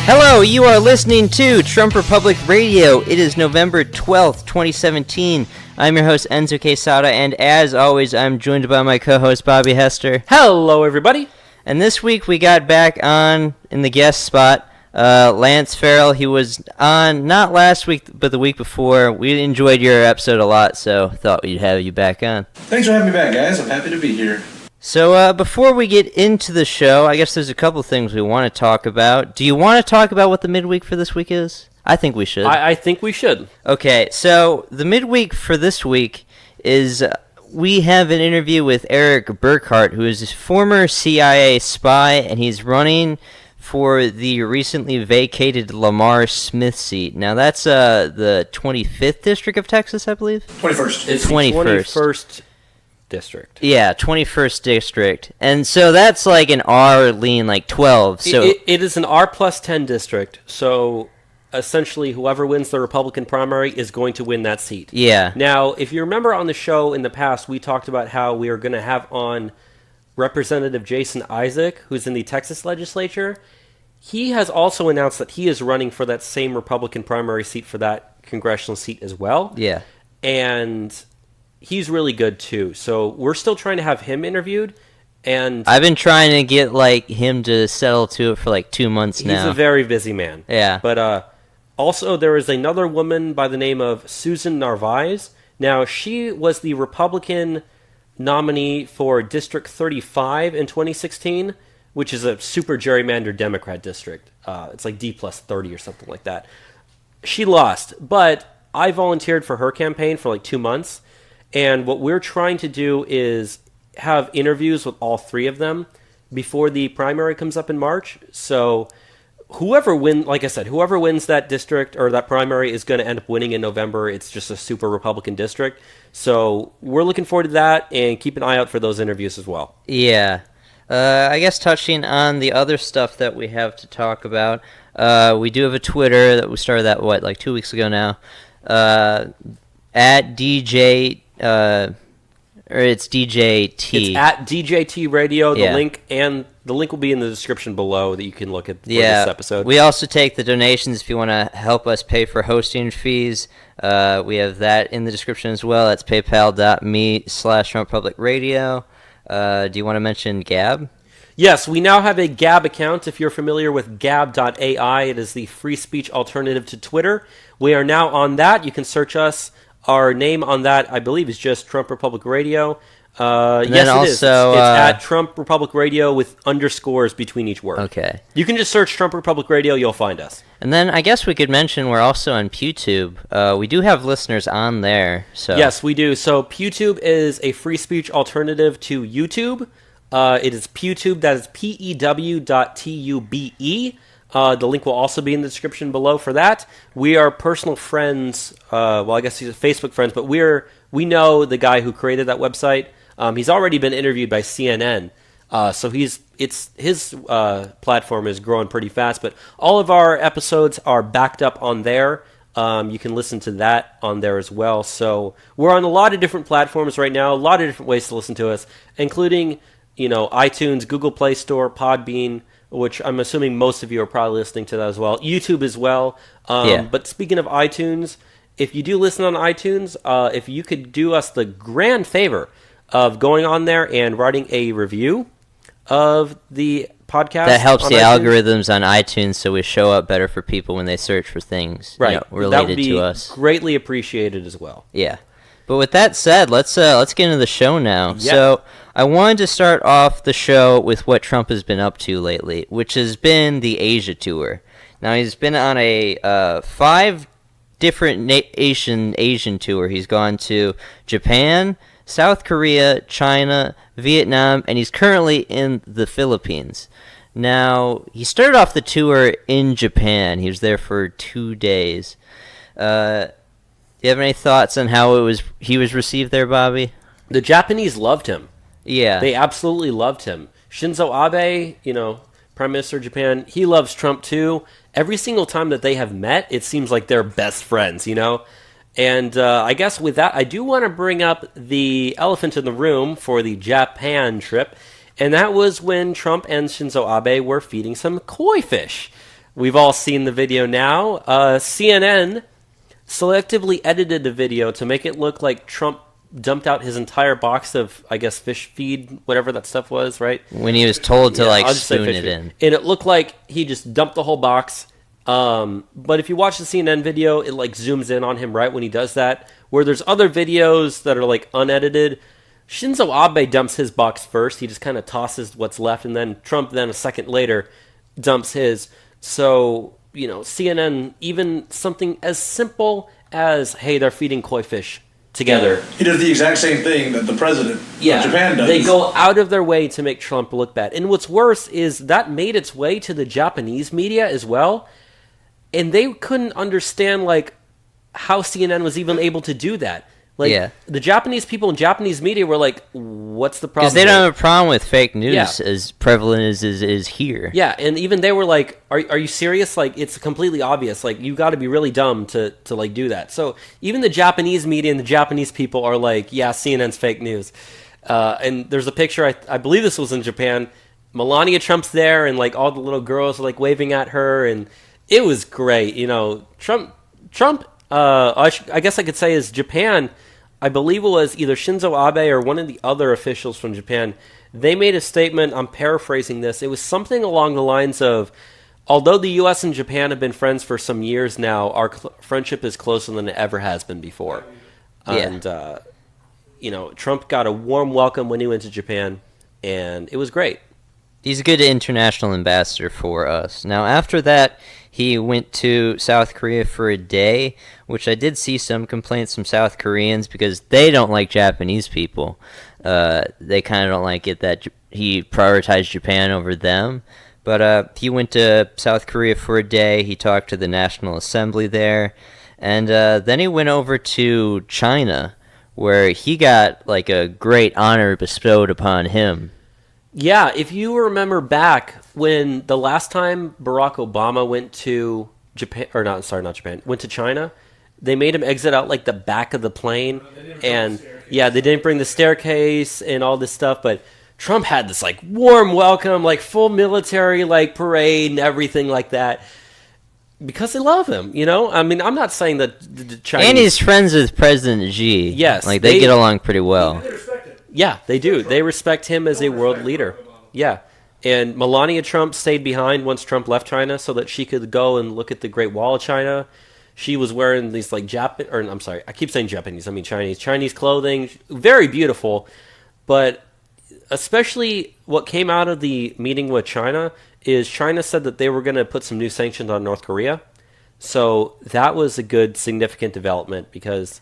Hello, you are listening to Trump Republic Radio. It is November 12th, 2017. I'm your host, Enzo Quesada, and as always, I'm joined by my co-host, Bobby Hester. Hello, everybody. And this week, we got back on in the guest spot, Lance Ferrell. He was on, not last week, but the week before. We enjoyed your episode a lot, so thought we'd have you back on. Thanks for having me back, guys. I'm happy to be here. So before we get into the show, I guess there's a couple things we want to talk about. Do you want to talk about what the midweek for this week is? I think we should. I think we should. Okay, so the midweek for this week is we have an interview with Eric Burkhart, who is a former CIA spy, and he's running for the recently vacated Lamar Smith seat. Now, that's the 25th District of Texas, I believe? 21st. It's 21st District. Yeah, 21st District. And so that's like an R lean, like 12. So It is an R plus 10 district, so essentially whoever wins the Republican primary is going to win that seat. Yeah. Now, if you remember on the show in the past, we talked about how we are going to have on Representative Jason Isaac, who's in the Texas legislature. He has also announced that he is running for that same Republican primary seat for that congressional seat as well. Yeah. And he's really good too. So we're still trying to have him interviewed, and I've been trying to get like him to settle to it for like 2 months now. he's a very busy man. Yeah. But also there is another woman by the name of Susan Narvaez. Now, she was the Republican nominee for District 35 in 2016, which is a super gerrymandered Democrat district. It's like D plus 30 or something like that. She lost, but I volunteered for her campaign for like 2 months. And what we're trying to do is have interviews with all three of them before the primary comes up in March. So whoever wins that district or that primary is going to end up winning in November. It's just a super Republican district. So we're looking forward to that, and keep an eye out for those interviews as well. Yeah. I guess touching on the other stuff that we have to talk about, we do have a Twitter that we started that, like 2 weeks ago now, at DJ... or it's DJT. It's at DJT Radio. Yeah. The link will be in the description below that you can look at for this episode. We also take the donations if you want to help us pay for hosting fees. We have that in the description as well. That's paypal.me/Trump Public Radio. Do you want to mention Gab? Yes, we now have a Gab account. If you're familiar with Gab.ai, it is the free speech alternative to Twitter. We are now on that. You can search us. Our name on that, I believe, is just Trump Republic Radio. Yes, it is. It's at Trump Republic Radio with underscores between each word. Okay. You can just search Trump Republic Radio. You'll find us. And then I guess we could mention we're also on PewTube. We do have listeners on there. So yes, we do. So PewTube is a free speech alternative to YouTube. It is PewTube. That is PEW.TUBE. The link will also be in the description below for that. We are personal friends. Well, I guess he's Facebook friends, but we know the guy who created that website. He's already been interviewed by CNN, so his platform is growing pretty fast. But all of our episodes are backed up on there. You can listen to that on there as well. So we're on a lot of different platforms right now. A lot of different ways to listen to us, including iTunes, Google Play Store, Podbean, which I'm assuming most of you are probably listening to that as well. YouTube as well. But speaking of iTunes, if you do listen on iTunes, if you could do us the grand favor of going on there and writing a review of the podcast. That helps the iTunes. algorithms on iTunes so we show up better for people when they search for things related to us. Greatly appreciated as well. Yeah. But with that said, let's get into the show now. Yeah. So I wanted to start off the show with what Trump has been up to lately, which has been the Asia tour. Now he's been on a 5 different Asian tour. He's gone to Japan, South Korea, China, Vietnam, and he's currently in the Philippines. Now, he started off the tour in Japan. He was there for 2 days. Do you have any thoughts on how he was received there, Bobby? The Japanese loved him. Yeah. They absolutely loved him. Shinzo Abe, Prime Minister of Japan, he loves Trump too. Every single time that they have met, it seems like they're best friends, And I guess with that, I do want to bring up the elephant in the room for the Japan trip, and that was when Trump and Shinzo Abe were feeding some koi fish. We've all seen the video now. CNN selectively edited the video to make it look like Trump dumped out his entire box of, I guess, fish feed, whatever that stuff was, right? When he was told to, I'll just say spoon fish it feed. in. And it looked like he just dumped the whole box. But if you watch the CNN video, it, zooms in on him right when he does that. Where there's other videos that are, unedited, Shinzo Abe dumps his box first. He just kind of tosses what's left, and then Trump, then a second later, dumps his. So, CNN, even something as simple as, hey, they're feeding koi fish together. He does the exact same thing that the president of Japan does. They go out of their way to make Trump look bad. And what's worse is that made its way to the Japanese media as well. And they couldn't understand, how CNN was even able to do that. The Japanese people in Japanese media were like, what's the problem? Because they don't have a problem with fake news as prevalent as it is here. Yeah, and even they were like, are you serious? It's completely obvious. You got to be really dumb to do that. So even the Japanese media and the Japanese people are like, yeah, CNN's fake news. And there's a picture, I believe this was in Japan. Melania Trump's there, and all the little girls are waving at her, and it was great. Trump, I guess I could say is Japan. I believe it was either Shinzo Abe or one of the other officials from Japan. They made a statement, I'm paraphrasing this. It was something along the lines of, although the U.S. and Japan have been friends for some years now, our friendship is closer than it ever has been before. And, Trump got a warm welcome when he went to Japan, and it was great. He's a good international ambassador for us. Now, after that, he went to South Korea for a day, which I did see some complaints from South Koreans because they don't like Japanese people. They kind of don't like it that he prioritized Japan over them. But he went to South Korea for a day. He talked to the National Assembly there. And then he went over to China, where he got a great honor bestowed upon him. Yeah, if you remember back when the last time Barack Obama went to Japan, not Japan, went to China, they made him exit out the back of the plane, and they didn't bring the staircase and all this stuff, but Trump had this warm welcome, full military parade and everything like that. Because they love him, I mean, I'm not saying that the Chinese... And he's friends with President Xi. Yes. They get along pretty well. Yeah, they do. They respect him as a world leader. Yeah. And Melania Trump stayed behind once Trump left China so that she could go and look at the Great Wall of China. She was wearing these I keep saying Japanese, I mean Chinese clothing. Very beautiful. But especially what came out of the meeting with China is China said that they were going to put some new sanctions on North Korea. So that was a good, significant development because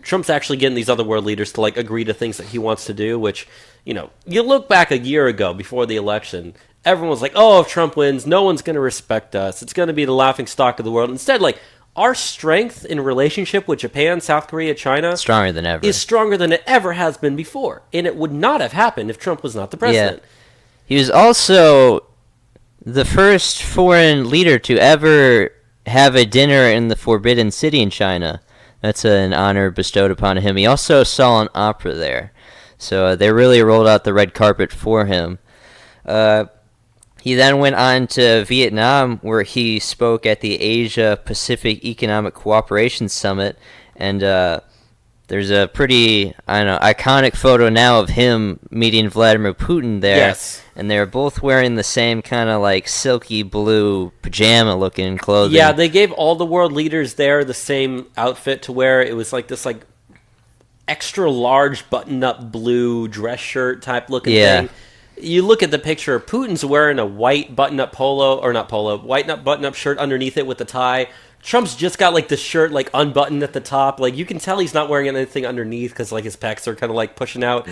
Trump's actually getting these other world leaders to agree to things that he wants to do, which, you look back a year ago before the election, everyone was like, oh, if Trump wins, no one's going to respect us. It's going to be the laughing stock of the world. Instead, our strength in relationship with Japan, South Korea, China stronger than ever. Is stronger than it ever has been before. And it would not have happened if Trump was not the president. Yeah. He was also the first foreign leader to ever have a dinner in the Forbidden City in China. That's an honor bestowed upon him. He also saw an opera there. So they really rolled out the red carpet for him. He then went on to Vietnam, where he spoke at the Asia-Pacific Economic Cooperation Summit. And there's a pretty, iconic photo now of him meeting Vladimir Putin there. Yes. And they're both wearing the same kind of silky blue pajama-looking clothing. Yeah, they gave all the world leaders there the same outfit to wear. It was this extra large button-up blue dress shirt type looking thing. You look at the picture, Putin's wearing a white button-up white button-up shirt underneath it with the tie. Trump's just got the shirt unbuttoned at the top. You can tell he's not wearing anything underneath because his pecs are kind of pushing out.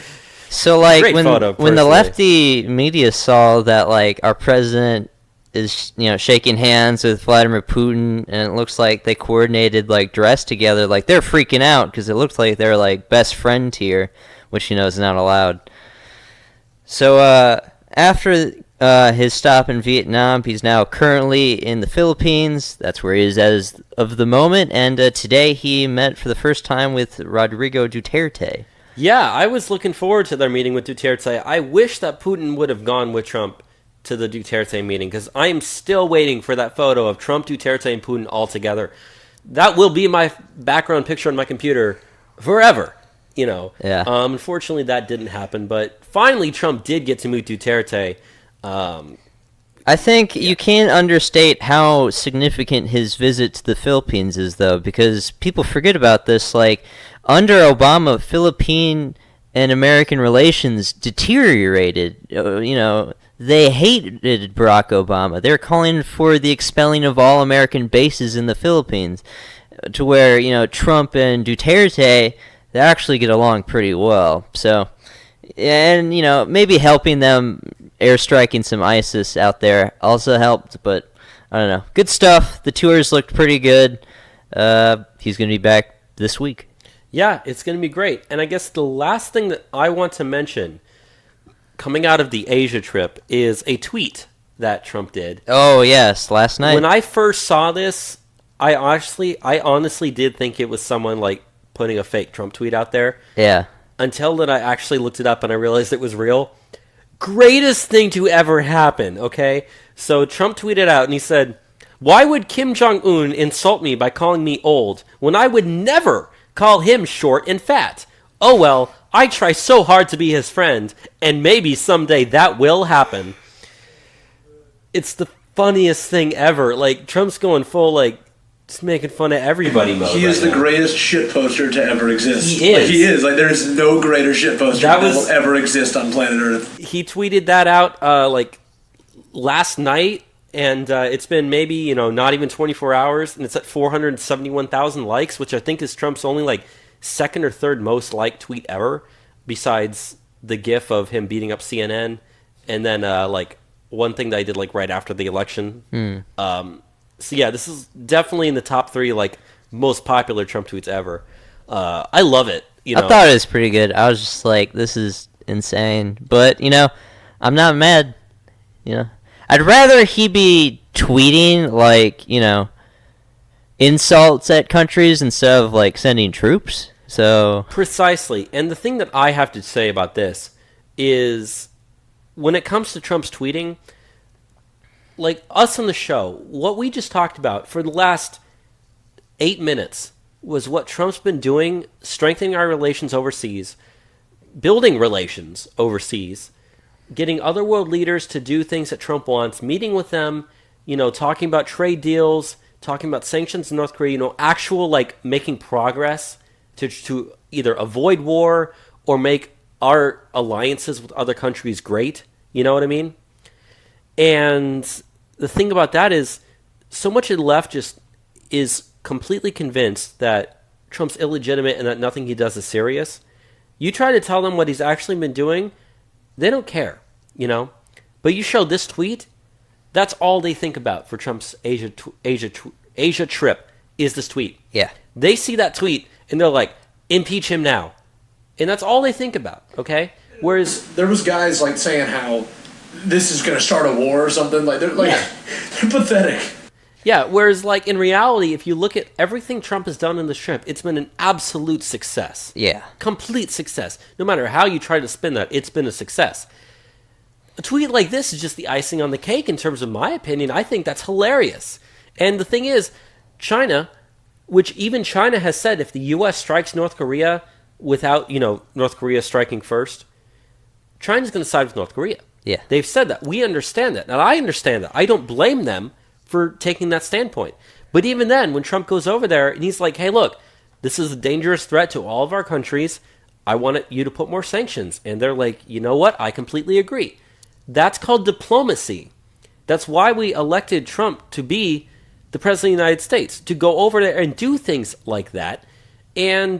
So when the lefty media saw that our president is shaking hands with Vladimir Putin, and it looks like they coordinated dress together. They're freaking out because it looks like they're best friend tier, which is not allowed. So after his stop in Vietnam, he's now currently in the Philippines. That's where he is as of the moment. And today he met for the first time with Rodrigo Duterte. Yeah, I was looking forward to their meeting with Duterte. I wish that Putin would have gone with Trump to the Duterte meeting, because I am still waiting for that photo of Trump, Duterte, and Putin all together. That will be my background picture on my computer forever. Yeah. Unfortunately, that didn't happen, but finally Trump did get to meet Duterte. I think you can't understate how significant his visit to the Philippines is, though, because people forget about this. Under Obama, Philippine and American relations deteriorated. They hated Barack Obama. They're calling for the expelling of all American bases in the Philippines, to where, Trump and Duterte, they actually get along pretty well. So, and, maybe helping them airstriking some ISIS out there also helped, but I don't know. Good stuff. The tours looked pretty good. He's going to be back this week. Yeah, it's going to be great. And I guess the last thing that I want to mention coming out of the Asia trip is a tweet that Trump did. Oh, yes, last night. When I first saw this, I honestly did think it was someone putting a fake Trump tweet out there. Yeah. Until that I actually looked it up and I realized it was real. Greatest thing to ever happen, okay? So Trump tweeted out and he said, "Why would Kim Jong-un insult me by calling me old when I would never call him short and fat? Oh well, I try so hard to be his friend, and maybe someday that will happen." It's the funniest thing ever. Trump's going full, just making fun of everybody mode. He is the greatest shitposter to ever exist. He is. He is. There's no greater shitposter that will ever exist on planet Earth. He tweeted that out, last night, and it's been maybe, not even 24 hours, and it's at 471,000 likes, which I think is Trump's only, second or third most liked tweet ever, besides the gif of him beating up CNN, and then, one thing that I did, right after the election. So, yeah, this is definitely in the top 3, most popular Trump tweets ever. I love it, I thought it was pretty good. I was just this is insane. But, I'm not mad, I'd rather he be tweeting, insults at countries instead of, sending troops. So precisely. And the thing that I have to say about this is, when it comes to Trump's tweeting, us on the show, what we just talked about for the last 8 minutes was what Trump's been doing, strengthening our relations overseas, building relations overseas, getting other world leaders to do things that Trump wants, meeting with them, talking about trade deals, talking about sanctions in North Korea, actual, making progress to either avoid war or make our alliances with other countries great. You know what I mean? And the thing about that is, so much of the left just is completely convinced that Trump's illegitimate and that nothing he does is serious. You try to tell them what he's actually been doing, they don't care, But you show this tweet, that's all they think about for Trump's Asia trip is this tweet. Yeah. They see that tweet and they're like, impeach him now. And that's all they think about, okay? Whereas there was guys saying how this is going to start a war or something. They're pathetic. Yeah, whereas in reality, if you look at everything Trump has done in this trip, it's been an absolute success. Yeah. Complete success. No matter how you try to spin that, it's been a success. A tweet like this is just the icing on the cake in terms of my opinion. I think that's hilarious. And the thing is, China, which even China has said if the U.S. strikes North Korea without, North Korea striking first, China's going to side with North Korea. Yeah. They've said that. We understand that. And I understand that. I don't blame them for taking that standpoint. But even then, when Trump goes over there and he's like, hey, look, this is a dangerous threat to all of our countries. I want you to put more sanctions. And they're like, you know what? I completely agree. That's called diplomacy. That's why we elected Trump to be the president of the United States, to go over there and do things like that. And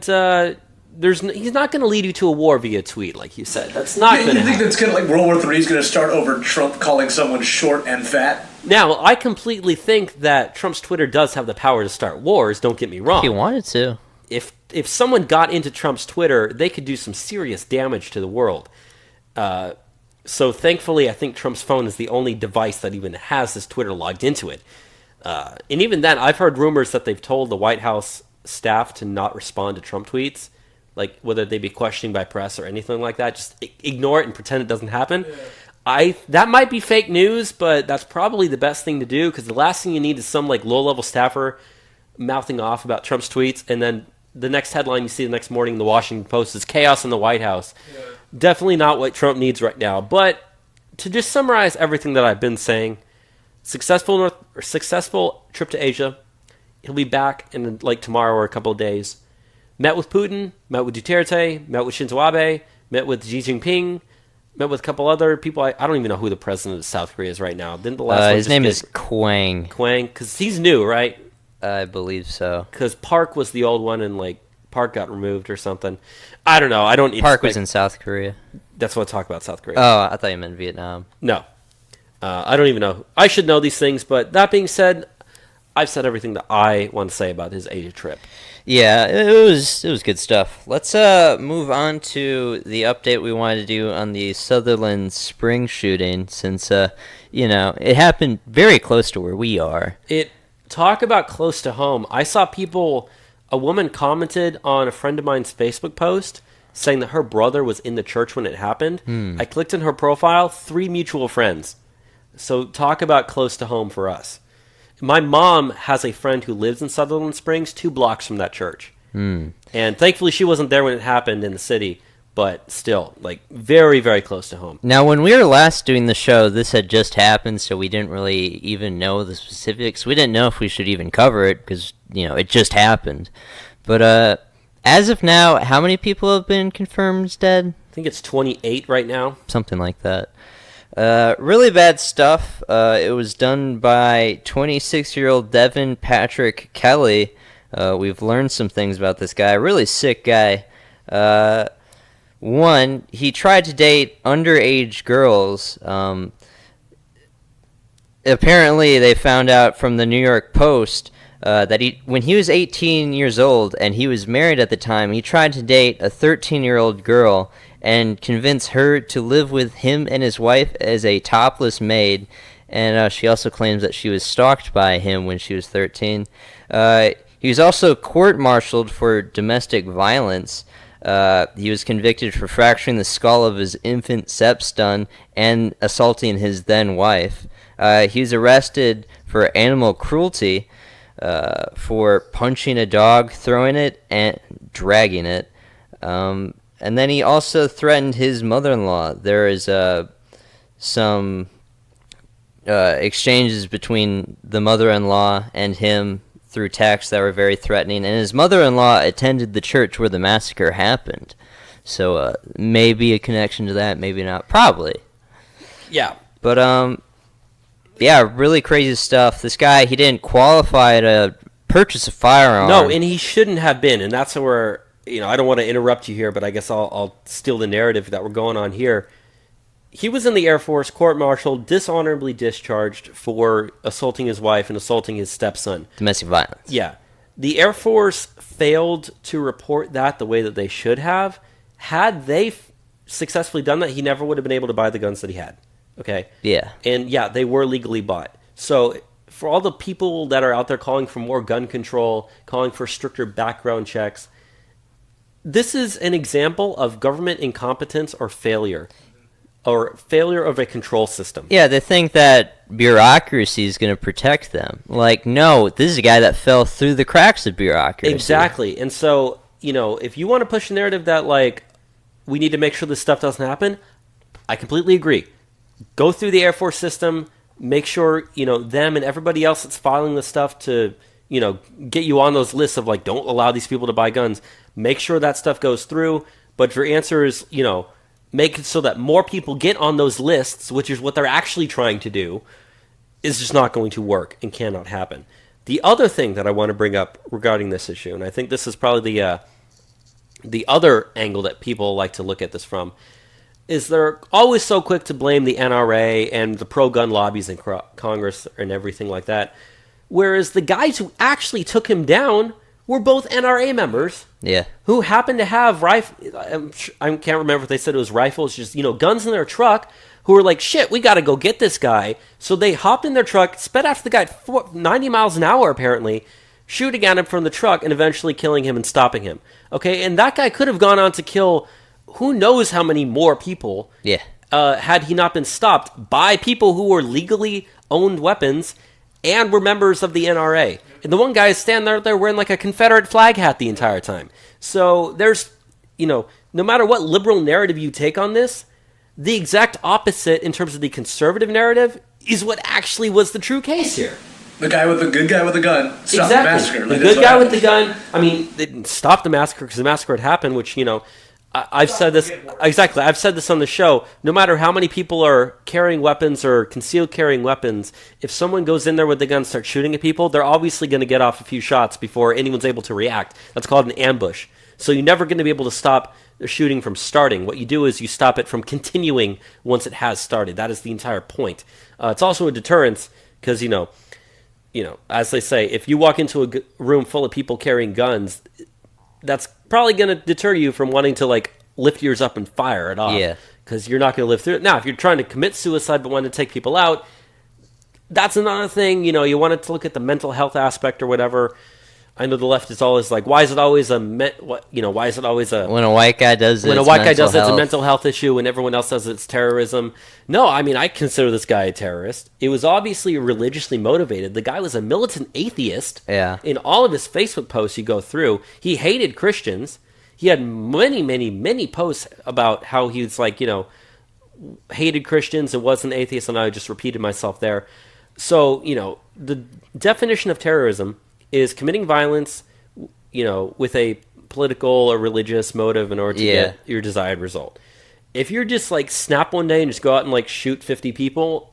he's not going to lead you to a war via tweet, like you said. That's not going to happen. You think that's going to, like, World War III is going to start over Trump calling someone short and fat? Now, I completely think that Trump's Twitter does have the power to start wars, don't get me wrong. He wanted to. If someone got into Trump's Twitter, they could do some serious damage to the world. So thankfully, I think Trump's phone is the only device that even has his Twitter logged into it. And even then, I've heard rumors that they've told the White House staff to not respond to Trump tweets, like whether they be questioned by press or anything like that. Just ignore it and pretend it doesn't happen. Yeah. That might be fake news, but that's probably the best thing to do, because the last thing you need is some like low-level staffer mouthing off about Trump's tweets, and then the next headline you see the next morning in the Washington Post is chaos in the White House. Yeah. Definitely not what Trump needs right now. But to just summarize everything that I've been saying, successful trip to Asia. He'll be back in like tomorrow or a couple of days. Met with Putin, met with Duterte, met with Shinzo Abe, met with Xi Jinping, met with a couple other people. I don't even know who the president of South Korea is right now. Didn't the last one his name is Kwang. Kwang, because he's new, right? I believe so. Because Park was the old one, and like Park got removed or something. I don't know. I don't. Park was in South Korea. That's what I talk about, South Korea. Oh, I thought you meant Vietnam. No, I don't even know. I should know these things, but that being said, I've said everything that I want to say about his Asia trip. Yeah, it was good stuff. Let's move on to the update we wanted to do on the Sutherland Springs shooting, since it happened very close to where we are. Talk about close to home. I saw a woman commented on a friend of mine's Facebook post saying that her brother was in the church when it happened. I clicked on her profile, 3 mutual friends. So talk about close to home for us. My mom has a friend who lives in Sutherland Springs, 2 blocks from that church. And thankfully she wasn't there when it happened in the city, but still, like, very, very close to home. Now, when we were last doing the show, this had just happened, so we didn't really even know the specifics. We didn't know if we should even cover it, because, it just happened. But as of now, how many people have been confirmed dead? I think it's 28 right now. Something like that. Really bad stuff. It was done by 26-year-old Devin Patrick Kelly. We've learned some things about this guy. Really sick guy. One, he tried to date underage girls. Apparently, they found out from the New York Post that when he was 18 years old and he was married at the time, he tried to date a 13-year-old girl and convince her to live with him and his wife as a topless maid. And she also claims that she was stalked by him when she was 13. He was also court-martialed for domestic violence. He was convicted for fracturing the skull of his infant stepson and assaulting his then-wife. He was arrested for animal cruelty, for punching a dog, throwing it, and dragging it. And then he also threatened his mother-in-law. There is some exchanges between the mother-in-law and him through text that were very threatening. And his mother-in-law attended the church where the massacre happened. So maybe a connection to that, maybe not. Probably. Yeah. But, yeah, really crazy stuff. This guy, he didn't qualify to purchase a firearm. No, and he shouldn't have been. And that's where... I don't want to interrupt you here, but I guess I'll steal the narrative that we're going on here. He was in the Air Force, court-martialed, dishonorably discharged for assaulting his wife and assaulting his stepson. Domestic violence. Yeah. The Air Force failed to report that the way that they should have. Had they successfully done that, he never would have been able to buy the guns that he had. Okay? Yeah. And, yeah, they were legally bought. So for all the people that are out there calling for more gun control, calling for stricter background checks, this is an example of government incompetence or failure of a control system. Yeah, they think that bureaucracy is going to protect them. Like, no, this is a guy that fell through the cracks of bureaucracy. Exactly. And so, if you want to push a narrative that, like, we need to make sure this stuff doesn't happen, I completely agree. Go through the Air Force system, make sure, them and everybody else that's filing this stuff to, get you on those lists of, like, don't allow these people to buy guns. Make sure that stuff goes through. But if your answer is, make it so that more people get on those lists, which is what they're actually trying to do, is just not going to work and cannot happen. The other thing that I want to bring up regarding this issue, and I think this is probably the other angle that people like to look at this from is they're always so quick to blame the NRA and the pro-gun lobbies in Congress and everything like that, whereas the guys who actually took him down were both NRA members. Yeah. Who happened to have I can't remember if they said it was rifles, just guns in their truck. Who were like, shit, we got to go get this guy. So they hopped in their truck, sped after the guy at 90 miles an hour apparently, shooting at him from the truck and eventually killing him and stopping him. Okay, and that guy could have gone on to kill who knows how many more people. Yeah. Had he not been stopped by people who were legally owned weapons and were members of the NRA. And the one guy is standing there wearing like a Confederate flag hat the entire time. So there's, no matter what liberal narrative you take on this, the exact opposite in terms of the conservative narrative is what actually was the true case here. The good guy with the gun stopped the massacre. The good guy with the gun. I mean, they didn't stop the massacre because the massacre had happened, which, I've said this exactly. I've said this on the show. No matter how many people are carrying weapons or concealed carrying weapons, if someone goes in there with the gun and starts shooting at people, they're obviously going to get off a few shots before anyone's able to react. That's called an ambush. So you're never going to be able to stop the shooting from starting. What you do is you stop it from continuing once it has started. That is the entire point. It's also a deterrence because as they say, if you walk into a room full of people carrying guns, that's probably going to deter you from wanting to lift yours up and fire it off. Yeah. Because you're not going to live through it. Now, if you're trying to commit suicide but want to take people out, that's another thing. You wanted to look at the mental health aspect or whatever. I know the left is always like, why is it always a when a white guy does it, it's a mental health issue, and everyone else says it's terrorism. No, I mean, I consider this guy a terrorist. It was obviously religiously motivated. The guy was a militant atheist. Yeah. In all of his Facebook posts you go through, he hated Christians. He had many, many, many posts about how he was hated Christians and was an atheist, and I just repeated myself there. So, the definition of terrorism is committing violence, with a political or religious motive in order to get your desired result. If you're just snap one day and just go out and shoot 50 people,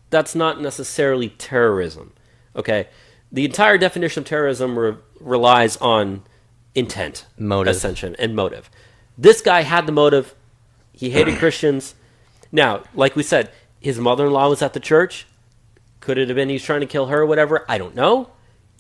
that's not necessarily terrorism. Okay? The entire definition of terrorism relies on intent, motive, ascension, and motive. This guy had the motive. He hated Christians. Now, like we said, his mother-in-law was at the church. Could it have been he's trying to kill her or whatever? I don't know.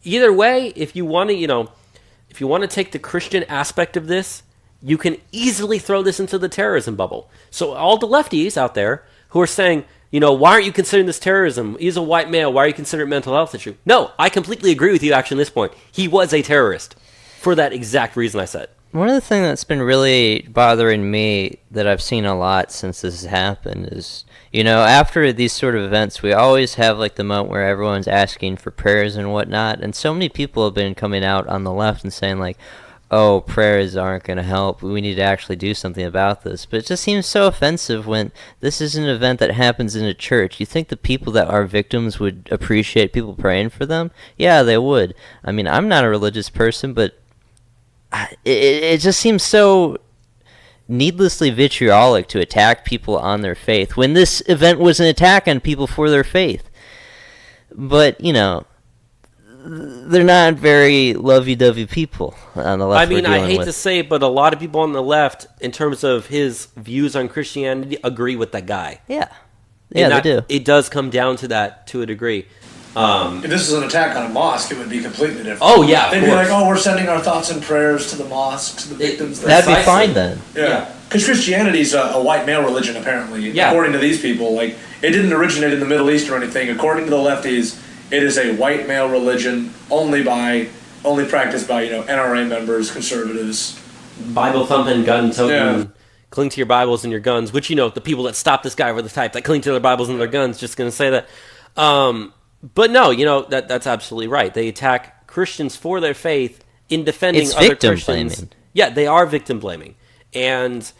Either way, if you want to take the Christian aspect of this, you can easily throw this into the terrorism bubble. So all the lefties out there who are saying, why aren't you considering this terrorism? He's a white male. Why are you considering it a mental health issue? No, I completely agree with you actually at this point. He was a terrorist for that exact reason I said. One of the things that's been really bothering me that I've seen a lot since this has happened is, after these sort of events, we always have the moment where everyone's asking for prayers and whatnot, and so many people have been coming out on the left and saying oh, prayers aren't going to help, we need to actually do something about this. But it just seems so offensive when this is an event that happens in a church. You think the people that are victims would appreciate people praying for them? Yeah, they would. I mean, I'm not a religious person, but it just seems so needlessly vitriolic to attack people on their faith when this event was an attack on people for their faith. But, they're not very lovey-dovey people on the left. I mean, I hate to say it, but a lot of people on the left, in terms of his views on Christianity, agree with that guy. Yeah. Yeah, they do. It does come down to that to a degree. If this was an attack on a mosque, it would be completely different. Oh, yeah, they'd be like, we're sending our thoughts and prayers to the mosques, to the victims. That'd be fine then. Yeah. Because Christianity's a white male religion, apparently. Yeah. According to these people. It didn't originate in the Middle East or anything. According to the lefties, it is a white male religion only practiced by, NRA members, conservatives. Bible thumping, gun toting. Yeah. Cling to your Bibles and your guns, which, the people that stop this guy were the type that cling to their Bibles and their guns, just going to say that. But no, that's absolutely right. They attack Christians for their faith in defending other Christians. Blaming. Yeah, they are victim blaming. And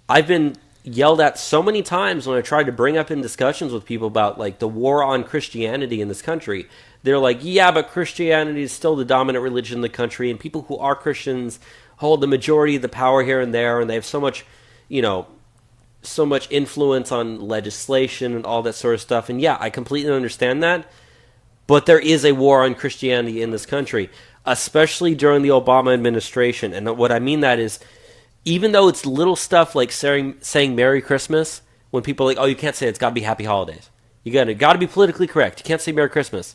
I've been yelled at so many times when I tried to bring up in discussions with people about the war on Christianity in this country. They're like, yeah, but Christianity is still the dominant religion in the country, and people who are Christians hold the majority of the power here and there, and they have so much, so much influence on legislation and all that sort of stuff. And yeah, I completely understand that. But there is a war on Christianity in this country, especially during the Obama administration. And what I mean that is, even though it's little stuff like saying Merry Christmas, when people are like, oh, you can't say it, it's got to be Happy Holidays. You got to be politically correct. You can't say Merry Christmas.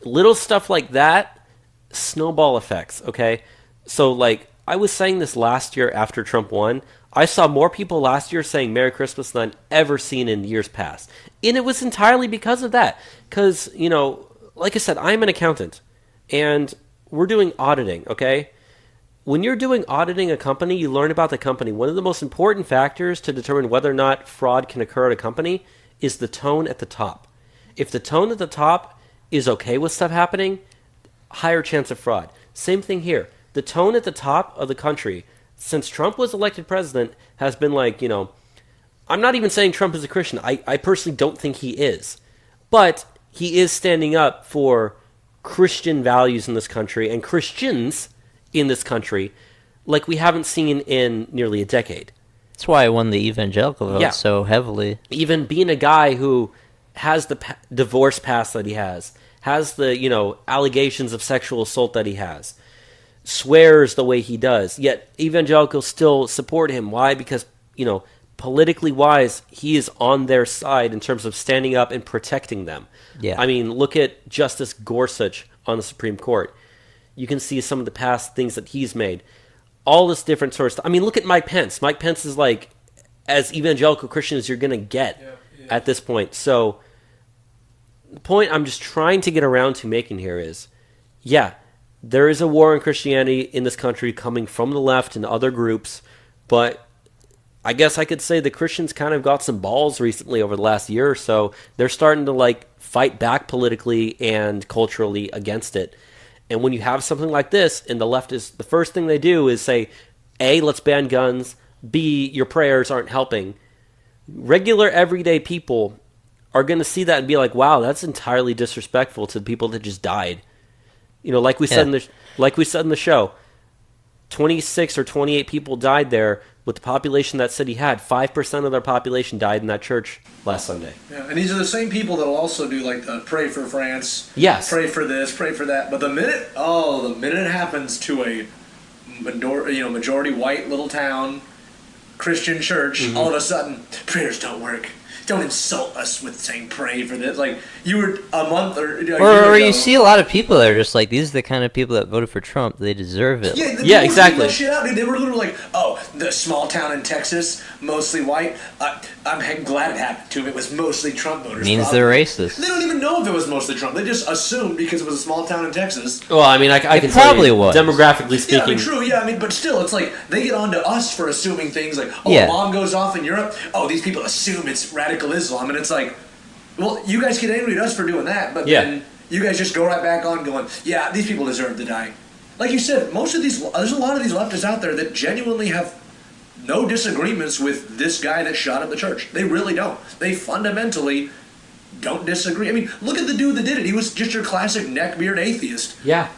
Little stuff like that, snowball effects, okay? So, like, I was saying this last year after Trump won. I saw more people last year saying Merry Christmas than I'd ever seen in years past. And it was entirely because of that. Because, you know, like I said, I'm an accountant. And we're doing auditing, okay? When you're doing auditing a company, you learn about the company. One of the most important factors to determine whether or not fraud can occur at a company is the tone at the top. If the tone at the top is okay with stuff happening, higher chance of fraud. Same thing here. The tone at the top of the country, since Trump was elected president, has been like, you know, I'm not even saying Trump is a Christian. I personally don't think he is. But he is standing up for Christian values in this country and Christians in this country like we haven't seen in nearly a decade. That's why I won the evangelical vote so heavily. Even being a guy who has the divorce past that he has the, you know, allegations of sexual assault that he has, swears the way he does, yet evangelicals still support him. Why? Because, you know, politically wise, he is on their side in terms of standing up and protecting them. Yeah. I mean, look at Justice Gorsuch on the Supreme Court. You can see some of the past things that he's made. All this different sort of stuff. I mean, look at Mike Pence. Mike Pence is like as evangelical Christian as you're going to get at this point. So the point I'm just trying to get around to making here is, there is a war on Christianity in this country coming from the left and other groups, but I guess I could say the Christians kind of got some balls recently over the last year or so. They're starting to like fight back politically and culturally against it. And when you have something like this, and the left is, the first thing they do is say, A, let's ban guns, B, your prayers aren't helping. Regular, everyday people are going to see that and be like, wow, that's entirely disrespectful to the people that just died. You know, like we said in the show, 26 or 28 people died there with the population that city had. 5% of their population died in that church last Sunday. Yeah, and these are the same people that will also do like the pray for France, yes, pray for this, pray for that. But the minute it happens to a majority white little town Christian church, all of a sudden prayers don't work. Don't insult us with saying pray for this. Like, you were a month or a year ago. You see a lot of people that are just like, these are the kind of people that voted for Trump. They deserve it. Yeah, exactly. That shit out, dude. They were literally like, oh, the small town in Texas, mostly white. I'm glad it happened to him. It was mostly Trump voters. Means they're racist. They don't even know if it was mostly Trump. They just assumed because it was a small town in Texas. Well, I mean, I can probably tell you, was. Demographically speaking. Yeah, I mean, true. Yeah, I mean, but still, it's like they get on to us for assuming things like, oh, a bomb goes off in Europe. Oh, these people assume it's radical Islam, and it's like, well, you guys get angry at us for doing that, but then you guys just go right back on going, yeah, these people deserve to die. Like you said, there's a lot of these leftists out there that genuinely have no disagreements with this guy that shot up the church. They really don't. They fundamentally don't disagree. I mean, look at the dude that did it. He was just your classic neckbeard atheist. Yeah.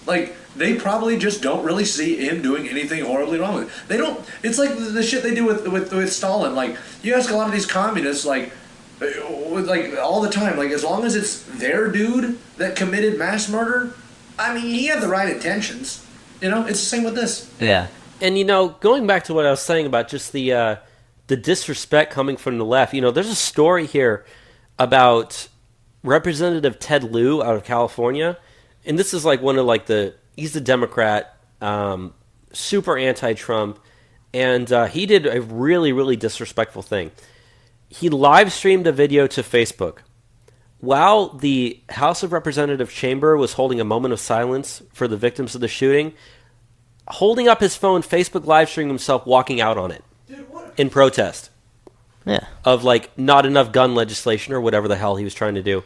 Like, they probably just don't really see him doing anything horribly wrong with it. They don't. It's like the shit they do with Stalin. Like, you ask a lot of these communists, like all the time, like, as long as it's their dude that committed mass murder, I mean, he had the right intentions. You know, it's the same with this. Yeah. And, you know, going back to what I was saying about just the disrespect coming from the left, you know, there's a story here about Representative Ted Lieu out of California. And this is like one of like he's a Democrat, super anti-Trump. And he did a really, really disrespectful thing. He live streamed a video to Facebook while the House of Representatives chamber was holding a moment of silence for the victims of the shooting. Holding up his phone, Facebook live streaming himself walking out on it in protest. Yeah. Of like not enough gun legislation or whatever the hell he was trying to do.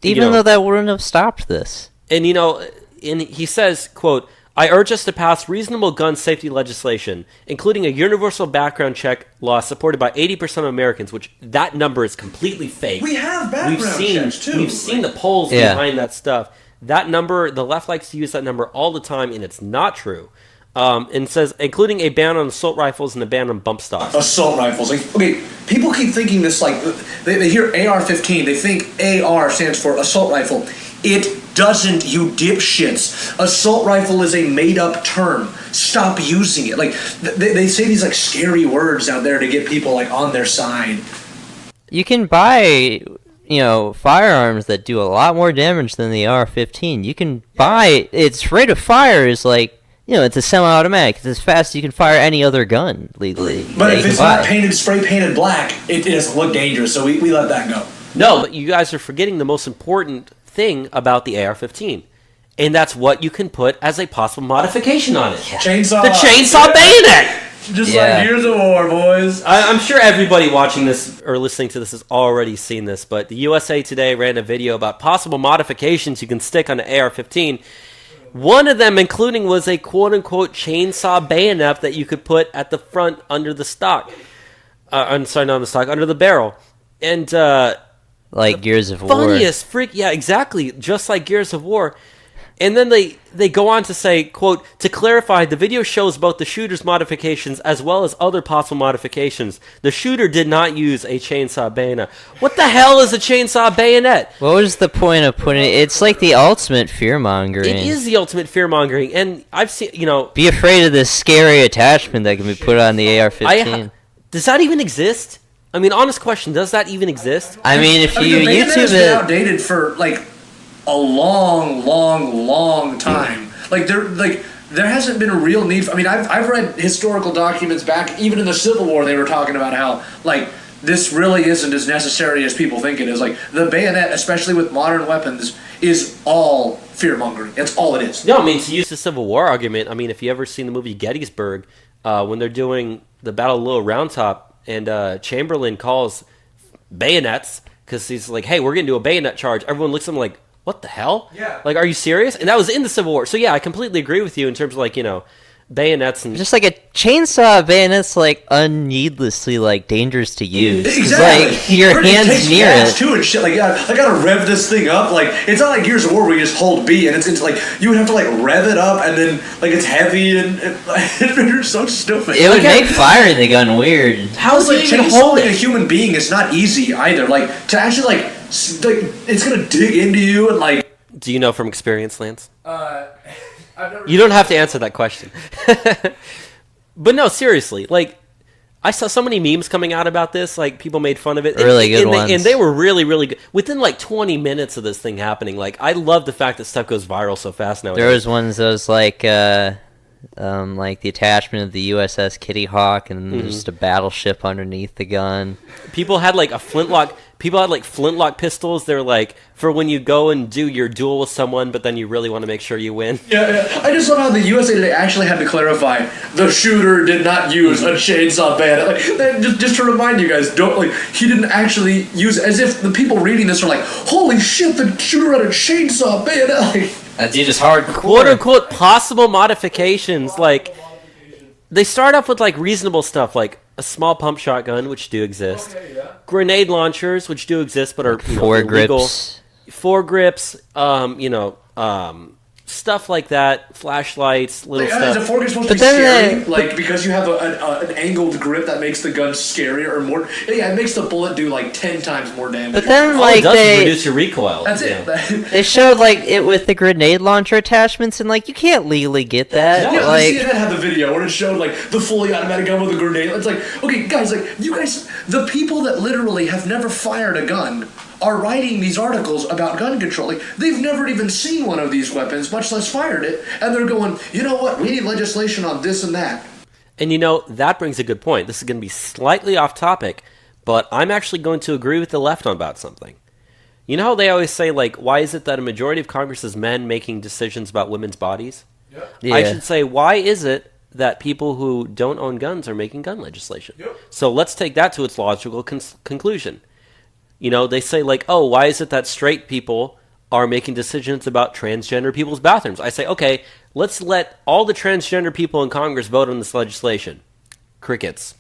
Even though that wouldn't have stopped this. And he says, quote, I urge us to pass reasonable gun safety legislation, including a universal background check law supported by 80% of Americans, which that number is completely fake. We have background checks, too. We've seen the polls behind that stuff. That number, the left likes to use that number all the time, and it's not true. And says, including a ban on assault rifles and a ban on bump stocks. Assault rifles. Like, okay, people keep thinking this, like, they hear AR-15, they think AR stands for assault rifle. It doesn't, you dipshits. Assault rifle is a made-up term. Stop using it. Like, they say these, like, scary words out there to get people, like, on their side. You can buy, firearms that do a lot more damage than the AR-15. You can buy, its rate of fire is, like, it's a semi-automatic. It's as fast as you can fire any other gun legally. But if it's not spray painted black, it doesn't look dangerous, so we let that go. No, but you guys are forgetting the most important thing about the AR-15. And that's what you can put as a possible modification on it. Chainsaw. The chainsaw bayonet! Just like Gears of War, boys. I'm sure everybody watching this or listening to this has already seen this, but the USA Today ran a video about possible modifications you can stick on the AR-15. One of them, including, was a quote-unquote chainsaw bayonet that you could put at the front under the stock. I'm sorry, not on the stock, under the barrel. And, like Gears of War. Funniest yeah, exactly, just like Gears of War. And then they go on to say, quote, to clarify, the video shows both the shooter's modifications as well as other possible modifications. The shooter did not use a chainsaw bayonet. What the hell is a chainsaw bayonet? What was the point of putting it? It's like the ultimate fear-mongering. It is the ultimate fear-mongering. And I've seen, Be afraid of this scary attachment that can be put on the AR-15. Does that even exist? I mean, honest question, does that even exist? I mean, if you the bayonet YouTube has it... been outdated for, like, a long time. There hasn't been a real need for, I've read historical documents back, even in the Civil War, they were talking about how, like, this really isn't as necessary as people think it is. Like, the bayonet, especially with modern weapons, is all fear-mongering. That's all it is. No, to use the Civil War argument, if you ever seen the movie Gettysburg, when they're doing the Battle of Little Round Top, and Chamberlain calls bayonets, because he's like, hey, we're going to do a bayonet charge. Everyone looks at him like, what the hell? Yeah. Like, are you serious? And that was in the Civil War. So, yeah, I completely agree with you in terms of, like, bayonets and... Just like a chainsaw bayonet's, like, unneedlessly, like, dangerous to use. Exactly. Like, your hand's near it. Too and shit. Like, I gotta rev this thing up. Like, it's not like Gears of War where you just hold B and it's like, you would have to, like, rev it up and then, like, it's heavy and it's so stupid. It would make firing the gun weird. How is it even holding a human being is not easy either. Like, to actually, like, it's gonna dig into you and, like... Do you know from experience, Lance? You don't have to answer that question. But no, seriously, like, I saw so many memes coming out about this, like, people made fun of it. Really good ones. And they were really, really good. Within, like, 20 minutes of this thing happening, like, I love the fact that stuff goes viral so fast nowadays. There was ones that was, like the attachment of the USS Kitty Hawk and just a battleship underneath the gun. People had, like, flintlock pistols. They're like, for when you go and do your duel with someone, but then you really want to make sure you win. Yeah. I just love how the USA Today actually had to clarify the shooter did not use a chainsaw bayonet. Like, just to remind you guys, he didn't actually use, as if the people reading this are like, holy shit, the shooter had a chainsaw bayonet. Like, that dude is hardcore. Quote unquote possible modifications. Like, they start off with, like, reasonable stuff, like a small pump shotgun, which do exist. Okay, yeah. Grenade launchers, which do exist, but are illegal. Foregrips, stuff like that. Flashlights, little stuff. Is a foregrip supposed to be scary? Like, because you have an angled grip that makes the gun scarier or more... Yeah, it makes the bullet do, like, 10 times more damage. But then, all it does is reduce your recoil. That's it. They showed, like, it with the grenade launcher attachments, and, like, you can't legally get that. Yeah, like, CNN had the video where it showed, like, the fully automatic gun with a grenade. It's like, okay, guys, like, you guys... The people that literally have never fired a gun are writing these articles about gun control. Like, they've never even seen one of these weapons, much less fired it, and they're going, you know what, we need legislation on this and that. And that brings a good point. This is going to be slightly off topic, but I'm actually going to agree with the left about something. You know how they always say, like, why is it that a majority of Congress is men making decisions about women's bodies? Yep. Yeah. I should say, why is it that people who don't own guns are making gun legislation? Yep. So let's take that to its logical conclusion. They say, like, oh, why is it that straight people are making decisions about transgender people's bathrooms? I say, okay, let's let all the transgender people in Congress vote on this legislation. Crickets.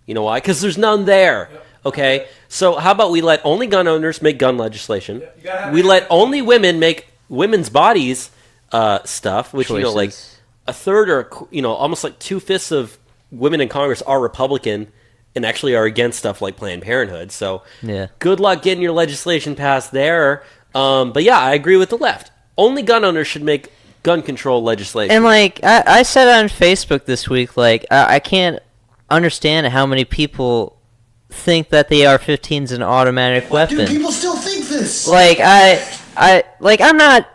You know why? Because there's none there. Yep. Okay? So how about we let only gun owners make gun legislation? We let only women make women's bodies stuff, which, choices. Like a third or, almost like 2/5 of women in Congress are Republican and actually are against stuff like Planned Parenthood. So yeah. Good luck getting your legislation passed there. But yeah, I agree with the left. Only gun owners should make gun control legislation. And, like, I said on Facebook this week, like, I can't understand how many people think that the AR-15 is an automatic weapon. Dude, people still think this. Like, I'm not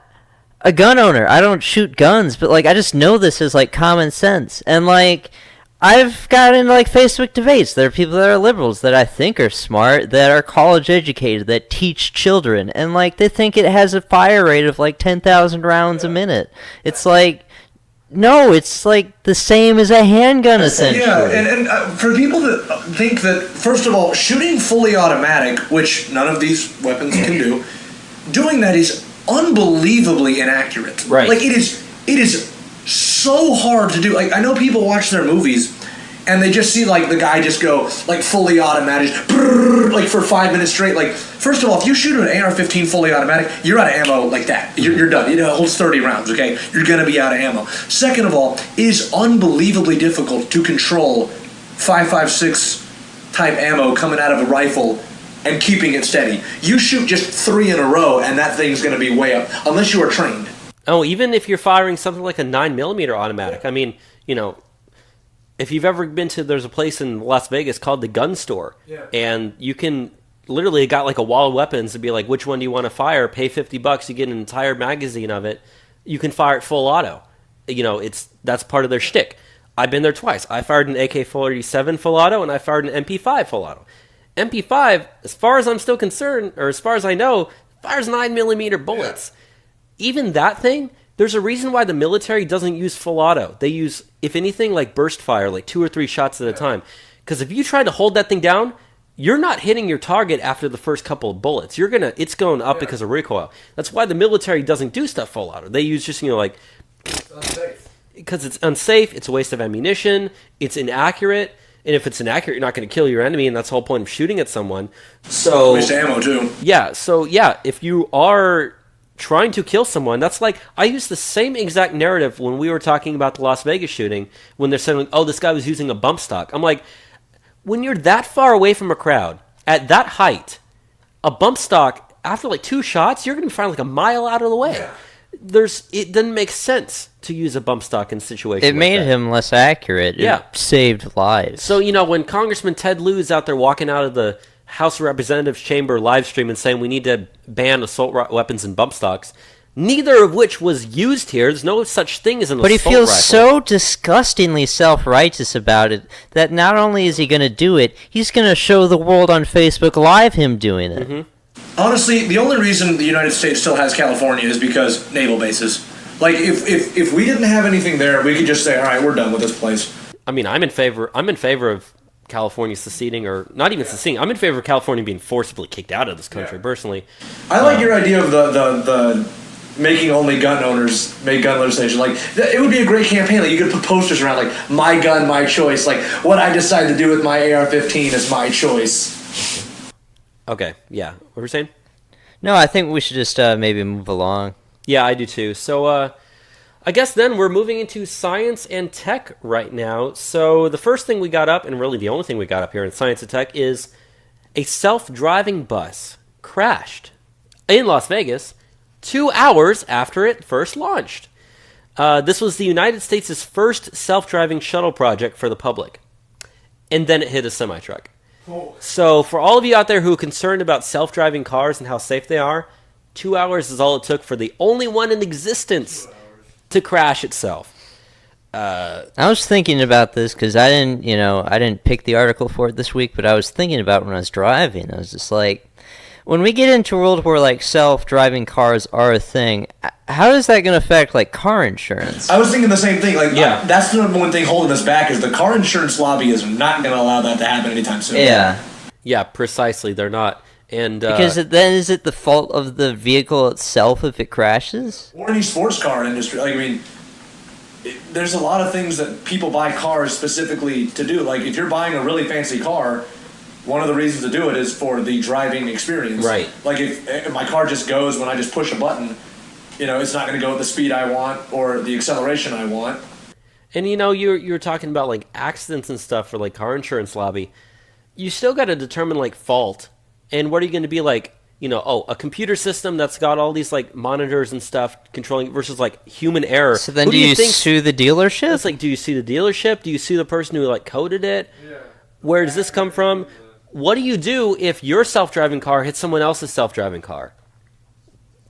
a gun owner. I don't shoot guns, but, like, I just know this is, like, common sense. And, like, I've gotten into, like, Facebook debates. There are people that are liberals that I think are smart, that are college educated, that teach children, and, like, they think it has a fire rate of, like, 10,000 rounds a minute. It's like, no, it's, like, the same as a handgun, essentially. Yeah, and for people that think that, first of all, shooting fully automatic, which none of these weapons can do, doing that is unbelievably inaccurate. Right. Like, it is so hard to do. Like, I know people watch their movies and they just see, like, the guy just go, like, fully automatic, brrr, like, for 5 minutes straight. Like, first of all, if you shoot an AR-15 fully automatic, you're out of ammo like that. You're done. It holds 30 rounds, okay? You're going to be out of ammo. Second of all, it is unbelievably difficult to control 5.56 type ammo coming out of a rifle and keeping it steady. You shoot just 3 in a row and that thing's going to be way up, unless you are trained. Oh, even if you're firing something like a 9mm automatic. I mean, you know, if you've ever been to, there's a place in Las Vegas called the Gun Store. Yeah. And you can literally got like a wall of weapons to be like, which one do you want to fire? Pay $50, you get an entire magazine of it. You can fire it full auto. You know, that's part of their shtick. I've been there twice. I fired an AK-47 full auto, and I fired an MP5 full auto. MP5, as far as I'm still concerned, or as far as I know, fires 9mm bullets. Yeah. Even that thing, there's a reason why the military doesn't use full auto. They use, if anything, like burst fire, like 2 or 3 shots at a time. Because if you try to hold that thing down, you're not hitting your target after the first couple of bullets. It's going up because of recoil. That's why the military doesn't do stuff full auto. They use just, like... It's unsafe. Because it's unsafe, it's a waste of ammunition, it's inaccurate, and if it's inaccurate, you're not going to kill your enemy, and that's the whole point of shooting at someone. So... Waste ammo, too. Yeah, if you are trying to kill someone, that's like, I use the same exact narrative when we were talking about the Las Vegas shooting, when they're saying, oh, this guy was using a bump stock. I'm like, when you're that far away from a crowd, at that height, a bump stock, after like 2 shots, you're going to be firing like a mile out of the way. Yeah. It doesn't make sense to use a bump stock in situations It made him less accurate. It saved lives. So, when Congressman Ted Lieu is out there walking out of the House of Representatives chamber live stream and saying we need to ban assault weapons and bump stocks, neither of which was used here. There's no such thing as an assault rifle. But he feels so disgustingly self-righteous about it that not only is he going to do it, he's going to show the world on Facebook Live him doing it. Mm-hmm. Honestly, the only reason the United States still has California is because naval bases. Like, if we didn't have anything there, we could just say, all right, we're done with this place. I mean, I'm in favor of California seceding, or not even seceding. I'm in favor of California being forcibly kicked out of this country, personally. I like your idea of the making only gun owners make gun legislation. Like, it would be a great campaign. Like, you could put posters around, like, my gun, my choice. Like, what I decide to do with my AR-15 is my choice. Okay, yeah. What were you saying? No, I think we should just maybe move along. Yeah, I do too. So, I guess then we're moving into science and tech right now. So the first thing we got up, and really the only thing we got up here in science and tech, is a self-driving bus crashed in Las Vegas 2 hours after it first launched. This was the United States' first self-driving shuttle project for the public. And then it hit a semi-truck. Oh. So for all of you out there who are concerned about self-driving cars and how safe they are, 2 hours is all it took for the only one in existence to crash itself. I was thinking about this because I didn't pick the article for it this week, but I was thinking about when I was driving. I was just like, when we get into a world where like self-driving cars are a thing, how is that going to affect like car insurance? I was thinking the same thing. Like, that's the number one thing holding us back is the car insurance lobby is not going to allow that to happen anytime soon. Yeah, precisely. They're not. And because then is it the fault of the vehicle itself if it crashes? Or any sports car industry. Like, I mean, there's a lot of things that people buy cars specifically to do. Like, if you're buying a really fancy car, one of the reasons to do it is for the driving experience. Right. Like, if my car just goes when I just push a button, it's not going to go at the speed I want or the acceleration I want. And, you're talking about, like, accidents and stuff for, like, car insurance lobby. You still got to determine, like, fault. And what are you going to be like? a computer system that's got all these like monitors and stuff controlling versus like human error. So then, do you sue the dealership? It's like, do you sue the dealership? Do you sue the person who like coded it? Yeah. Where does this come from? What do you do if your self-driving car hits someone else's self-driving car?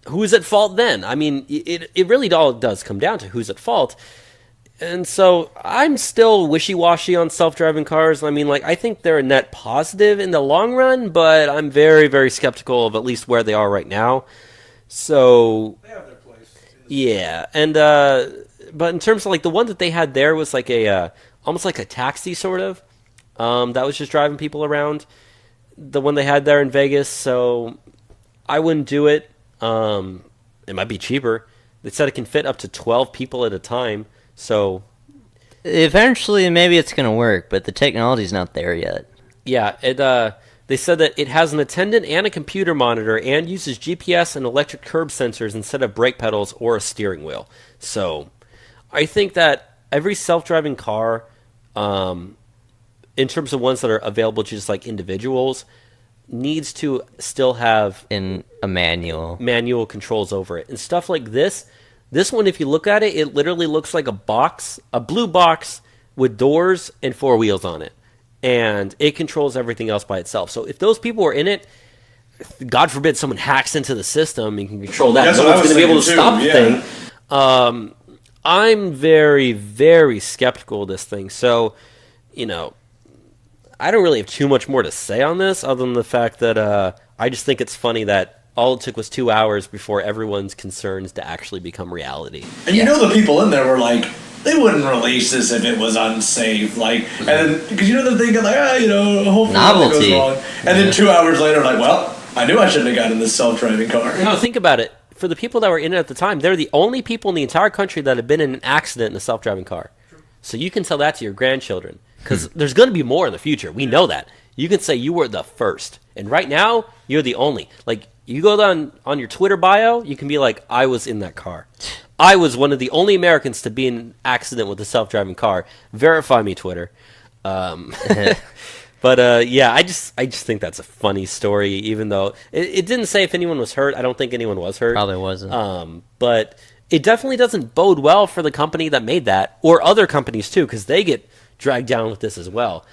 Who's at fault then? I mean, it really all does come down to who's at fault. And so I'm still wishy-washy on self-driving cars. I mean, like, I think they're a net positive in the long run, but I'm very, very skeptical of at least where they are right now. So they have their place. Yeah, and but in terms of like the one that they had there was like a almost like a taxi sort of that was just driving people around. The one they had there in Vegas, so I wouldn't do it. It might be cheaper. They said it can fit up to 12 people at a time. So eventually, maybe it's going to work, but the technology's not there yet. Yeah, they said that it has an attendant and a computer monitor and uses GPS and electric curb sensors instead of brake pedals or a steering wheel. So I think that every self-driving car, in terms of ones that are available to just like individuals, needs to still have in a manual controls over it. And stuff like this one, if you look at it, it literally looks like a blue box with doors and four wheels on it. And it controls everything else by itself. So if those people are in it, God forbid someone hacks into the system and can control that. No one's going to be able to stop the thing. I'm very, very skeptical of this thing. So, I don't really have too much more to say on this other than the fact that I just think it's funny that all it took was 2 hours before everyone's concerns to actually become reality. And the people in there were like, they wouldn't release this if it was unsafe. Like, and then, because they're thinking like, hopefully nothing goes wrong. And then 2 hours later, like, well, I knew I shouldn't have gotten this self-driving car. No, think about it. For the people that were in it at the time, they're the only people in the entire country that have been in an accident in a self-driving car. So you can tell that to your grandchildren. Because there's going to be more in the future. We know that. You can say you were the first. And right now, you're the only. Like, you go on your Twitter bio, you can be like, I was in that car. I was one of the only Americans to be in an accident with a self-driving car. Verify me, Twitter. But yeah, I just think that's a funny story, even though it didn't say if anyone was hurt. I don't think anyone was hurt. Probably wasn't. But it definitely doesn't bode well for the company that made that, or other companies too, because they get dragged down with this as well.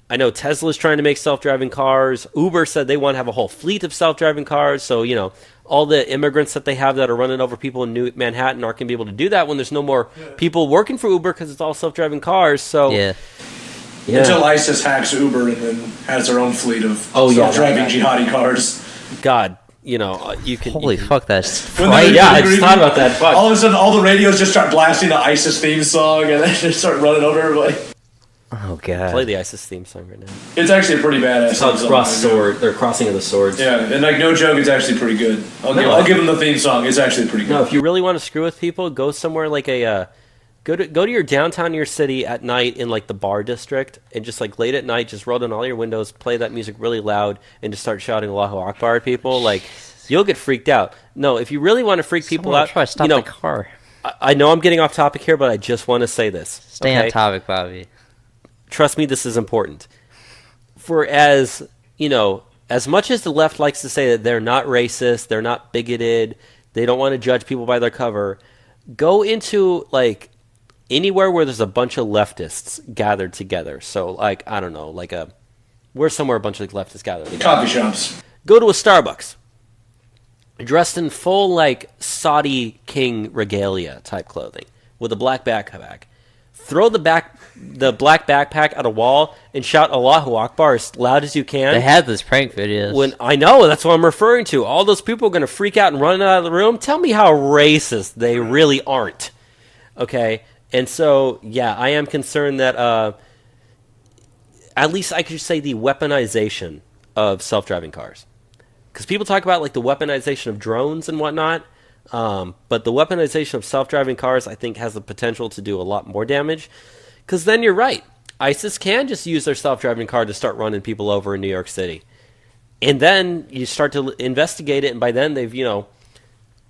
I know Tesla's trying to make self-driving cars. Uber said they want to have a whole fleet of self-driving cars. So, all the immigrants that they have that are running over people in New Manhattan aren't going to be able to do that when there's no more people working for Uber because it's all self-driving cars. So, yeah. Until ISIS hacks Uber and then has their own fleet of self-driving jihadi cars. God, you can... Holy fuck, that's... I just thought about that. Fuck. All of a sudden, all the radios just start blasting the ISIS theme song and then just start running over everybody. Oh, God. Play the ISIS theme song right now. It's actually a pretty badass song. It's called They're Crossing of the Swords. Yeah, and like, no joke, it's actually pretty good. I'll give them the theme song. It's actually pretty good. No, if you really want to screw with people, go somewhere like a... Go to your downtown your city at night in like the bar district, and just like late at night, just roll down all your windows, play that music really loud, and just start shouting Allahu Akbar at people. Like, you'll get freaked out. No, if you really want to freak people out, try to stop the car. I know I'm getting off topic here, but I just want to say this. Stay on topic, Bobby. Trust me, this is important. For as much as the left likes to say that they're not racist, they're not bigoted, they don't want to judge people by their cover, go into like anywhere where there's a bunch of leftists gathered together. So like, I don't know, like where's somewhere a bunch of leftists gathered together? Coffee shops. Go to a Starbucks. Dressed in full like Saudi king regalia type clothing with a black backpack. Throw the black backpack at a wall and shout Allahu Akbar as loud as you can. They had this prank videos. I know, that's what I'm referring to. All those people are going to freak out and run out of the room. Tell me how racist they really aren't. Okay? And so, yeah, I am concerned that at least I could say the weaponization of self-driving cars. Because people talk about like the weaponization of drones and whatnot. But the weaponization of self-driving cars, I think, has the potential to do a lot more damage. Because then you're right. ISIS can just use their self-driving car to start running people over in New York City. And then you start to investigate it, and by then they've,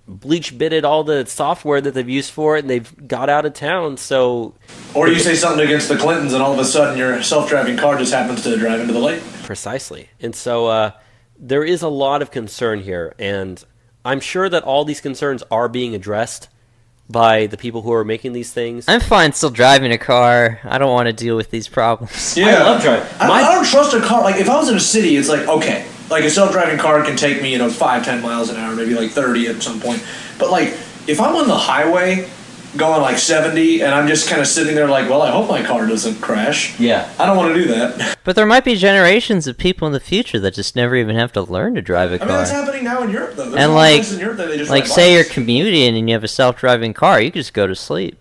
bleach-bitted all the software that they've used for it, and they've got out of town, so... Or you say something against the Clintons, and all of a sudden your self-driving car just happens to drive into the lake. Precisely. And so... there is a lot of concern here, and I'm sure that all these concerns are being addressed by the people who are making these things. I'm fine still driving a car. I don't want to deal with these problems. Yeah. I love driving. I don't trust a car. Like, if I was in a city, it's like, okay, like a self-driving car can take me, 5-10 miles an hour, maybe like 30 at some point. But like, if I'm on the highway going like 70 and I'm just kind of sitting there like, well, I hope my car doesn't crash. Yeah. I don't want to do that. But there might be generations of people in the future that just never even have to learn to drive a car. I mean, that's happening now in Europe, though. There's And a lot of places in Europe that they just ride say you're bikes. commuting and you have a self-driving car, you can just go to sleep.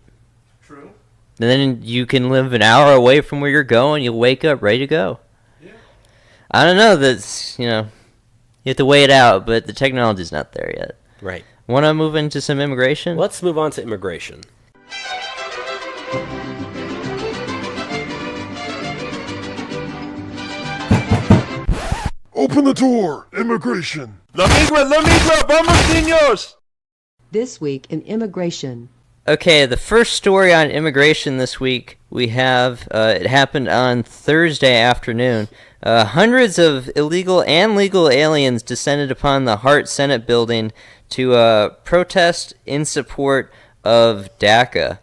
True. And then you can live an hour away from where you're going. You'll wake up ready to go. Yeah. I don't know. That's, you have to weigh it out, but the technology's not there yet. Right. Want to move into some immigration? Let's move on to immigration. Open the door! Immigration! Lo mismo, vamos, niños! This week in immigration. Okay, the first story on immigration this week we have, it happened on Thursday afternoon. Hundreds of illegal and legal aliens descended upon the Hart Senate building to protest in support of DACA.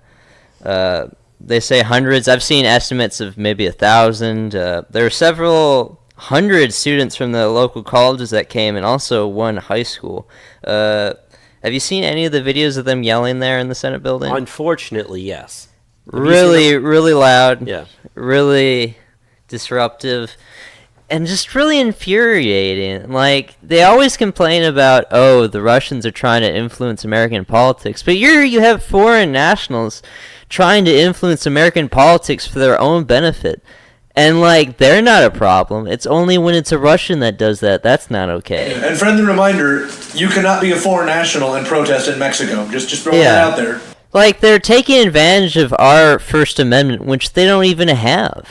They say hundreds. I've seen estimates of maybe 1,000. There are several hundred students from the local colleges that came, and also one high school. Have you seen any of the videos of them yelling there in the Senate building? Unfortunately, yes. Really loud. Yeah. Really disruptive. And just really infuriating. Like, they always complain about, oh, the Russians are trying to influence American politics. But you have foreign nationals trying to influence American politics for their own benefit. And, like, they're not a problem. It's only when it's a Russian that does that. That's not okay. And friendly reminder, you cannot be a foreign national and protest in Mexico. Just throwing that out there. Like, they're taking advantage of our First Amendment, which they don't even have.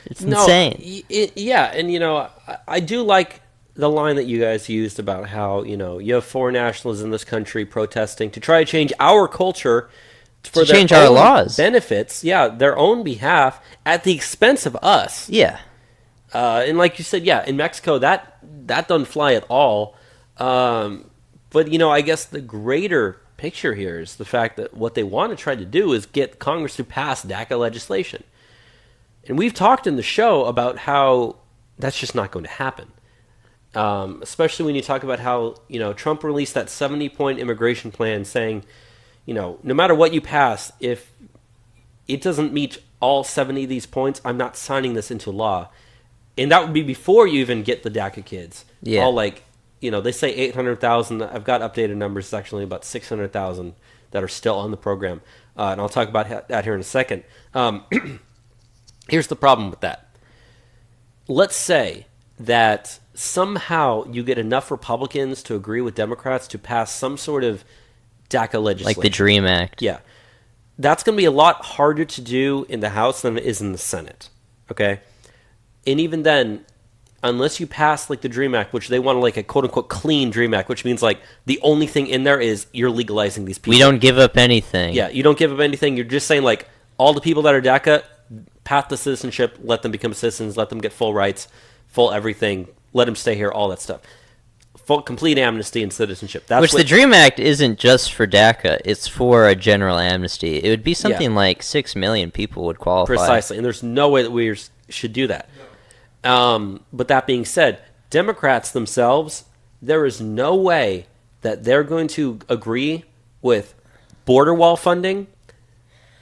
It's insane. Yeah, and, I do like the line that you guys used about how, you have foreign nationals in this country protesting to try to change our culture for to change their our own laws. benefits, their own behalf, at the expense of us. Yeah. And like you said, in Mexico, that doesn't fly at all. But, I guess the greater picture here is the fact that what they want to try to do is get Congress to pass DACA legislation. And we've talked in the show about how that's just not going to happen. Especially when you talk about how, Trump released that 70-point immigration plan saying, no matter what you pass, if it doesn't meet all 70 of these points, I'm not signing this into law. And that would be before you even get the DACA kids. Yeah. All they say 800,000. I've got updated numbers. It's actually about 600,000 that are still on the program. And I'll talk about that here in a second. Here's the problem with that. Let's say that somehow you get enough Republicans to agree with Democrats to pass some sort of DACA legislation. Like the DREAM Act. Yeah. That's going to be a lot harder to do in the House than it is in the Senate. Okay? And even then, unless you pass like the DREAM Act, which they want like a quote-unquote clean DREAM Act, which means like the only thing in there is you're legalizing these people. We don't give up anything. Yeah, you don't give up anything. You're just saying like all the people that are DACA, path to citizenship, let them become citizens, let them get full rights, full everything, let them stay here, all that stuff. Full, complete amnesty and citizenship. That's the DREAM Act isn't just for DACA, it's for a general amnesty. It would be something like 6 million people would qualify. Precisely, and there's no way that we should do that. But that being said, Democrats themselves, there is no way that they're going to agree with border wall funding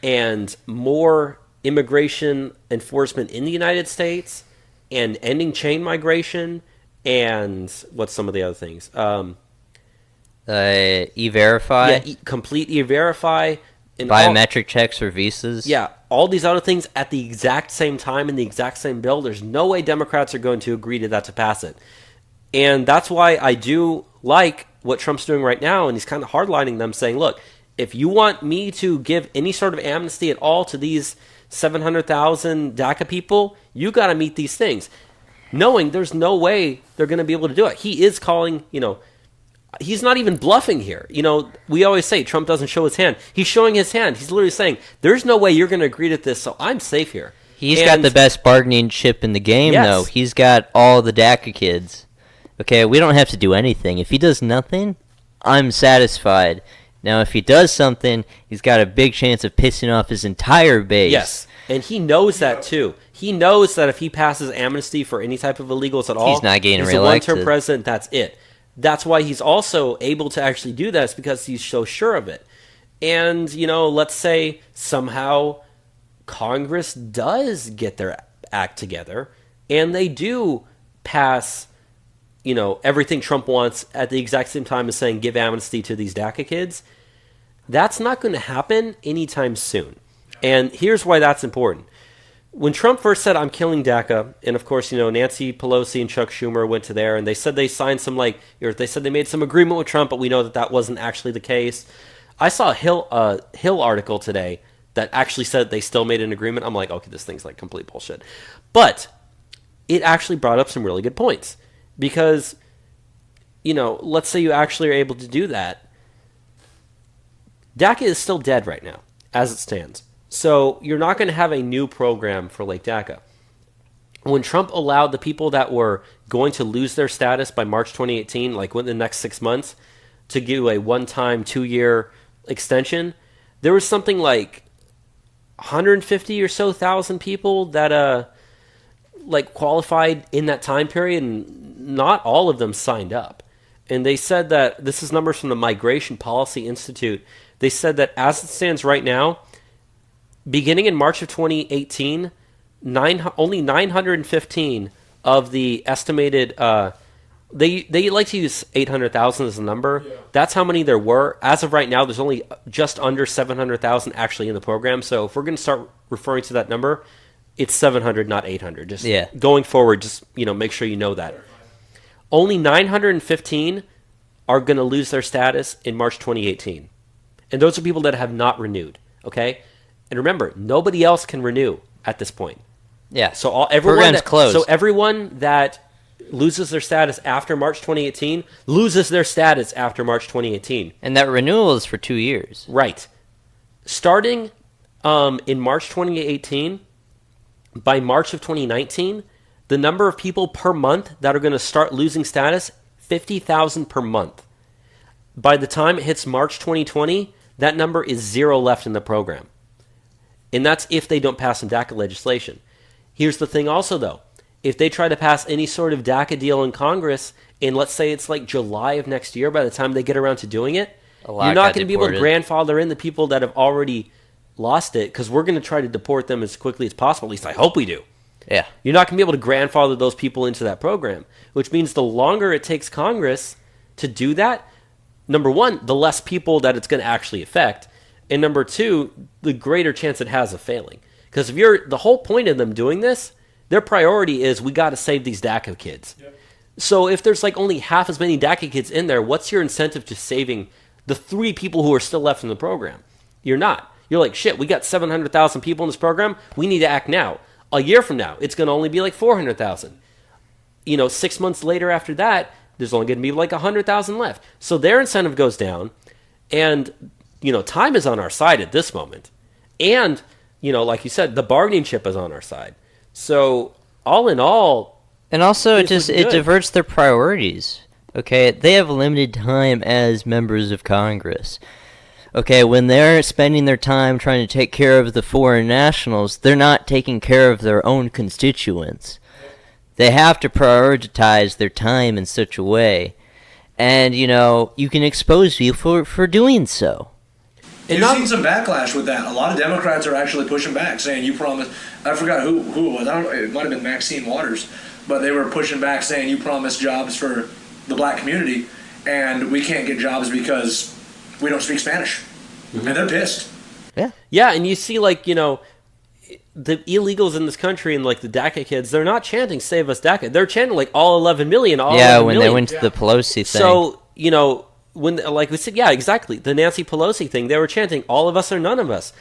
and more immigration enforcement in the United States and ending chain migration and what's some of the other things? E-Verify? Yeah, complete E-Verify. And biometric checks for visas? Yeah, all these other things at the exact same time in the exact same bill. There's no way Democrats are going to agree to that to pass it. And that's why I do like what Trump's doing right now, and he's kind of hardlining them, saying, look, if you want me to give any sort of amnesty at all to these 700,000 DACA people, you got to meet these things. Knowing there's no way they're going to be able to do it. He is calling, he's not even bluffing here. We always say Trump doesn't show his hand. He's showing his hand. He's literally saying, there's no way you're going to agree to this, so I'm safe here. He's got the best bargaining chip in the game, though. He's got all the DACA kids. Okay, we don't have to do anything. If he does nothing, I'm satisfied. Now, if he does something, he's got a big chance of pissing off his entire base. Yes, and he knows that, too. He knows that if he passes amnesty for any type of illegals at all, he's not getting reelected. He's a one-term president, that's it. That's why he's also able to actually do that, is because he's so sure of it. And, let's say somehow Congress does get their act together, and they do pass, everything Trump wants at the exact same time as saying give amnesty to these DACA kids. That's not going to happen anytime soon. And here's why that's important. When Trump first said, I'm killing DACA, and of course, Nancy Pelosi and Chuck Schumer went to there, and they said they signed they said they made some agreement with Trump, but we know that wasn't actually the case. I saw a Hill article today that actually said they still made an agreement. I'm like, okay, this thing's like complete bullshit. But it actually brought up some really good points. Because, let's say you actually are able to do that. DACA is still dead right now, as it stands. So you're not going to have a new program for Lake DACA. When Trump allowed the people that were going to lose their status by March 2018, like within the next 6 months, to give a one-time 2-year extension, there was something like 150 or so thousand people that qualified in that time period, and not all of them signed up. And they said that, this is numbers from the Migration Policy Institute, they said that as it stands right now, beginning in March of 2018, only 915 of the estimated, they like to use 800,000 as a number. Yeah. That's how many there were. As of right now, there's only just under 700,000 actually in the program. So if we're going to start referring to that number, it's 700, not 800. Just going forward, just make sure you know that. Only 915 are going to lose their status in March 2018. And those are people that have not renewed, okay? And remember, nobody else can renew at this point. Yeah. So everyone's closed. So everyone that loses their status after March 2018 loses their status after March 2018. And that renewal is for 2 years. Right. Starting in March 2018, by March of 2019, the number of people per month that are going to start losing status, 50,000 per month. By the time it hits March 2020, that number is 0 left in the program. And that's if they don't pass some DACA legislation. Here's the thing also, though. If they try to pass any sort of DACA deal in Congress, and let's say it's like July of next year by the time they get around to doing it, you're not going to be able to grandfather in the people that have already lost it, because we're going to try to deport them as quickly as possible. At least I hope we do. Yeah. You're not going to be able to grandfather those people into that program, which means the longer it takes Congress to do that, number one, the less people that it's going to actually affect. And number two, the greater chance it has of failing. Because the whole point of them doing this, their priority is we got to save these DACA kids. Yep. So if there's like only half as many DACA kids in there, what's your incentive to saving the 3 people who are still left in the program? You're not. You're like, shit, we got 700,000 people in this program. We need to act now. A year from now, it's going to only be like 400,000. 6 months later after that, there's only going to be like 100,000 left. So their incentive goes down, and time is on our side at this moment. And, like you said, the bargaining chip is on our side. So, all in all... And also, it diverts their priorities. Okay? They have limited time as members of Congress. Okay, when they're spending their time trying to take care of the foreign nationals, they're not taking care of their own constituents. They have to prioritize their time in such a way. And, you can expose people for doing so. You've seen some backlash with that. A lot of Democrats are actually pushing back, saying you promised. I forgot who it was. It might have been Maxine Waters, but they were pushing back, saying you promised jobs for the black community, and we can't get jobs because we don't speak Spanish. Mm-hmm. And they're pissed. Yeah, and you see, the illegals in this country and, the DACA kids, they're not chanting "Save us, DACA." They're chanting, all 11 million, they went to the Pelosi thing. So, when, like we said, yeah, exactly. The Nancy Pelosi thing, they were chanting, all of us or none of us.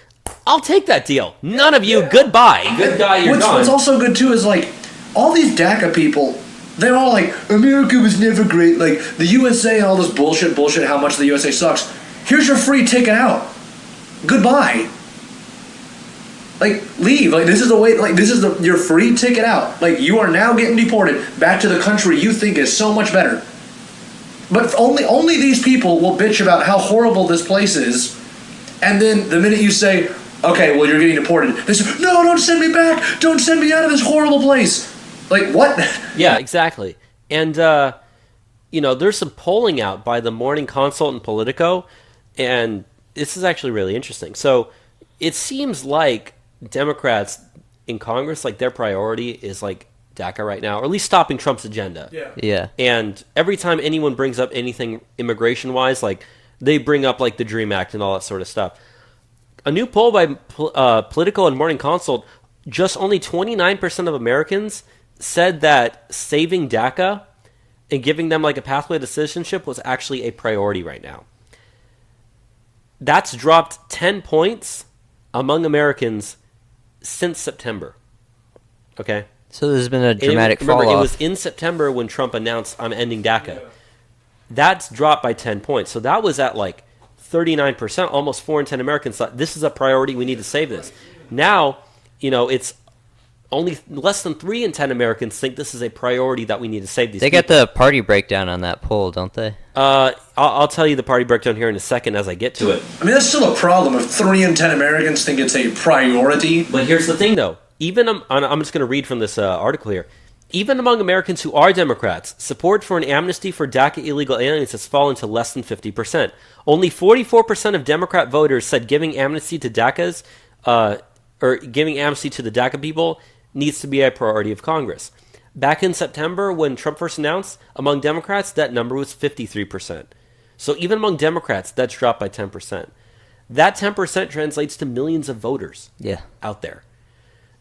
I'll take that deal. None of you, goodbye. Good guy, you're gone. What's also good, too, is, all these DACA people, they're all like, America was never great. The USA and all this bullshit, how much the USA sucks. Here's your free ticket out. Goodbye. Like, leave. Like, this is the way. Like, this is your free ticket out. Like, you are now getting deported back to the country you think is so much better. But only these people will bitch about how horrible this place is, and then the minute you say, okay, well, you're getting deported, they say, no, don't send me back. Don't send me out of this horrible place. Like, what? Yeah, exactly. And, there's some polling out by the Morning Consult and Politico, and this is actually really interesting. So it seems like Democrats in Congress, like, their priority is, like, DACA right now, or at least stopping Trump's agenda. Yeah. And every time anyone brings up anything immigration-wise, like, they bring up, like, the DREAM Act and all that sort of stuff. A new poll by Politico and Morning Consult, just only 29% of Americans said that saving DACA and giving them, like, a pathway to citizenship was actually a priority right now. That's dropped 10 points among Americans since September. Okay? So there's been a dramatic fall off. Remember, it was in September when Trump announced, I'm ending DACA. Yeah. That's dropped by 10 points. So that was at like 39%. Almost 4 in 10 Americans thought, this is a priority, we need to save this. Now, it's only less than 3 in 10 Americans think this is a priority that we need to save these people. They got the party breakdown on that poll, don't they? I'll tell you the party breakdown here in a second as I get to it. I mean, that's still a problem if 3 in 10 Americans think it's a priority. But here's the thing, though. I'm just going to read from this article here. Even among Americans who are Democrats, support for an amnesty for DACA illegal aliens has fallen to less than 50%. Only 44% of Democrat voters said giving amnesty to DACAs, or giving amnesty to the DACA people needs to be a priority of Congress. Back in September, when Trump first announced, among Democrats, that number was 53%. So even among Democrats, that's dropped by 10%. That 10% translates to millions of voters out there.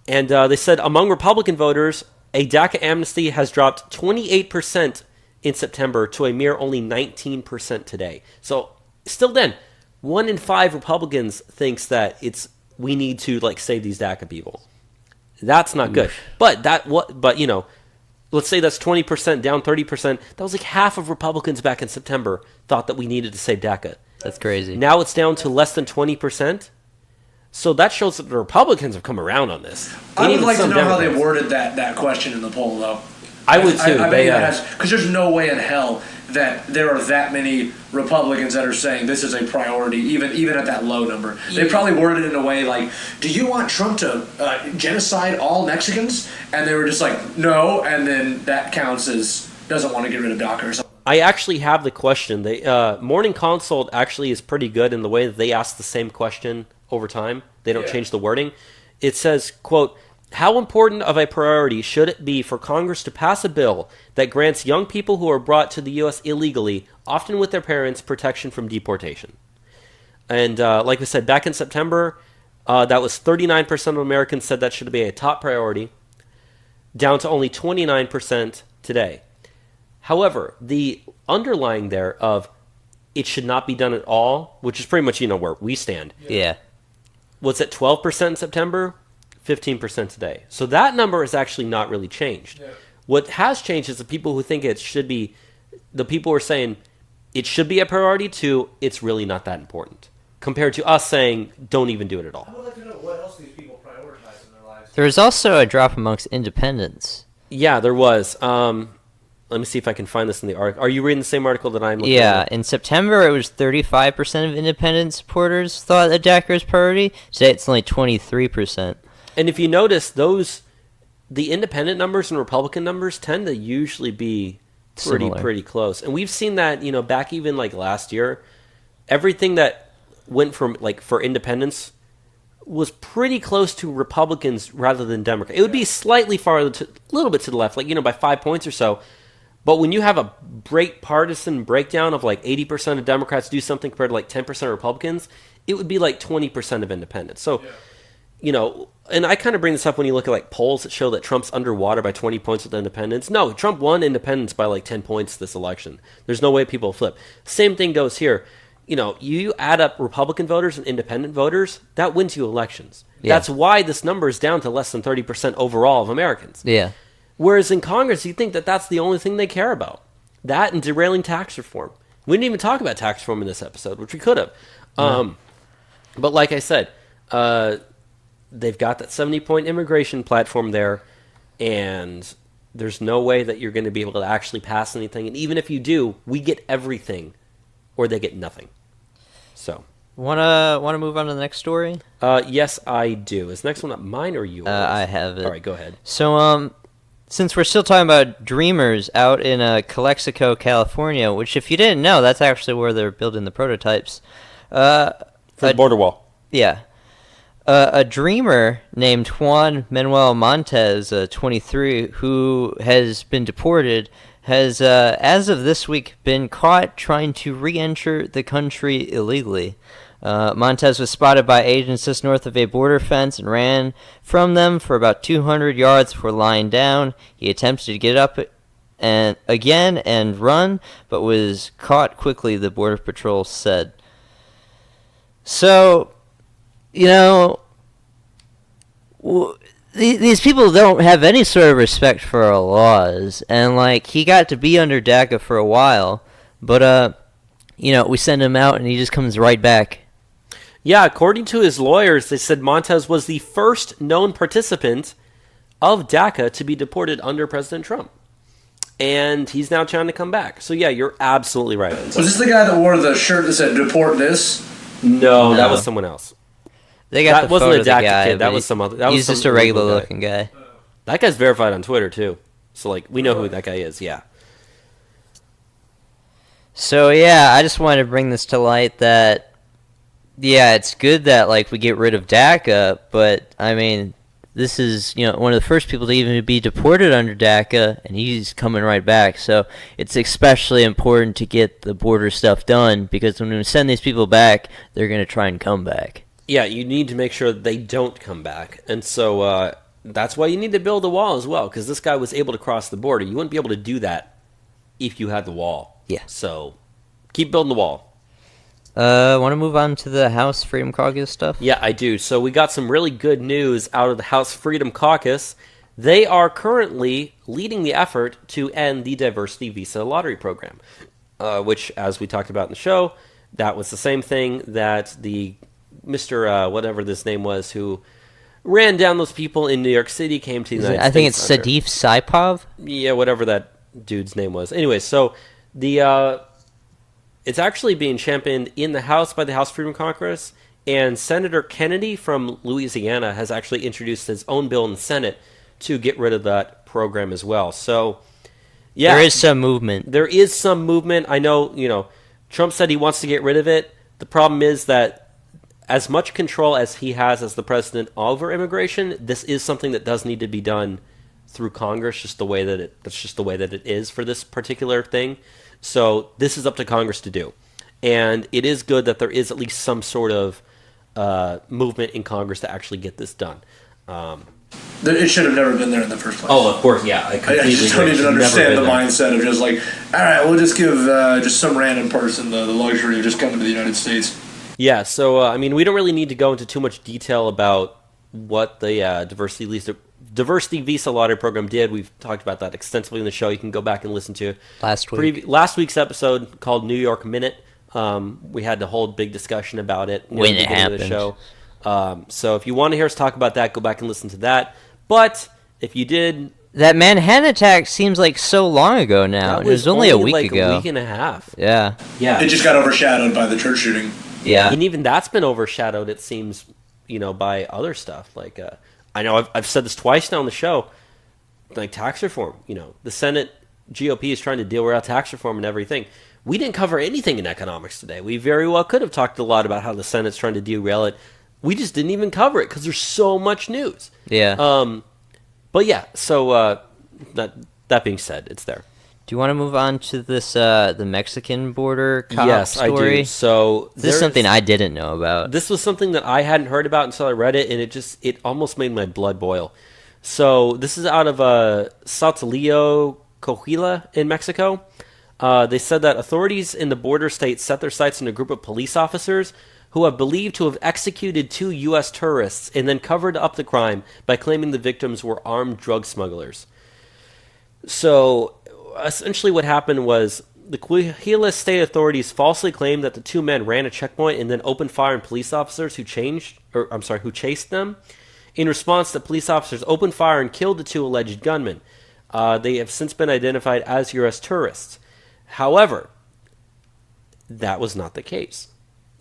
And they said among Republican voters, a DACA amnesty has dropped 28% in September to a mere only 19% today. So still then, 1 in 5 Republicans thinks that we need to, like, save these DACA people. That's not good. But let's say that's 20% down 30%. That was like half of Republicans back in September thought that we needed to save DACA. That's crazy. Now it's down to less than 20%. So that shows that the Republicans have come around on this. I would like to know how they worded that question in the poll, though. I would too. Because there's no way in hell that there are that many Republicans that are saying this is a priority, even at that low number. They probably worded it in a way like, do you want Trump to genocide all Mexicans? And they were just like, no, and then that counts as doesn't want to get rid of DACA or something. I actually have the question. Morning Consult actually is pretty good in the way that they ask the same question over time. They don't change the wording. It says, quote, how important of a priority should it be for Congress to pass a bill that grants young people who are brought to the U.S. illegally, often with their parents, protection from deportation? And like we said, back in September, that was 39% of Americans said that should be a top priority, down to only 29% today. However, the underlying there of it should not be done at all, which is pretty much, where we stand. Yeah. Was at 12% in September, 15% today. So that number has actually not really changed. Yeah. What has changed is the people who think it should be, the people who are saying it should be a priority to it's really not that important, compared to us saying don't even do it at all. I would like to know what else these people prioritize in their lives. There was also a drop amongst independents. Yeah, there was. Let me see if I can find this in the article. Are you reading the same article that I'm looking at? In September, it was 35% of independent supporters thought that DACA was priority. Today, it's only 23%. And if you notice, the independent numbers and Republican numbers tend to usually be pretty close. And we've seen that, back even like last year, everything that went from like for independents was pretty close to Republicans rather than Democrats. It would be slightly farther, a little bit to the left, like, by 5 points or so. But when you have a partisan breakdown of like 80% of Democrats do something compared to like 10% of Republicans, it would be like 20% of independents. So, and I kind of bring this up when you look at like polls that show that Trump's underwater by 20 points with independents. No, Trump won independents by like 10 points this election. There's no way people flip. Same thing goes here. You add up Republican voters and independent voters, that wins you elections. Yeah. That's why this number is down to less than 30% overall of Americans. Yeah. Whereas in Congress, you think that that's the only thing they care about. That and derailing tax reform. We didn't even talk about tax reform in this episode, which we could have. But like I said, they've got that 70-point immigration platform there, and there's no way that you're going to be able to actually pass anything. And even if you do, we get everything, or they get nothing. So, wanna move on to the next story? Yes, I do. Is the next one not mine or yours? I have it. All right, go ahead. So, since we're still talking about dreamers out in Calexico, California, which if you didn't know, that's actually where they're building the prototypes. For the border wall. Yeah. A dreamer named Juan Manuel Montes, 23, who has been deported, has, as of this week, been caught trying to re-enter the country illegally. Montez was spotted by agents just north of a border fence and ran from them for about 200 yards before lying down. He attempted to get up and again and run, but was caught quickly, the Border Patrol said. So, you know, these people don't have any sort of respect for our laws, and like he got to be under DACA for a while, but you know, we send him out and he just comes right back. Yeah, according to his lawyers, they said Montez was the first known participant of DACA to be deported under President Trump. And he's now trying to come back. So yeah, you're absolutely right. Was this the guy that wore the shirt that said "Deport this"? No, that was someone else. They got That the wasn't photo a of the DACA guy, kid. That but was some other. He's just a regular looking guy. That guy's verified on Twitter too. So like, we know who that guy is. Yeah. So yeah, I just wanted to bring this to light that, yeah, it's good that like we get rid of DACA, but I mean, this is, you know, one of the first people to even be deported under DACA, and he's coming right back. So it's especially important to get the border stuff done, because when we send these people back, they're going to try and come back. Yeah, you need to make sure that they don't come back. And so that's why you need to build a wall as well, because this guy was able to cross the border. You wouldn't be able to do that if you had the wall. Yeah. So keep building the wall. Want to move on to the House Freedom Caucus stuff? Yeah, I do. So we got some really good news out of the House Freedom Caucus. They are currently leading the effort to end the diversity visa lottery program, which, as we talked about in the show, that was the same thing that the Mr. Whatever this name was, who ran down those people in New York City, came to the United States. I think it's Sadif Saipov? Yeah, whatever that dude's name was. Anyway, so the it's actually being championed in the House by the House Freedom Caucus, and Senator Kennedy from Louisiana has actually introduced his own bill in the Senate to get rid of that program as well. So, yeah. There is some movement. There is some movement. I know, you know, Trump said he wants to get rid of it. The problem is that as much control as he has as the president over immigration, this is something that does need to be done through Congress, that's just the way that it is for this particular thing. So this is up to Congress to do. And it is good that there is at least some sort of movement in Congress to actually get this done. It should have never been there in the first place. Oh, of course, yeah. I just don't even understand the mindset of just like, all right, we'll just give just some random person the luxury of just coming to the United States. Yeah, so, I mean, we don't really need to go into too much detail about what the diversity visa lottery program did. We've talked about that extensively in the show. You can go back and listen to last week's episode called New York Minute. We had the whole big discussion about it when it happened. The show. So if you want to hear us talk about that, go back and listen to that. But if you did, that Manhattan attack seems like so long ago now. It was only a week ago. A week and a half. Yeah. It just got overshadowed by the church shooting. Yeah. And even that's been overshadowed, it seems, you know, by other stuff. Like, I know I've said this twice now on the show, like tax reform. You know, the Senate GOP is trying to deal with tax reform and everything. We didn't cover anything in economics today. We very well could have talked a lot about how the Senate's trying to derail it. We just didn't even cover it because there's so much news. Yeah. But yeah, so that being said, it's there. Do you want to move on to this the Mexican border cop yes, story? I do. So this is something I didn't know about. This was something that I hadn't heard about until I read it, and it almost made my blood boil. So this is out of Sausalito, Coahuila in Mexico. They said that authorities in the border state set their sights on a group of police officers who are believed to have executed 2 U.S. tourists and then covered up the crime by claiming the victims were armed drug smugglers. So essentially what happened was the Coahuila state authorities falsely claimed that the 2 men ran a checkpoint and then opened fire on police officers who chased them. In response, the police officers opened fire and killed the 2 alleged gunmen. They have since been identified as U.S. tourists. However, that was not the case.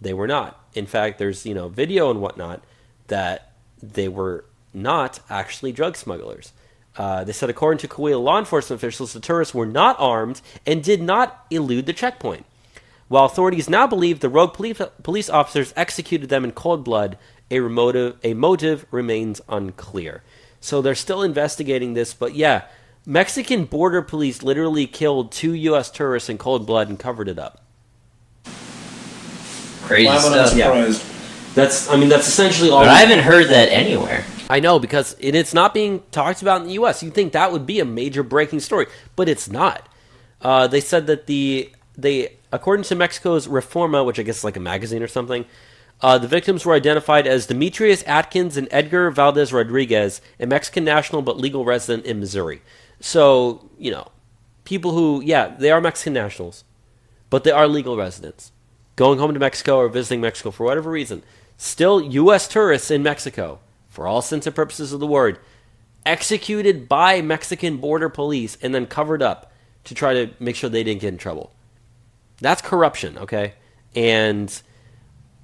They were not. In fact, there's video and whatnot that they were not actually drug smugglers. They said, according to Kuwait law enforcement officials, the tourists were not armed and did not elude the checkpoint. While authorities now believe the rogue police officers executed them in cold blood, a motive remains unclear. So they're still investigating this, but yeah, Mexican border police literally killed 2 U.S. tourists in cold blood and covered it up. Crazy Well, I'm not stuff. surprised. That's essentially all. But I haven't heard that anywhere. I know, because it's not being talked about in the U.S. You'd think that would be a major breaking story, but it's not. They said that according to Mexico's Reforma, which I guess is like a magazine or something, the victims were identified as Demetrius Atkins and Edgar Valdez Rodriguez, a Mexican national but legal resident in Missouri. So, people who, they are Mexican nationals, but they are legal residents. Going home to Mexico or visiting Mexico for whatever reason. Still U.S. tourists in Mexico, for all intents and purposes of the word, executed by Mexican border police and then covered up to try to make sure they didn't get in trouble. That's corruption, okay? And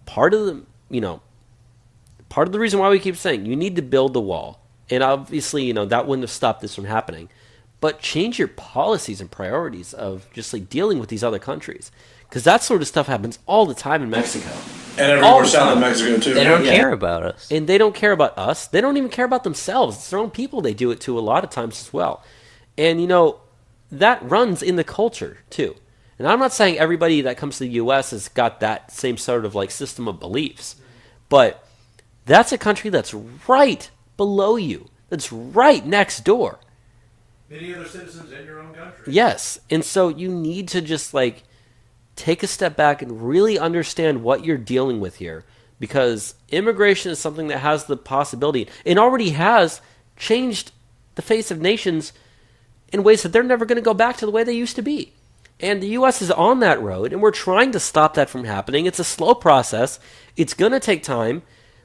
part of the reason why we keep saying you need to build the wall, and obviously, that wouldn't have stopped this from happening, but change your policies and priorities of just like dealing with these other countries. Because that sort of stuff happens all the time in Mexico. And everywhere south of Mexico, too. They don't care about us. And they don't care about us. They don't even care about themselves. It's their own people they do it to a lot of times as well. And, that runs in the culture, too. And I'm not saying everybody that comes to the U.S. has got that same sort of like system of beliefs. But that's a country that's right below you. That's right next door. Many other citizens in your own country. Yes. And so you need to just like take a step back and really understand what you're dealing with here, because immigration is something that has the possibility and already has changed the face of nations in ways that they're never going to go back to the way they used to be. And the U.S. is on that road, and we're trying to stop that from happening. It's a slow process. It's going to take time.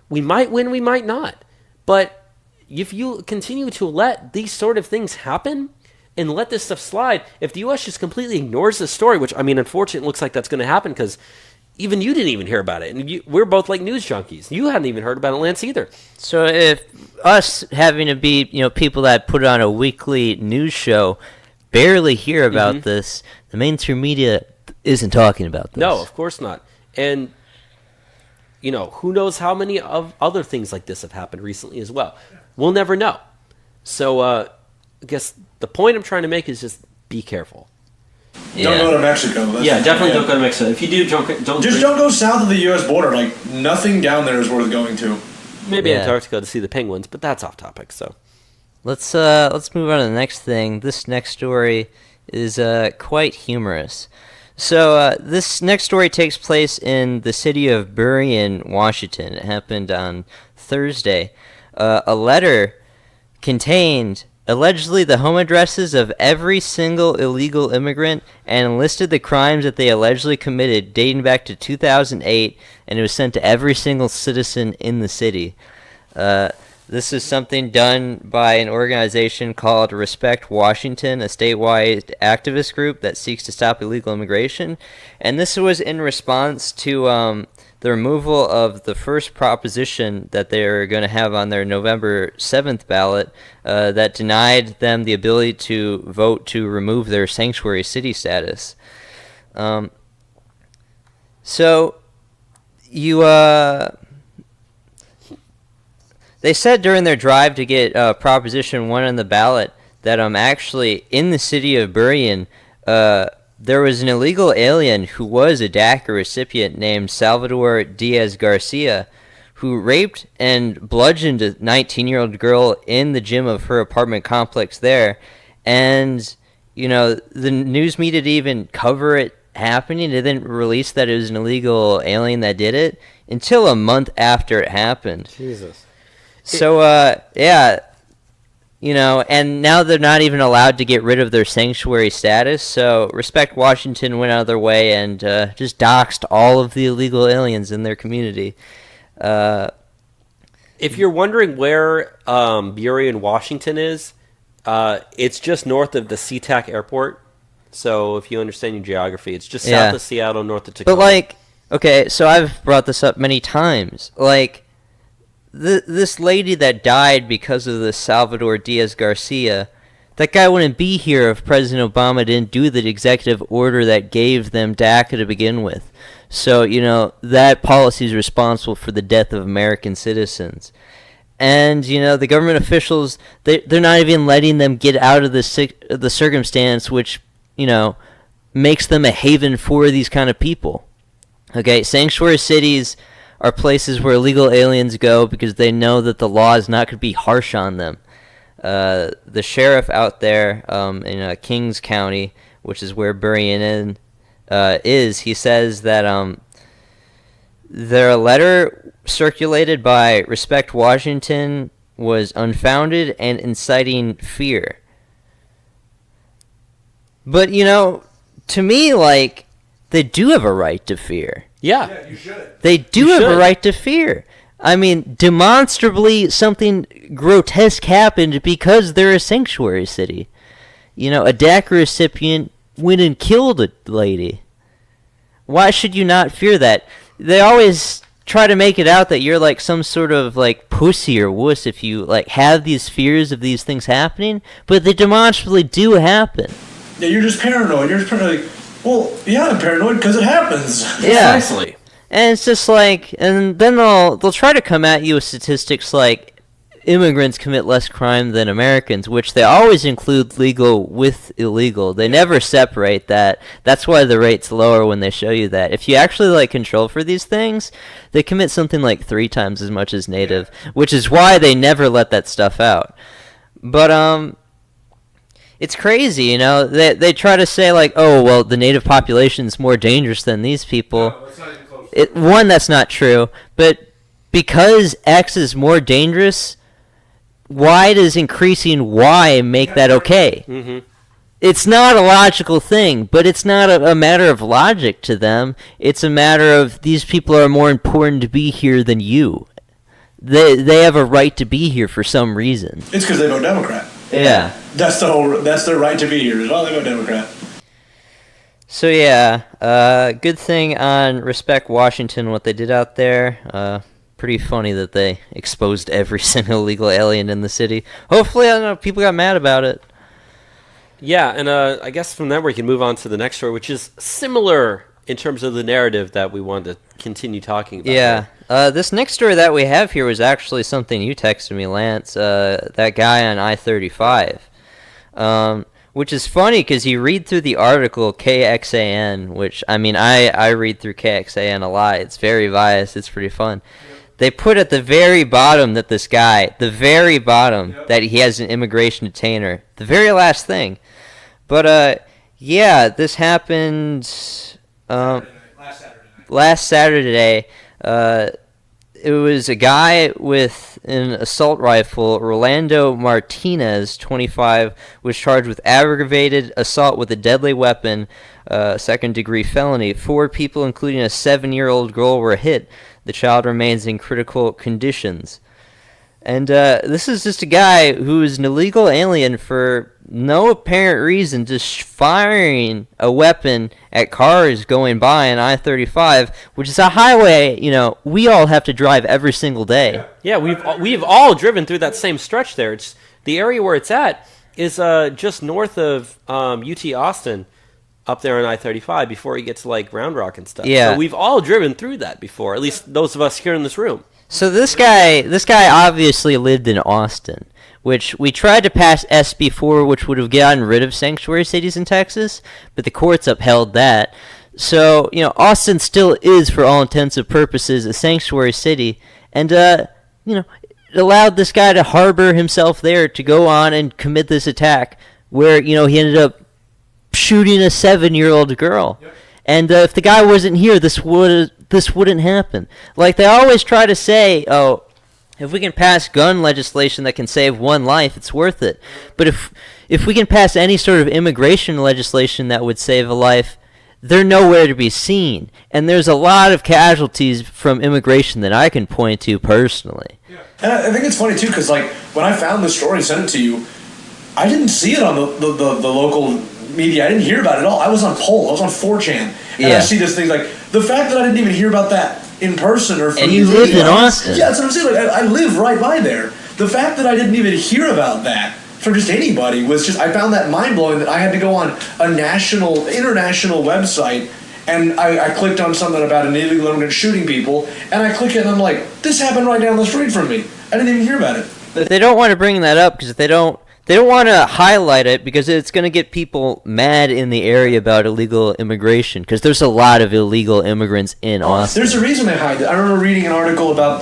We might win, we might not. But if you continue to let these sort of things happen and let this stuff slide, if the U.S. just completely ignores this story, which, unfortunately, it looks like that's going to happen because even you didn't even hear about it. And we're both like news junkies. You hadn't even heard about it, Lance, either. So if us having to be, people that put on a weekly news show barely hear about this, the mainstream media isn't talking about this. No, of course not. And, who knows how many of other things like this have happened recently as well. We'll never know. So, I guess the point I'm trying to make is just be careful. Don't go to Mexico. Definitely don't go to Mexico. If you do, don't go south of the U.S. border. Like, nothing down there is worth going to. Maybe Antarctica to see the penguins, but that's off topic. So let's move on to the next thing. This next story is quite humorous. So this next story takes place in the city of Burien, Washington. It happened on Thursday. A letter contained allegedly the home addresses of every single illegal immigrant and listed the crimes that they allegedly committed dating back to 2008, and it was sent to every single citizen in the city. This is something done by an organization called Respect Washington, a statewide activist group that seeks to stop illegal immigration. And this was in response to the removal of the first proposition that they're going to have on their November 7th ballot that denied them the ability to vote to remove their sanctuary city status. They said during their drive to get Proposition 1 on the ballot that actually in the city of Burien, there was an illegal alien who was a DACA recipient named Salvador Diaz Garcia, who raped and bludgeoned a 19-year-old girl in the gym of her apartment complex there. And, the news media didn't even cover it happening. They didn't release that it was an illegal alien that did it until a month after it happened. Jesus. So, and now they're not even allowed to get rid of their sanctuary status. So, Respect Washington went out of their way and just doxed all of the illegal aliens in their community. If you're wondering where Burien, Washington is, it's just north of the SeaTac airport. So if you understand your geography, it's just south of Seattle, north of Tacoma. But, like, okay, so I've brought this up many times. Like, this lady that died because of the Salvador Diaz Garcia, that guy wouldn't be here if President Obama didn't do the executive order that gave them DACA to begin with. So, you know, that policy is responsible for the death of American citizens. And, you know, the government officials, they're not even letting them get out of the circumstance which, you know, makes them a haven for these kind of people. Okay, sanctuary cities are places where illegal aliens go because they know that the law is not going to be harsh on them. The sheriff out there in Kings County, which is where Burien is, he says that their letter circulated by Respect Washington was unfounded and inciting fear. But, you know, to me, like, they do have a right to fear. Yeah, you should. They do have a right to fear. I mean, demonstrably something grotesque happened because they're a sanctuary city. You know, a DACA recipient went and killed a lady. Why should you not fear that? They always try to make it out that you're like some sort of like pussy or wuss if you like have these fears of these things happening, but they demonstrably do happen. Yeah, you're just paranoid. You're just paranoid. Like, well, yeah, I'm paranoid because it happens. Yeah. Precisely. And it's just like, and then they'll try to come at you with statistics like immigrants commit less crime than Americans, which they always include legal with illegal. They never separate that. That's why the rate's lower when they show you that. If you actually like control for these things, they commit something like 3 times as much as native, which is why they never let that stuff out. But it's crazy, you know. They try to say like, oh well, the native population's more dangerous than these people. No, it's not even close. One, that's not true, but because X is more dangerous, why does increasing Y make that okay? Mm-hmm. It's not a logical thing, but it's not a matter of logic to them. It's a matter of these people are more important to be here than you. They have a right to be here for some reason. It's because they vote Democrat. Yeah. That's their right to be here. Is they vote Democrat. So yeah, good thing on Respect Washington, what they did out there. Pretty funny that they exposed every single illegal alien in the city. Hopefully, I don't know, people got mad about it. Yeah, and I guess from there we can move on to the next story, which is similar in terms of the narrative that we wanted to continue talking about. Yeah, this next story that we have here was actually something you texted me, Lance, that guy on I-35. Which is funny because you read through the article KXAN, which, I mean, I read through KXAN a lot. It's very biased. It's pretty fun. They put at the very bottom that this guy, that he has an immigration detainer. The very last thing. But, yeah, this happened last Saturday. It was a guy with an assault rifle. Rolando Martinez, 25, was charged with aggravated assault with a deadly weapon, second-degree felony. 4 people, including a 7-year-old girl, were hit. The child remains in critical conditions. And this is just a guy who is an illegal alien for no apparent reason, just firing a weapon at cars going by on I-35, which is a highway, you know, we all have to drive every single day. Yeah, we've all driven through that same stretch there. It's the area where it's at is just north of UT Austin, up there on I-35 before you get to like Round Rock and stuff. Yeah. So we've all driven through that before, at least those of us here in this room. So this guy obviously lived in Austin, which we tried to pass SB 4, which would have gotten rid of sanctuary cities in Texas, but the courts upheld that. So, you know, Austin still is, for all intents and purposes, a sanctuary city, and, you know, it allowed this guy to harbor himself there to go on and commit this attack, where, you know, he ended up shooting a 7-year-old girl. Yep. And if the guy wasn't here, this wouldn't happen. Like, they always try to say, oh, if we can pass gun legislation that can save one life, it's worth it. But if we can pass any sort of immigration legislation that would save a life, they're nowhere to be seen. And there's a lot of casualties from immigration that I can point to personally. And I think it's funny, too, because, like, when I found this story and sent it to you, I didn't see it on the local media. I didn't hear about it at all. I was on Poll. I was on 4chan. And I see this thing, like, the fact that I didn't even hear about that in person or... And you live in Austin. Yeah, that's what I'm saying. Like, I live right by there. The fact that I didn't even hear about that from just anybody was just... I found that mind-blowing that I had to go on a international website, and I clicked on something about an illegal immigrant shooting people, and I click it, and I'm like, this happened right down the street from me. I didn't even hear about it. But they don't want to bring that up because they don't want to highlight it because it's going to get people mad in the area about illegal immigration because there's a lot of illegal immigrants in Austin. There's a reason they hide it. I remember reading an article about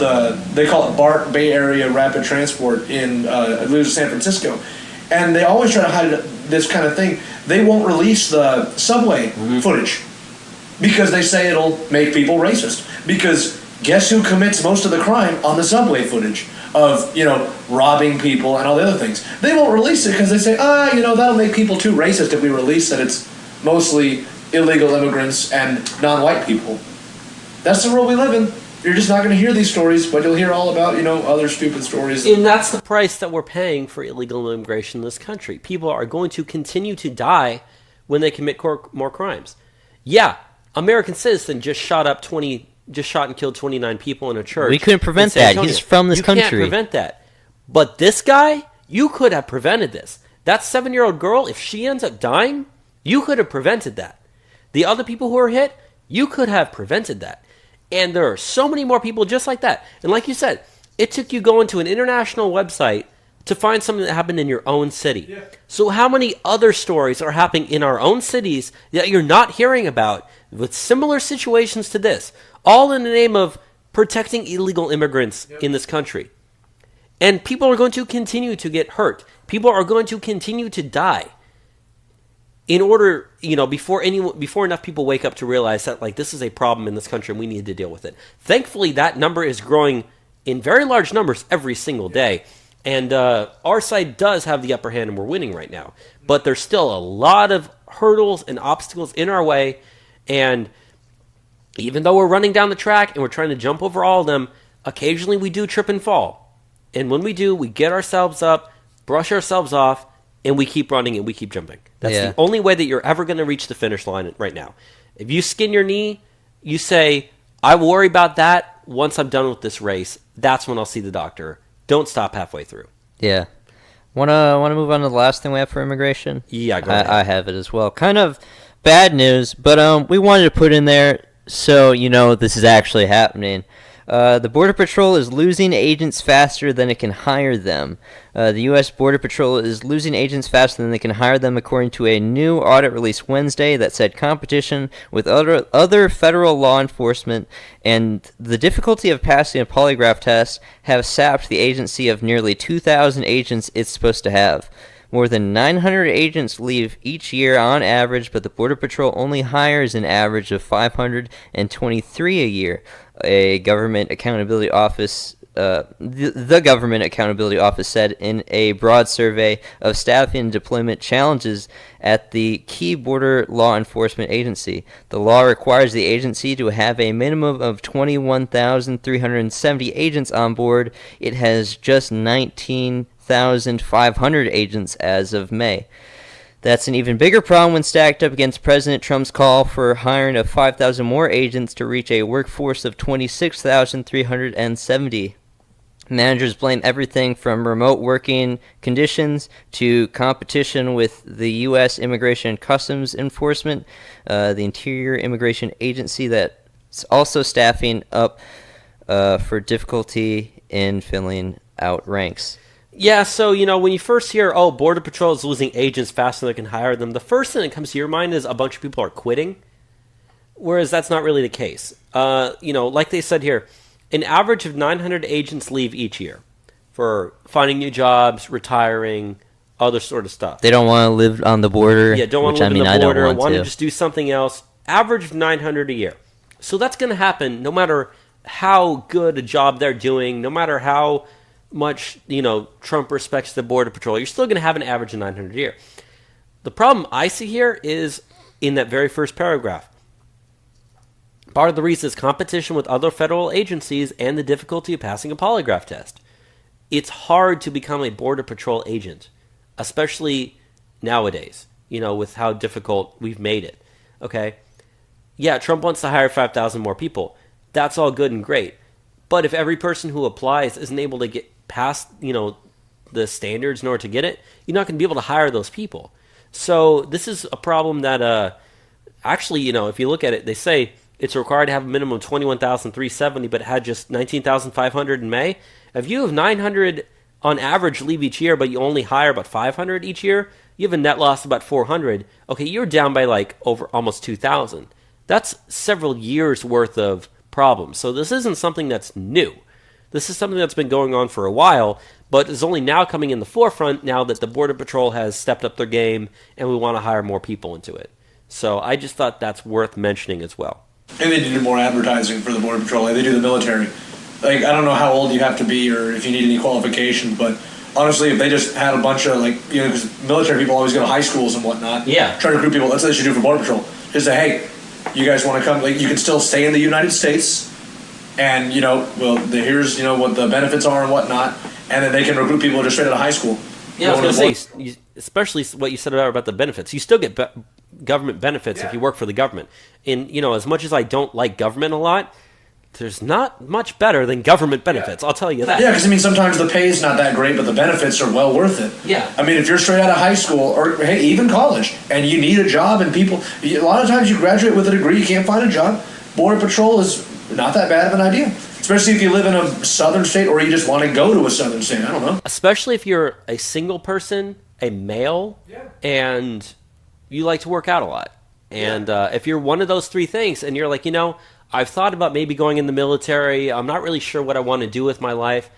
they call it BART, Bay Area Rapid Transport in, I believe it was San Francisco. And they always try to hide this kind of thing. They won't release the subway footage because they say it'll make people racist. Because guess who commits most of the crime on the subway footage? Of, robbing people and all the other things. They won't release it because they say, that'll make people too racist if we release that it's mostly illegal immigrants and non-white people. That's the world we live in. You're just not going to hear these stories, but you'll hear all about, other stupid stories. And that's the price that we're paying for illegal immigration in this country. People are going to continue to die when they commit more crimes. Yeah, American citizen just shot and killed 29 people in a church. We couldn't prevent that. He's from this country. You can't prevent that. But this guy, you could have prevented this. That 7-year-old girl, if she ends up dying, you could have prevented that. The other people who are hit, you could have prevented that. And there are so many more people just like that. And like you said, it took you going to an international website to find something that happened in your own city. Yeah. So how many other stories are happening in our own cities that you're not hearing about with similar situations to this? All in the name of protecting illegal immigrants in this country. And people are going to continue to get hurt. People are going to continue to die. In order, before enough people wake up to realize that, like, this is a problem in this country and we need to deal with it. Thankfully, that number is growing in very large numbers every single day. And our side does have the upper hand and we're winning right now. But there's still a lot of hurdles and obstacles in our way. And even though we're running down the track and we're trying to jump over all of them, occasionally we do trip and fall. And when we do, we get ourselves up, brush ourselves off, and we keep running and we keep jumping. That's the only way that you're ever going to reach the finish line right now. If you skin your knee, you say, I will worry about that once I'm done with this race. That's when I'll see the doctor. Don't stop halfway through. Yeah. Wanna move on to the last thing we have for immigration? Yeah, go ahead. I have it as well. Kind of bad news, but we wanted to put in there so this is actually happening. The Border Patrol is losing agents faster than it can hire them. The U.S. Border Patrol is losing agents faster than they can hire them, according to a new audit released Wednesday that said competition with other federal law enforcement and the difficulty of passing a polygraph test have sapped the agency of nearly 2,000 agents it's supposed to have. More than 900 agents leave each year on average, but the Border Patrol only hires an average of 523 a year. A government accountability office, the Government Accountability Office said in a broad survey of staffing and deployment challenges at the key border law enforcement agency. The law requires the agency to have a minimum of 21,370 agents on board. It has just 19,500 agents as of May. That's an even bigger problem when stacked up against President Trump's call for hiring of 5,000 more agents to reach a workforce of 26,370. Managers blame everything from remote working conditions to competition with the U.S. Immigration and Customs Enforcement, the Interior Immigration Agency that's also staffing up for difficulty in filling out ranks. Yeah, so, when you first hear, Border Patrol is losing agents faster than they can hire them, the first thing that comes to your mind is a bunch of people are quitting, whereas that's not really the case. Like they said here, an average of 900 agents leave each year for finding new jobs, retiring, other sort of stuff. They don't want to live on the border. Yeah, don't want to live on the border, want to just do something else. Average of 900 a year. So that's going to happen no matter how good a job they're doing, no matter how much, Trump respects the Border Patrol, you're still going to have an average of 900 a year. The problem I see here is in that very first paragraph. Part of the reason is competition with other federal agencies and the difficulty of passing a polygraph test. It's hard to become a Border Patrol agent, especially nowadays, with how difficult we've made it. Okay? Yeah, Trump wants to hire 5,000 more people. That's all good and great. But if every person who applies isn't able to get past, the standards in order to get it, you're not going to be able to hire those people. So this is a problem that actually, if you look at it, they say it's required to have a minimum of 21,370, but it had just 19,500 in May. If you have 900 on average leave each year, but you only hire about 500 each year, you have a net loss of about 400. Okay, you're down by over almost 2,000. That's several years worth of problems. So this isn't something that's new. This is something that's been going on for a while, but is only now coming in the forefront now that the Border Patrol has stepped up their game and we want to hire more people into it. So I just thought that's worth mentioning as well. And they do more advertising for the Border Patrol. Like they do the military. I don't know how old you have to be or if you need any qualifications, but honestly, if they just had a bunch of because military people always go to high schools and whatnot. Yeah. Try to recruit people. That's what they should do for Border Patrol. Just say, hey, you guys want to come? You can still stay in the United States, and here's what the benefits are and whatnot, and then they can recruit people just straight out of high school. Yeah, I was going to say, especially what you said about the benefits. You still get government benefits if you work for the government. And as much as I don't like government a lot, there's not much better than government benefits. I'll tell you that. Yeah, because sometimes the pay is not that great, but the benefits are well worth it. Yeah. If you're straight out of high school or hey, even college, and you need a job, and a lot of times you graduate with a degree, you can't find a job. Border Patrol is not that bad of an idea, especially if you live in a southern state or you just want to go to a southern state. I don't know. Especially if you're a single person, a male, and you like to work out a lot. And if you're one of those three things, and you're like, I've thought about maybe going in the military. I'm not really sure what I want to do with my life.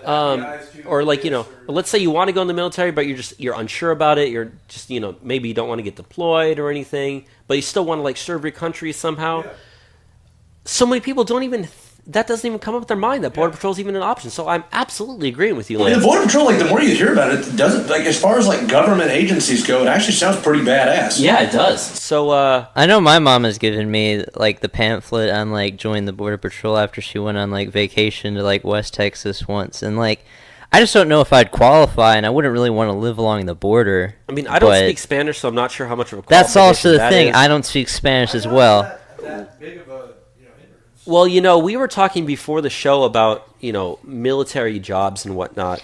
Or let's say you want to go in the military, but you're unsure about it. You're just, maybe you don't want to get deployed or anything, but you still want to serve your country somehow. Yeah. So many people that doesn't even come up with their mind that Border Patrol is even an option. So I'm absolutely agreeing with you, Lance. The Border Patrol, the more you hear about it, doesn't as far as government agencies go, it actually sounds pretty badass. Yeah, it does. So I know my mom has given me the pamphlet on join the Border Patrol after she went on vacation to West Texas once, and I just don't know if I'd qualify, and I wouldn't really want to live along the border. I don't speak Spanish, so I'm not sure how much of a that's also the thing. I don't speak Spanish as well. That big of a Well, we were talking before the show about, military jobs and whatnot.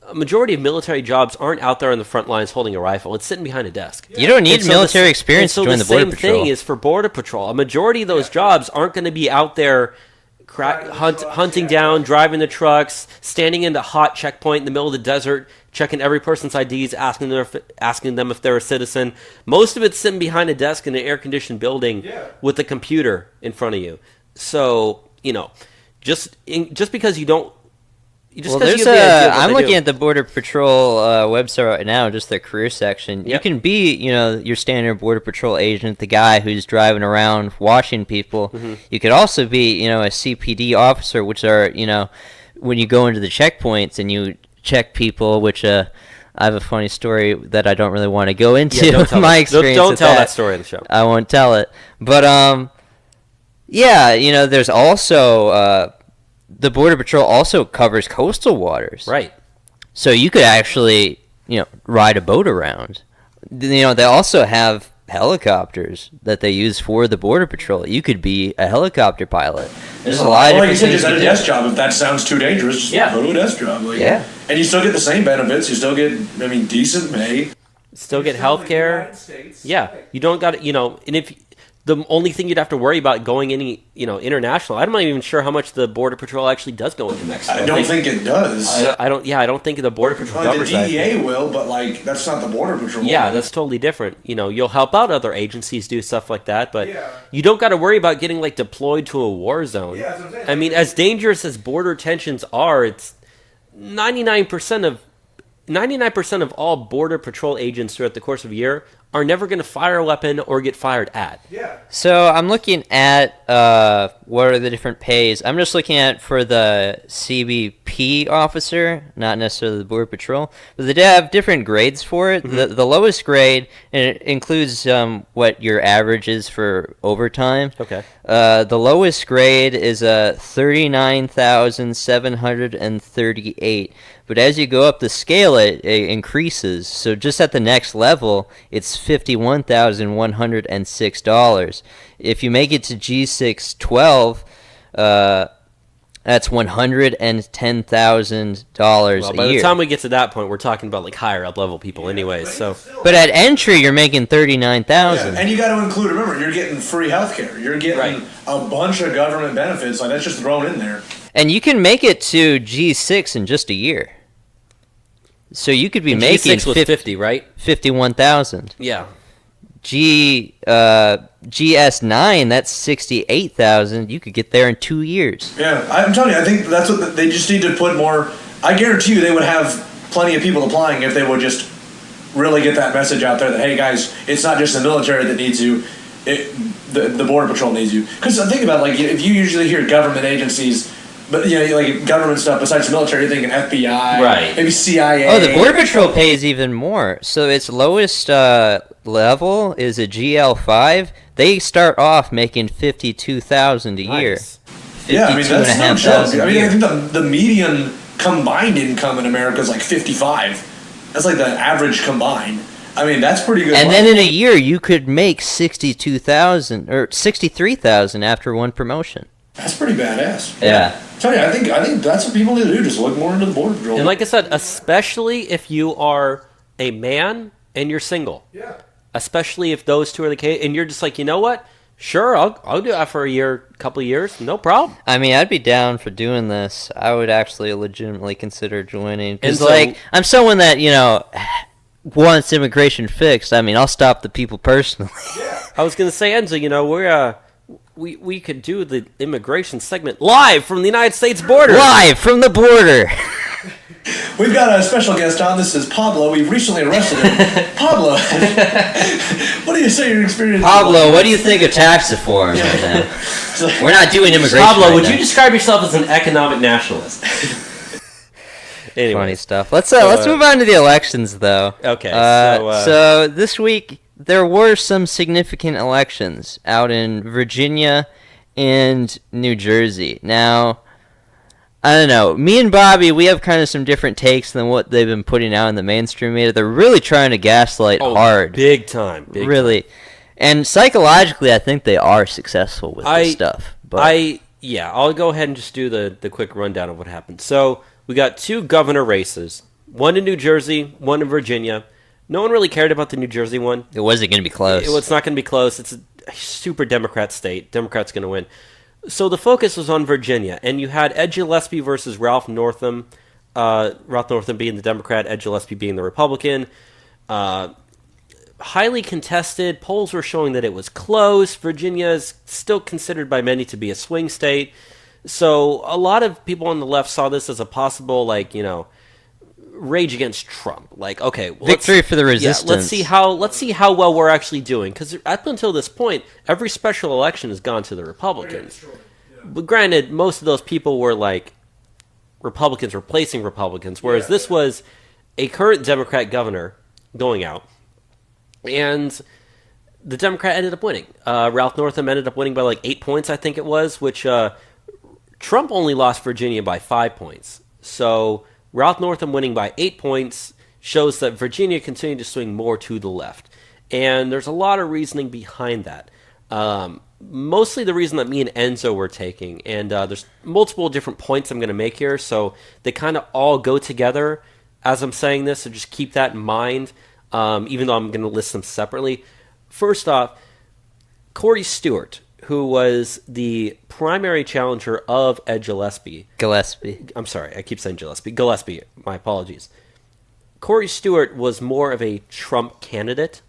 A majority of military jobs aren't out there on the front lines holding a rifle. It's sitting behind a desk. You don't need military experience to join the Border Patrol. So the same thing is for Border Patrol. A majority of those jobs aren't going to be out there hunting down, driving the trucks, standing in the hot checkpoint in the middle of the desert, checking every person's IDs, asking them if they're a citizen. Most of it's sitting behind a desk in an air-conditioned building with a computer in front of you. So, just because you don't... I'm looking at the Border Patrol website right now, just the career section. Yep. You can be, your standard Border Patrol agent, the guy who's driving around watching people. Mm-hmm. You could also be, a CPD officer, which are, when you go into the checkpoints and you check people, which I have a funny story that I don't really want to go into. My experience. Don't tell that story on the show. I won't tell it. But, there's also... the Border Patrol also covers coastal waters. Right. So you could actually, ride a boat around. They also have helicopters that they use for the Border Patrol. You could be a helicopter pilot. There's a lot of different things. Just at a desk job. If that sounds too dangerous, just go to a desk job. And you still get the same benefits. You still get, decent pay. Still get health care. Yeah. You don't got to, and if... The only thing you'd have to worry about going any, international. I'm not even sure how much the Border Patrol actually does go into Mexico. I don't think it does. I don't think the Border Patrol covers that. The DEA will, but that's not the Border Patrol. Yeah, that's totally different. You'll help out other agencies do stuff like that, but you don't got to worry about getting deployed to a war zone. Yeah, that's what I'm saying. As dangerous as border tensions are, it's 99% of all Border Patrol agents throughout the course of a year are never going to fire a weapon or get fired at. Yeah. So I'm looking at what are the different pays. I'm just looking at for the CBP GP officer, not necessarily the Border Patrol, but they have different grades for it. Mm-hmm. The lowest grade, and it includes what your average is for overtime. Okay. The lowest grade is 39,738. But as you go up the scale, it increases. So just at the next level, it's $51,106. If you make it to G612, that's $110,000 Well, a by year. the time we get to that point, we're talking about like higher up level people, anyways. So, But at entry, you're making $39,000. Yeah, and you got to include, remember, you're getting free healthcare. You're getting Right. a bunch of government benefits. Like, that's just thrown in there. And you can make it to G6 in just a year. So you could be and making G6 was 50, right? 51,000. Yeah. GS9, that's 68,000. You could get there in 2 years. Yeah, I'm telling you, I think that's what they just need to put more. I guarantee you they would have plenty of people applying if they would just really get that message out there that, hey, guys, it's not just the military that needs you. The Border Patrol needs you. Because think about it, like, if you usually hear government agencies, but like government stuff besides the military, you're thinking FBI, Right. maybe CIA. Oh, the Border Patrol pays even more. So its lowest level is a GL5. They start off making $52,000 a year. Nice. Yeah, I mean, that's no joke. I mean, year. I think the median combined income in America is like 55. That's like the average combined. I mean, that's pretty good. And then in a year, you could make 62,000 or 63,000 after one promotion. That's pretty badass. Yeah. Tell you, I think that's what people need to do. Just look more into the Border Patrol. And like I said, especially if you are a man and you're single. Yeah. Especially if those two are the case, and you're just like, you know what? Sure, I'll do that for a couple of years, no problem. I mean, I'd be down for doing this. I would actually legitimately consider joining. Because, And so- like, I'm someone that, wants immigration fixed. I mean, I'll stop the people personally. I was gonna say, Enzo, we could do the immigration segment live from the United States border. Live from the border. We've got a special guest on. This is Pablo. We've recently arrested him. Pablo, what do you say your experience? Pablo, what do you think of tax reform right now? We're not doing immigration. Pablo, right would now. you describe yourself as an economic nationalist? Anyway, Funny stuff. Let's move on to the elections, though. Okay, So this week there were some significant elections out in Virginia and New Jersey. Now, I don't know. Me and Bobby, we have kind of some different takes than what they've been putting out in the mainstream media. They're really trying to gaslight hard. big time. Really. And psychologically, I think they are successful with this stuff. But I'll go ahead and just do the quick rundown of what happened. So we got two governor races, one in New Jersey, one in Virginia. No one really cared about the New Jersey one. it wasn't going to be close. It's not going to be close. It's a super Democrat state. Democrats going to win. So the focus was on Virginia, and you had Ed Gillespie versus Ralph Northam. Ralph Northam being the Democrat, Ed Gillespie being the Republican. Highly contested. Polls were showing that it was close. Virginia is still considered by many to be a swing state. So a lot of people on the left saw this as a possible, rage against Trump. Like, okay, Victory for the resistance. let's see how well we're actually doing. Because up until this point, every special election has gone to the Republicans. But granted, most of those people were like Republicans replacing Republicans, whereas this was a current Democrat governor going out, and the Democrat ended up winning. Ralph Northam ended up winning by 8 points, I think it was, which Trump only lost Virginia by 5 points. So Ralph Northam winning by 8 points shows that Virginia continued to swing more to the left. And there's a lot of reasoning behind that. Mostly the reason that me and Enzo were taking. And there's multiple different points I'm going to make here. So they kind of all go together as I'm saying this. So just keep that in mind, even though I'm going to list them separately. First off, Corey Stewart, who was the primary challenger of Ed Gillespie. I'm sorry, I keep saying Gillespie, my apologies. Corey Stewart was more of a Trump candidate,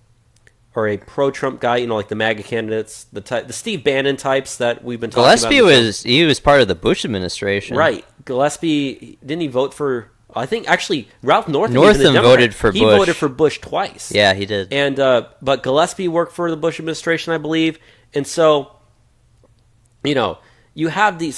or a pro-Trump guy, like the MAGA candidates, the Steve Bannon types that we've been talking about. Gillespie was part of the Bush administration. Right. Gillespie, didn't he vote for, I think actually Ralph Northam voted for Bush. He voted for Bush twice. Yeah, he did. And but Gillespie worked for the Bush administration, I believe. And so, you have these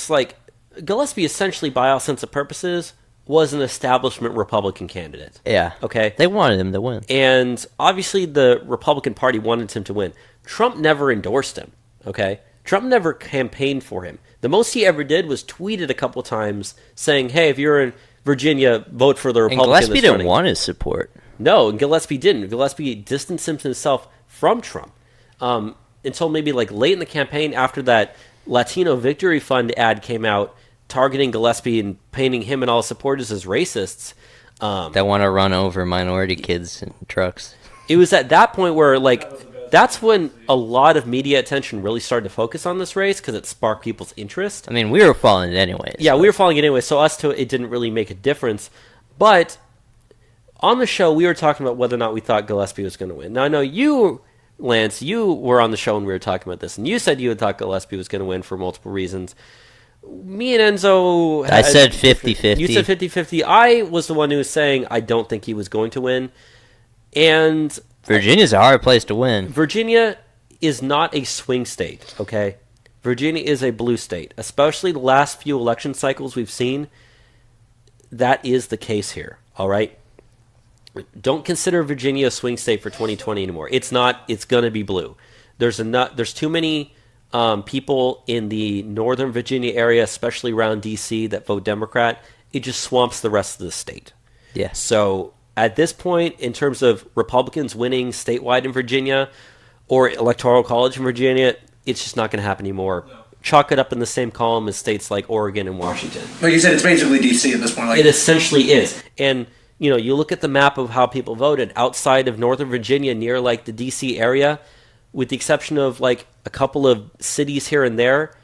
Gillespie essentially, by all sense of purposes, was an establishment Republican candidate. Yeah. Okay? They wanted him to win. And obviously the Republican Party wanted him to win. Trump never endorsed him, okay? Trump never campaigned for him. The most he ever did was tweeted a couple times saying, hey, if you're in Virginia, vote for the Republican And Gillespie didn't running. want his support. No, and Gillespie didn't. Gillespie distanced himself from Trump until maybe like late in the campaign after that Latino Victory Fund ad came out targeting Gillespie and painting him and all his supporters as racists. That want to run over minority kids in trucks. It was at that point where, like, that's when a lot of media attention really started to focus on this race because it sparked people's interest. I mean, we were following it anyways. Yeah, we were following it anyway, so it didn't really make a difference. But on the show, we were talking about whether or not we thought Gillespie was going to win. Now, I know you, Lance, you were on the show when we were talking about this, and you said you had thought Gillespie was going to win for multiple reasons. Me and Enzo... I said 50-50. You said 50-50. I was the one who was saying I don't think he was going to win. And... Virginia's a hard place to win. Virginia is not a swing state, okay? Virginia is a blue state. Especially the last few election cycles we've seen, that is the case here, all right? Don't consider Virginia a swing state for 2020 anymore. It's not. It's going to be blue. There's too many people in the Northern Virginia area, especially around D.C., that vote Democrat. It just swamps the rest of the state. Yeah. So at this point, in terms of Republicans winning statewide in Virginia or Electoral College in Virginia, it's just not going to happen anymore. No. Chalk it up in the same column as states like Oregon and Washington. Like you said, it's basically D.C. at this point. Like, it essentially is. And, you know, you look at the map of how people voted outside of Northern Virginia near, like, the D.C. area, with the exception of, like, a couple of cities here and there,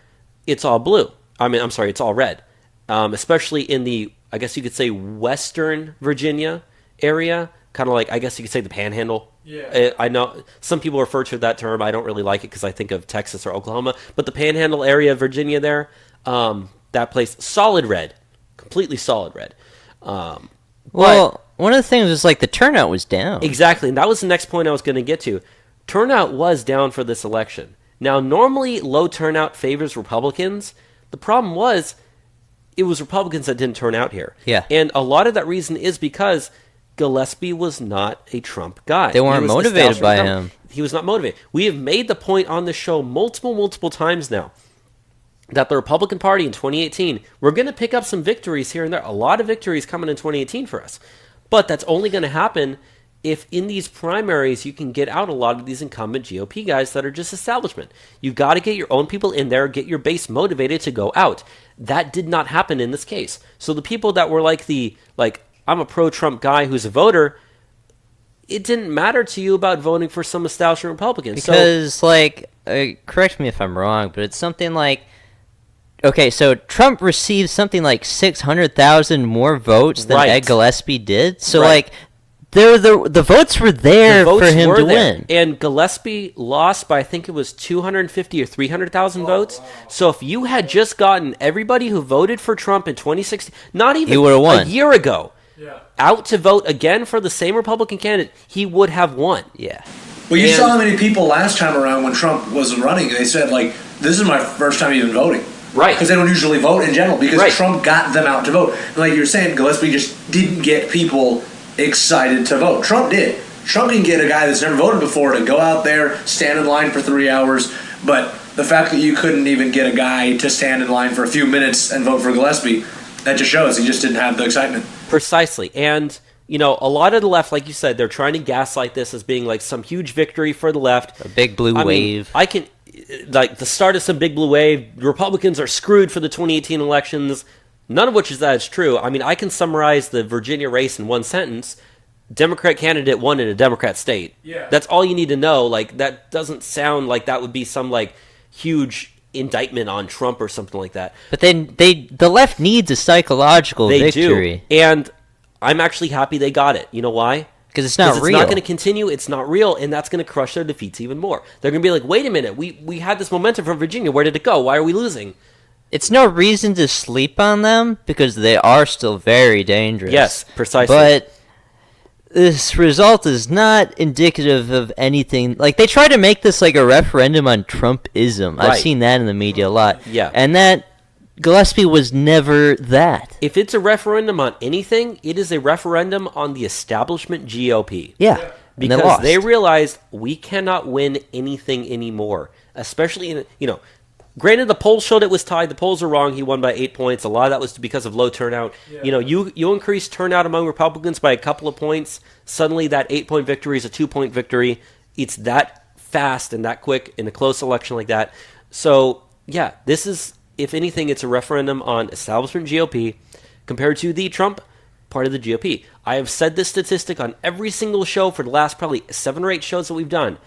it's all blue. It's all red. Especially in the, I guess you could say, Western Virginia area, kind of like, I guess you could say the Panhandle. Yeah. I know some people refer to that term. I don't really like it because I think of Texas or Oklahoma. But the Panhandle area of Virginia there, that place, solid red. Completely solid red. Well, one of the things was, like, the turnout was down. Exactly, and that was the next point I was going to get to. Turnout was down for this election. Now, normally low turnout favors Republicans. The problem was it was Republicans that didn't turn out here. Yeah. And a lot of that reason is because Gillespie was not a Trump guy. They weren't motivated by him. He was not motivated. We have made the point on the show multiple times now that the Republican Party in 2018, we're going to pick up some victories here and there. A lot of victories coming in 2018 for us. But that's only going to happen if in these primaries you can get out a lot of these incumbent GOP guys that are just establishment. You've got to get your own people in there, get your base motivated to go out. That did not happen in this case. So the people that were like I'm a pro-Trump guy who's a voter, it didn't matter to you about voting for some establishment Republicans. Because, correct me if I'm wrong, but it's something like, okay, so Trump received something like 600,000 more votes than Ed Gillespie did. So, the votes were there for him to win. And Gillespie lost by, I think it was 250 or 300,000 votes. Wow. So if you had just gotten everybody who voted for Trump in 2016, not even a year ago, out to vote again for the same Republican candidate, he would have won. Yeah. Well, you saw how many people last time around when Trump was running, they said, this is my first time even voting. Right. Because they don't usually vote in general, because Trump got them out to vote. And like you're saying, Gillespie just didn't get people excited to vote. Trump did. Trump can get a guy that's never voted before to go out there, stand in line for 3 hours, but the fact that you couldn't even get a guy to stand in line for a few minutes and vote for Gillespie, that just shows he just didn't have the excitement. Precisely. And, a lot of the left, like you said, they're trying to gaslight this as being like some huge victory for the left. A big blue wave. The start of some big blue wave. Republicans are screwed for the 2018 elections. None of which is true. I can summarize the Virginia race in one sentence. Democrat candidate won in a Democrat state. Yeah. That's all you need to know. That doesn't sound like that would be some, huge indictment on Trump or something like that. But then the left needs a psychological victory. Do. And I'm actually happy they got it. You know why? Because it's not real. It's not going to continue. It's not real. And that's going to crush their defeats even more. They're going to be like, wait a minute. We had this momentum from Virginia. Where did it go? Why are we losing? It's no reason to sleep on them because they are still very dangerous. Yes, precisely. But this result is not indicative of anything. They try to make this like a referendum on Trumpism. Right. I've seen that in the media a lot. Yeah. And that Gillespie was never that. If it's a referendum on anything, it is a referendum on the establishment GOP. Yeah. Because they realized we cannot win anything anymore. Especially in, granted the polls showed it was tied. The polls are wrong. He won by 8 points. A lot of that was because of low turnout. Yeah. You increase turnout among Republicans by a couple of points. Suddenly that 8-point victory is a 2-point victory. It's that fast and that quick in a close election like that. So, yeah, this is, if anything, it's a referendum on establishment GOP compared to the Trump part of the GOP. I have said this statistic on every single show for the last probably 7 or 8 shows that we've done.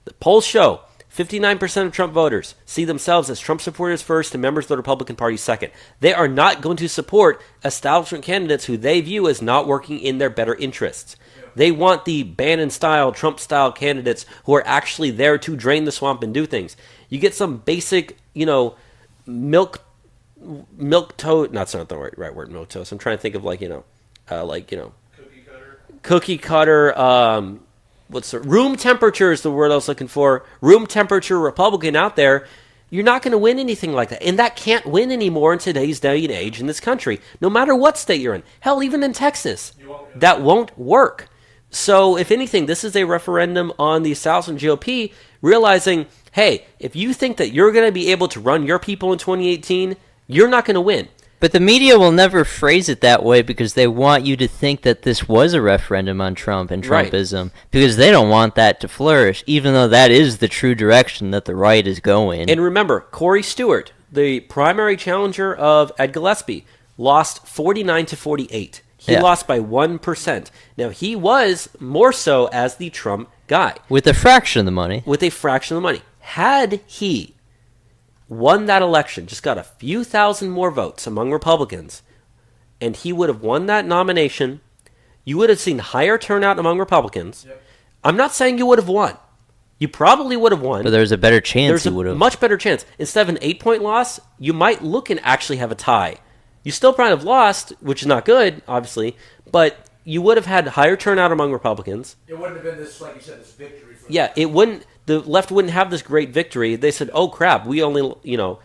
The polls show 59% of Trump voters see themselves as Trump supporters first and members of the Republican Party second. They are not going to support establishment candidates who they view as not working in their better interests. They want the Bannon-style, Trump-style candidates who are actually there to drain the swamp and do things. You get some basic, milk toast. That's not the right word, milk toast. I'm trying to think of cookie cutter. What's the room temperature is the word I was looking for. Room temperature Republican out there. You're not going to win anything like that, and that can't win anymore in today's day and age in this country. No matter what state you're in, hell, even in Texas, that won't work. So, if anything, this is a referendum on the establishment GOP, realizing, hey, if you think that you're going to be able to run your people in 2018, you're not going to win. But the media will never phrase it that way because they want you to think that this was a referendum on Trump and Trumpism, because they don't want that to flourish, even though that is the true direction that the right is going. And remember, Corey Stewart, the primary challenger of Ed Gillespie, lost 49 to 48. He lost by 1%. Now, he was more so as the Trump guy. With a fraction of the money. With a fraction of the money. Had he won that election, just got a few thousand more votes among Republicans, and he would have won that nomination, you would have seen higher turnout among Republicans. Yep. I'm not saying you would have won. You probably would have won. But there's a better chance you would have. Much better chance. Instead of an 8-point loss, you might look and actually have a tie. You still probably have lost, which is not good, obviously, but you would have had higher turnout among Republicans. It wouldn't have been this, like you said, this victory. It wouldn't. The left wouldn't have this great victory. They said, "Oh crap, we only,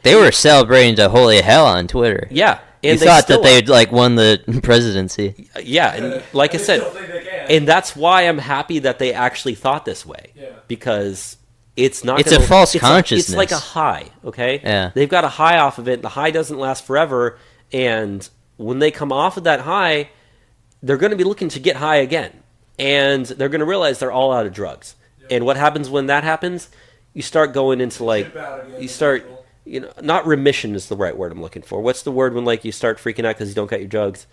They were celebrating to holy hell on Twitter. Yeah, and they thought that they'd won the presidency. Yeah, and like I said, and that's why I'm happy that they actually thought this way. Yeah. Because it's not. It's a false consciousness. It's like a high. Okay. Yeah. They've got a high off of it. The high doesn't last forever, and when they come off of that high, they're going to be looking to get high again, and they're going to realize they're all out of drugs. And what happens when that happens? You start going into not remission is the right word I'm looking for. What's the word when you start freaking out because you don't got your drugs?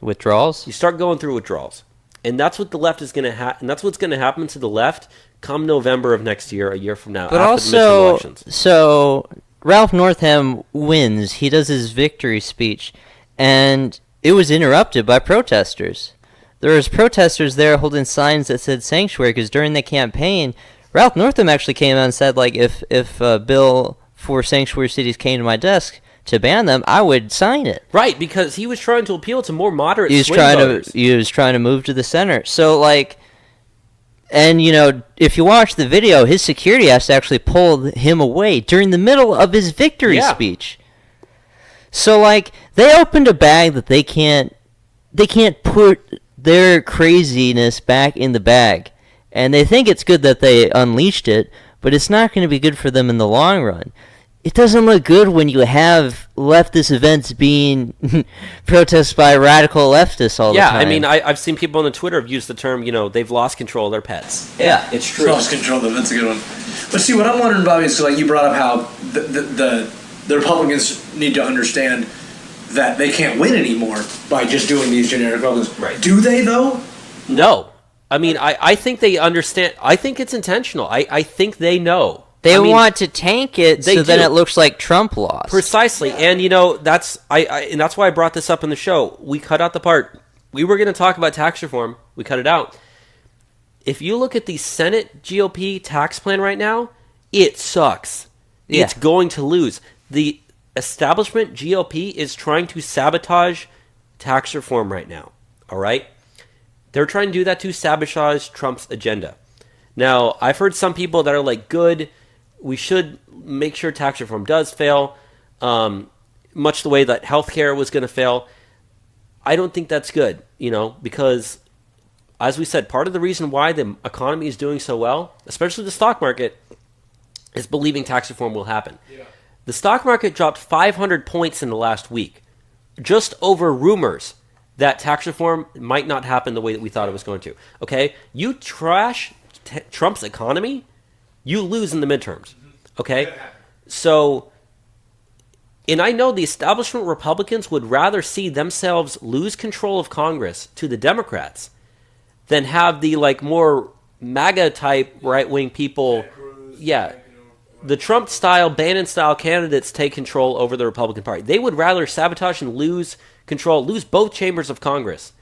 Withdrawals? You start going through withdrawals. And that's what the left is going to and that's what's going to happen to the left come November of next year, a year from now, but after the midterm elections. So Ralph Northam wins. He does his victory speech, and it was interrupted by protesters. There was protesters there holding signs that said sanctuary, because during the campaign, Ralph Northam actually came out and said, if a bill for sanctuary cities came to my desk to ban them, I would sign it. Right, because he was trying to appeal to more moderate swing voters. He was trying to move to the center. So, and, if you watch the video, his security has to actually pull him away during the middle of his victory speech. So, they opened a bag that they can't put their craziness back in the bag, and they think it's good that they unleashed it, but it's not going to be good for them in the long run. It doesn't look good when you have leftist events being protested by radical leftists all the time. Yeah, I mean, I've seen people on Twitter have used the term, they've lost control of their pets. Yeah, it's true. Lost control, that's a good one. But see, what I'm wondering, Bobby, is you brought up how the Republicans need to understand that they can't win anymore by just doing these generic Republicans. Right. Do they, though? No. I mean, I think they understand. I think it's intentional. I think they know. They want to tank it so then it looks like Trump lost. Precisely. And, that's and that's why I brought this up in the show. We cut out the part. We were going to talk about tax reform. We cut it out. If you look at the Senate GOP tax plan right now, it sucks. Yeah. It's going to lose. The establishment GOP is trying to sabotage tax reform right now. All right? They're trying to do that to sabotage Trump's agenda. Now, I've heard some people that are good, we should make sure tax reform does fail. much the way that healthcare was going to fail. I don't think that's good, because, as we said, part of the reason why the economy is doing so well, especially the stock market, is believing tax reform will happen. Yeah. The stock market dropped 500 points in the last week, just over rumors that tax reform might not happen the way that we thought it was going to. Okay? You trash Trump's economy, you lose in the midterms. Okay? So, and I know the establishment Republicans would rather see themselves lose control of Congress to the Democrats than have the more MAGA-type right-wing people, the Trump-style, Bannon-style candidates take control over the Republican Party. They would rather sabotage and lose control, lose both chambers of Congress,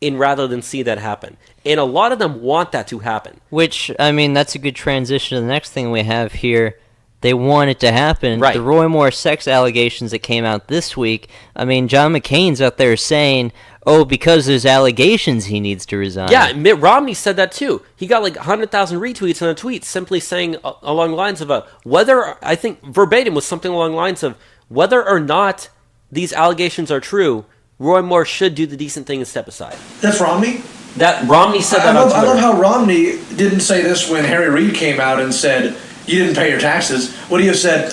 rather than see that happen. And a lot of them want that to happen. Which, that's a good transition to the next thing we have here. They want it to happen. Right. The Roy Moore sex allegations that came out this week, John McCain's out there saying, because there's allegations, he needs to resign. Yeah, Mitt Romney said that too. He got 100,000 retweets on a tweet simply saying along the lines of whether, I think verbatim was something along the lines of, whether or not these allegations are true, Roy Moore should do the decent thing and step aside. That's Romney? That Romney said that on Twitter. I love how Romney didn't say this when Harry Reid came out and said, you didn't pay your taxes. Would he have said,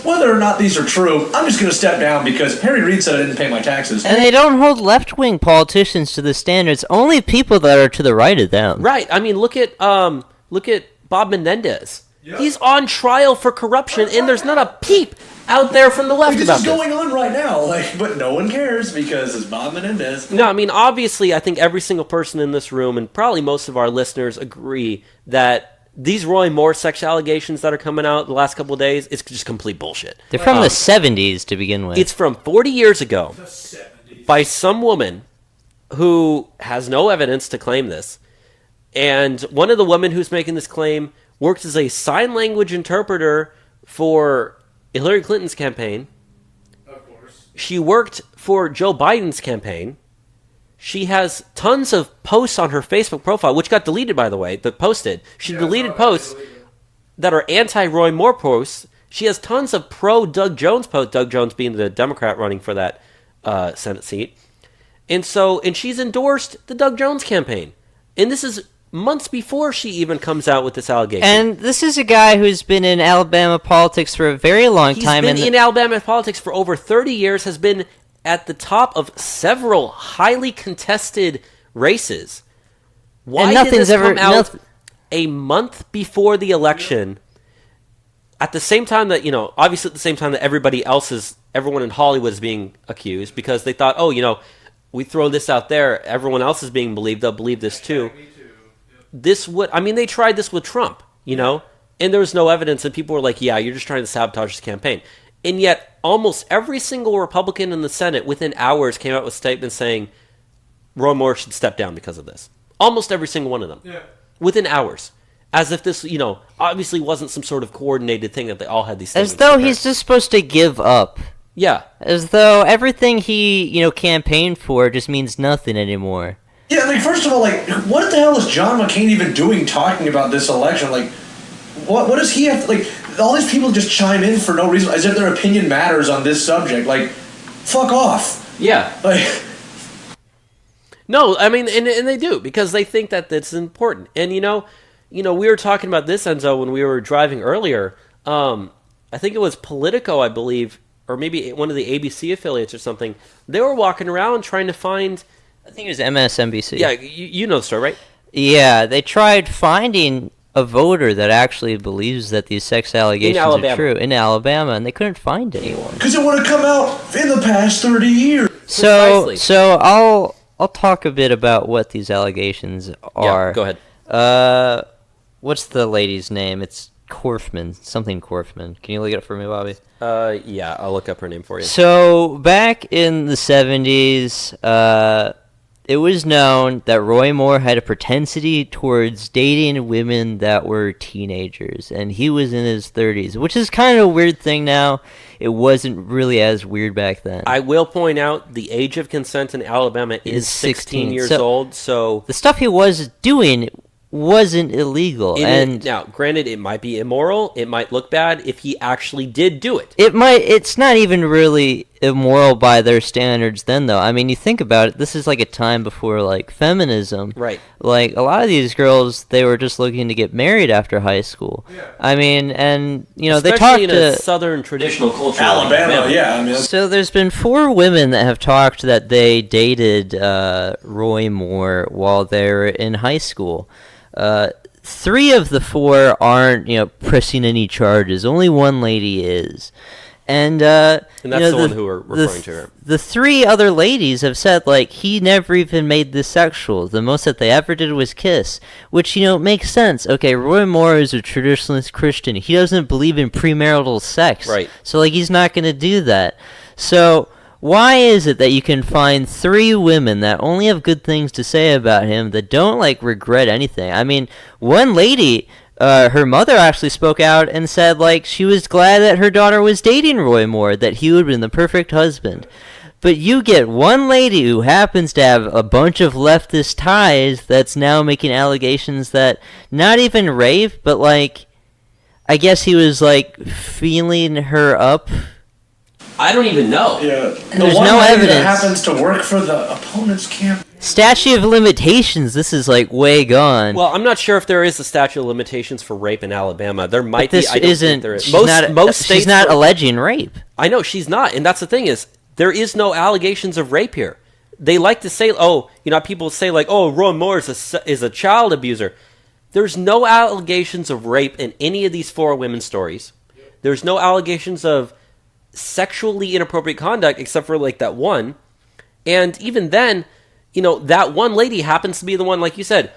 whether or not these are true, I'm just going to step down because Harry Reid said I didn't pay my taxes. And they don't hold left-wing politicians to the standards. Only people that are to the right of them. Right. Look at Bob Menendez. Yep. He's on trial for corruption, and there's not a peep out there from the left about this. This is going on right now, but no one cares because it's Bob Menendez. No, obviously, I think every single person in this room, and probably most of our listeners, agree that these Roy Moore sex allegations that are coming out the last couple of days, it's just complete bullshit. They're from the 70s to begin with. It's from 40 years ago by some woman who has no evidence to claim this. And one of the women who's making this claim worked as a sign language interpreter for Hillary Clinton's campaign. Of course. She worked for Joe Biden's campaign. She has tons of posts on her Facebook profile, which got deleted, by the way, but posted. She deleted posts that are anti-Roy Moore posts. She has tons of pro-Doug Jones posts, Doug Jones being the Democrat running for that Senate seat. And she's endorsed the Doug Jones campaign. And this is months before she even comes out with this allegation. And this is a guy who's been in Alabama politics for a very long time. He's been in Alabama politics for over 30 years, has been at the top of several highly contested races. Why did this come out a month before the election, at the same time that, obviously at the same time that everyone in Hollywood is being accused, because they thought, we throw this out there, everyone else is being believed, they'll believe this too. Me too. Yep. They tried this with Trump, and there was no evidence, and people were like, yeah, you're just trying to sabotage his campaign. And yet, almost every single Republican in the Senate within hours came out with statements saying Roy Moore should step down because of this. Almost every single one of them. Yeah. Within hours. As if this, obviously wasn't some sort of coordinated thing that they all had these statements. As though he's just supposed to give up. Yeah. As though everything he, campaigned for just means nothing anymore. Yeah, first of all, what the hell is John McCain even doing talking about this election? What does he have to, all these people just chime in for no reason, as if their opinion matters on this subject. Fuck off. Yeah. No, and they do, because they think that it's important. And, we were talking about this, Enzo, when we were driving earlier. I think it was Politico, I believe, or maybe one of the ABC affiliates or something. They were walking around trying to find... I think it was MSNBC. Yeah, you know the story, right? Yeah, they tried finding a voter that actually believes that these sex allegations are true in Alabama, and they couldn't find anyone. Because it would have come out in the past 30 years. So I'll talk a bit about what these allegations are. Yeah, go ahead. What's the lady's name? It's Korfman, something Korfman. Can you look it up for me, Bobby? Yeah, I'll look up her name for you. So back in the 70s, it was known that Roy Moore had a propensity towards dating women that were teenagers, and he was in his 30s, which is kind of a weird thing now. It wasn't really as weird back then. I will point out the age of consent in Alabama is 16 years old, so... The stuff he was doing wasn't illegal. Now, granted, it might be immoral. It might look bad if he actually did do it. It's not even really immoral by their standards then, though. I mean, you think about it, this is like a time before, like, feminism. Right. Like, a lot of these girls, they were just looking to get married after high school. Yeah. I mean, and, you know, especially they talked in a southern traditional culture. Alabama, yeah. I mean, so there's been 4 women that have talked that they dated Roy Moore while they were in high school. 3 of the 4 aren't, you know, pressing any charges. Only one lady is. And that's the one who we're referring to her. The 3 other ladies have said, like, he never even made this sexual. The most that they ever did was kiss. Which, you know, makes sense. Okay, Roy Moore is a traditionalist Christian. He doesn't believe in premarital sex. Right. So, like, he's not going to do that. So, why is it that you can find 3 women that only have good things to say about him that don't, like, regret anything? I mean, one lady... her mother actually spoke out and said, like, she was glad that her daughter was dating Roy Moore, that he would have been the perfect husband. But you get one lady who happens to have a bunch of leftist ties that's now making allegations that not even rape, but, like, I guess he was, like, feeling her up. I don't even know. Yeah. There's no evidence. That happens to work for the opponent's camp. Statute of limitations, this is, like, way gone. Well, I'm not sure if there is a statute of limitations for rape in Alabama. There might be. I don't think there is. Most states she's not alleging rape. I know she's not, and that's the thing is there is no allegations of rape here. They like to say, oh, you know, people say like, oh, Roy Moore is a child abuser. There's no allegations of rape in any of these 4 women's stories. There's no allegations of sexually inappropriate conduct except for like that one, and even then, you know, that one lady happens to be the one, like you said,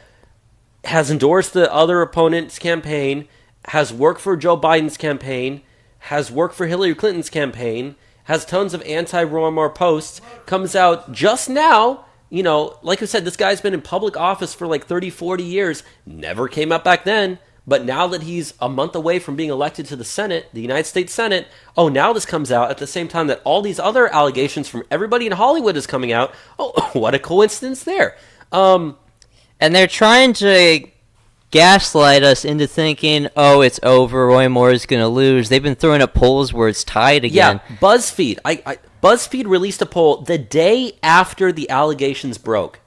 has endorsed the other opponent's campaign, has worked for Joe Biden's campaign, has worked for Hillary Clinton's campaign, has tons of anti-Roy Moore posts, comes out just now, you know, like I said, this guy's been in public office for like 30, 40 years, never came up back then, but now that he's a month away from being elected to the Senate, the United States Senate, oh, now this comes out at the same time that all these other allegations from everybody in Hollywood is coming out. Oh, what a coincidence there. And they're trying to gaslight us into thinking, oh, it's over, Roy Moore is going to lose. They've been throwing up polls where it's tied again. Yeah, BuzzFeed. BuzzFeed released a poll the day after the allegations broke,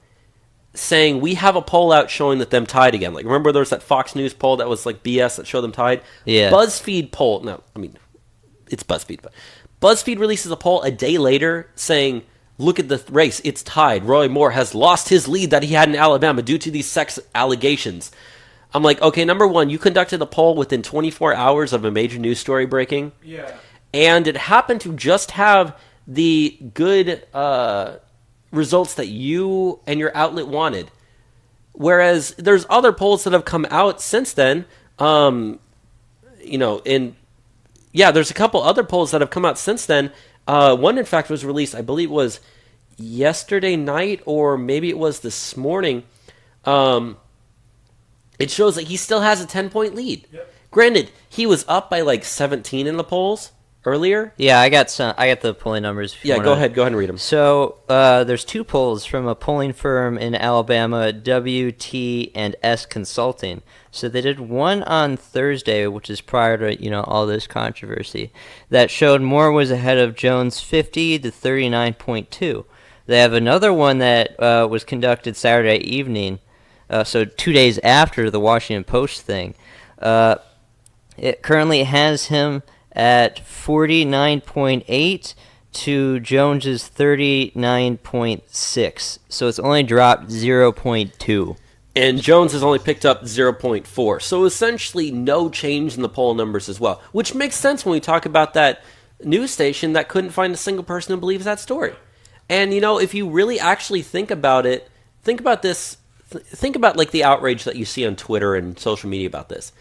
saying we have a poll out showing that them tied again. Like, remember there was that Fox News poll that was like BS that showed them tied? Yeah. BuzzFeed poll. No, I mean, it's BuzzFeed. But BuzzFeed releases a poll a day later saying, look at the race. It's tied. Roy Moore has lost his lead that he had in Alabama due to these sex allegations. I'm like, okay, number one, you conducted a poll within 24 hours of a major news story breaking. Yeah. And it happened to just have the good results that you and your outlet wanted. Whereas there's other polls that have come out since then. There's a couple other polls that have come out since then. One, in fact, was released, I believe it was yesterday night or maybe it was this morning. It shows that he still has a 10-point lead. Yep. Granted, he was up by like 17 in the polls earlier. Yeah, I got the polling numbers. Yeah, go ahead and read them. So there's 2 polls from a polling firm in Alabama, WT&S Consulting. So they did one on Thursday, which is prior to all this controversy, that showed Moore was ahead of Jones 50 to 39.2. They have another one that was conducted Saturday evening. So 2 days after the Washington Post thing. It currently has him at 49.8 to Jones's 39.6. So it's only dropped 0.2. And Jones has only picked up 0.4. So essentially no change in the poll numbers as well. Which makes sense when we talk about that news station that couldn't find a single person who believes that story. And, if you really actually think about it, think about this. Think about like the outrage that you see on Twitter and social media about this.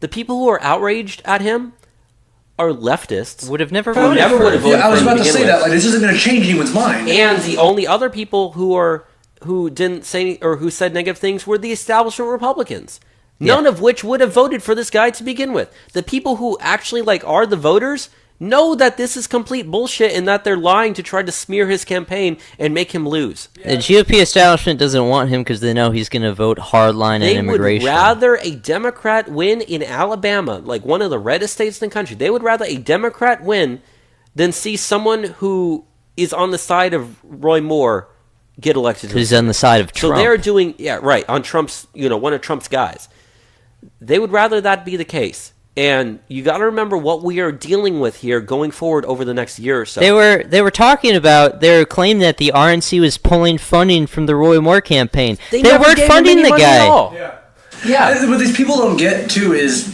The people who are outraged at him are leftists. Would have never voted. I was about to say that. Like, this isn't going to change anyone's mind. And the only other people who didn't say or who said negative things were the establishment Republicans. None of which would have voted for this guy to begin with. The people who actually are the voters know that this is complete bullshit and that they're lying to try to smear his campaign and make him lose. The GOP establishment doesn't want him because they know he's going to vote hardline on immigration. They would rather a Democrat win in Alabama, like one of the reddest states in the country. They would rather a Democrat win than see someone who is on the side of Roy Moore get elected. Who's on the side of Trump. So they're doing, on Trump's, one of Trump's guys. They would rather that be the case. And you got to remember what we are dealing with here going forward over the next year or so. They were talking about their claim that the RNC was pulling funding from the Roy Moore campaign. They weren't funding the guy. Yeah. What these people don't get too is,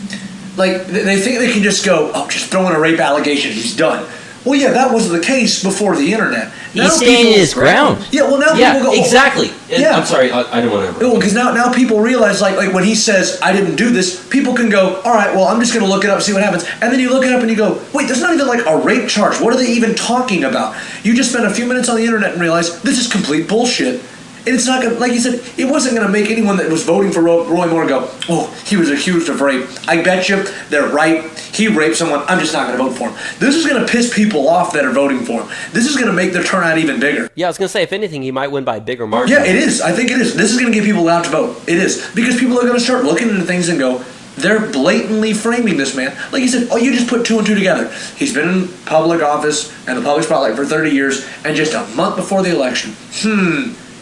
like, they think they can just go, just throw in a rape allegation, he's done. Well, yeah, that wasn't the case before the internet. He's standing his ground. Yeah, well, now people go... exactly. Yeah. I'm sorry, I don't want to... Well, because now people realize, like when he says, I didn't do this, people can go, all right, well, I'm just going to look it up, see what happens. And then you look it up and you go, wait, there's not even, like, a rape charge. What are they even talking about? You just spent a few minutes on the internet and realize this is complete bullshit. And it's not going to, like you said, it wasn't going to make anyone that was voting for Roy Moore go, oh, he was accused of rape. I bet you they're right. He raped someone. I'm just not going to vote for him. This is going to piss people off that are voting for him. This is going to make their turnout even bigger. Yeah, I was going to say, if anything, he might win by a bigger margin. Yeah, it is. I think it is. This is going to get people out to vote. It is. Because people are going to start looking into things and go, they're blatantly framing this man. Like you said, you just put two and two together. He's been in public office and the public spotlight for 30 years, and just a month before the election,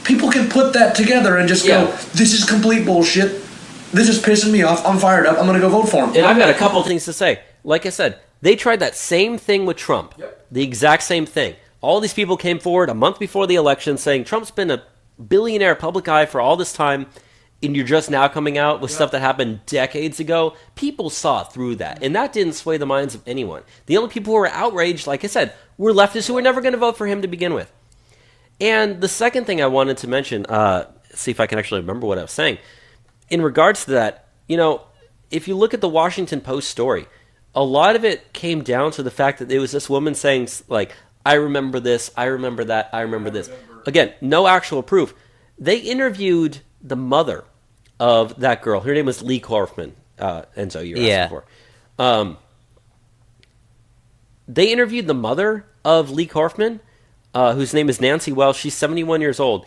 people can put that together and just go, this is complete bullshit. This is pissing me off. I'm fired up. I'm going to go vote for him. And I've got a couple things to say. Like I said, they tried that same thing with Trump. Yep. The exact same thing. All these people came forward a month before the election saying Trump's been a billionaire public eye for all this time, and you're just now coming out with stuff that happened decades ago. People saw through that, and that didn't sway the minds of anyone. The only people who were outraged, like I said, were leftists who were never going to vote for him to begin with. And the second thing I wanted to mention, see if I can actually remember what I was saying. In regards to that, if you look at the Washington Post story, a lot of it came down to the fact that there was this woman saying, like, I remember this, I remember that, I remember this. Again, no actual proof. They interviewed the mother of that girl. Her name was Lee Kaufman. Enzo, you were asking for. They interviewed the mother of Lee Kaufman, whose name is Nancy Wells. She's 71 years old.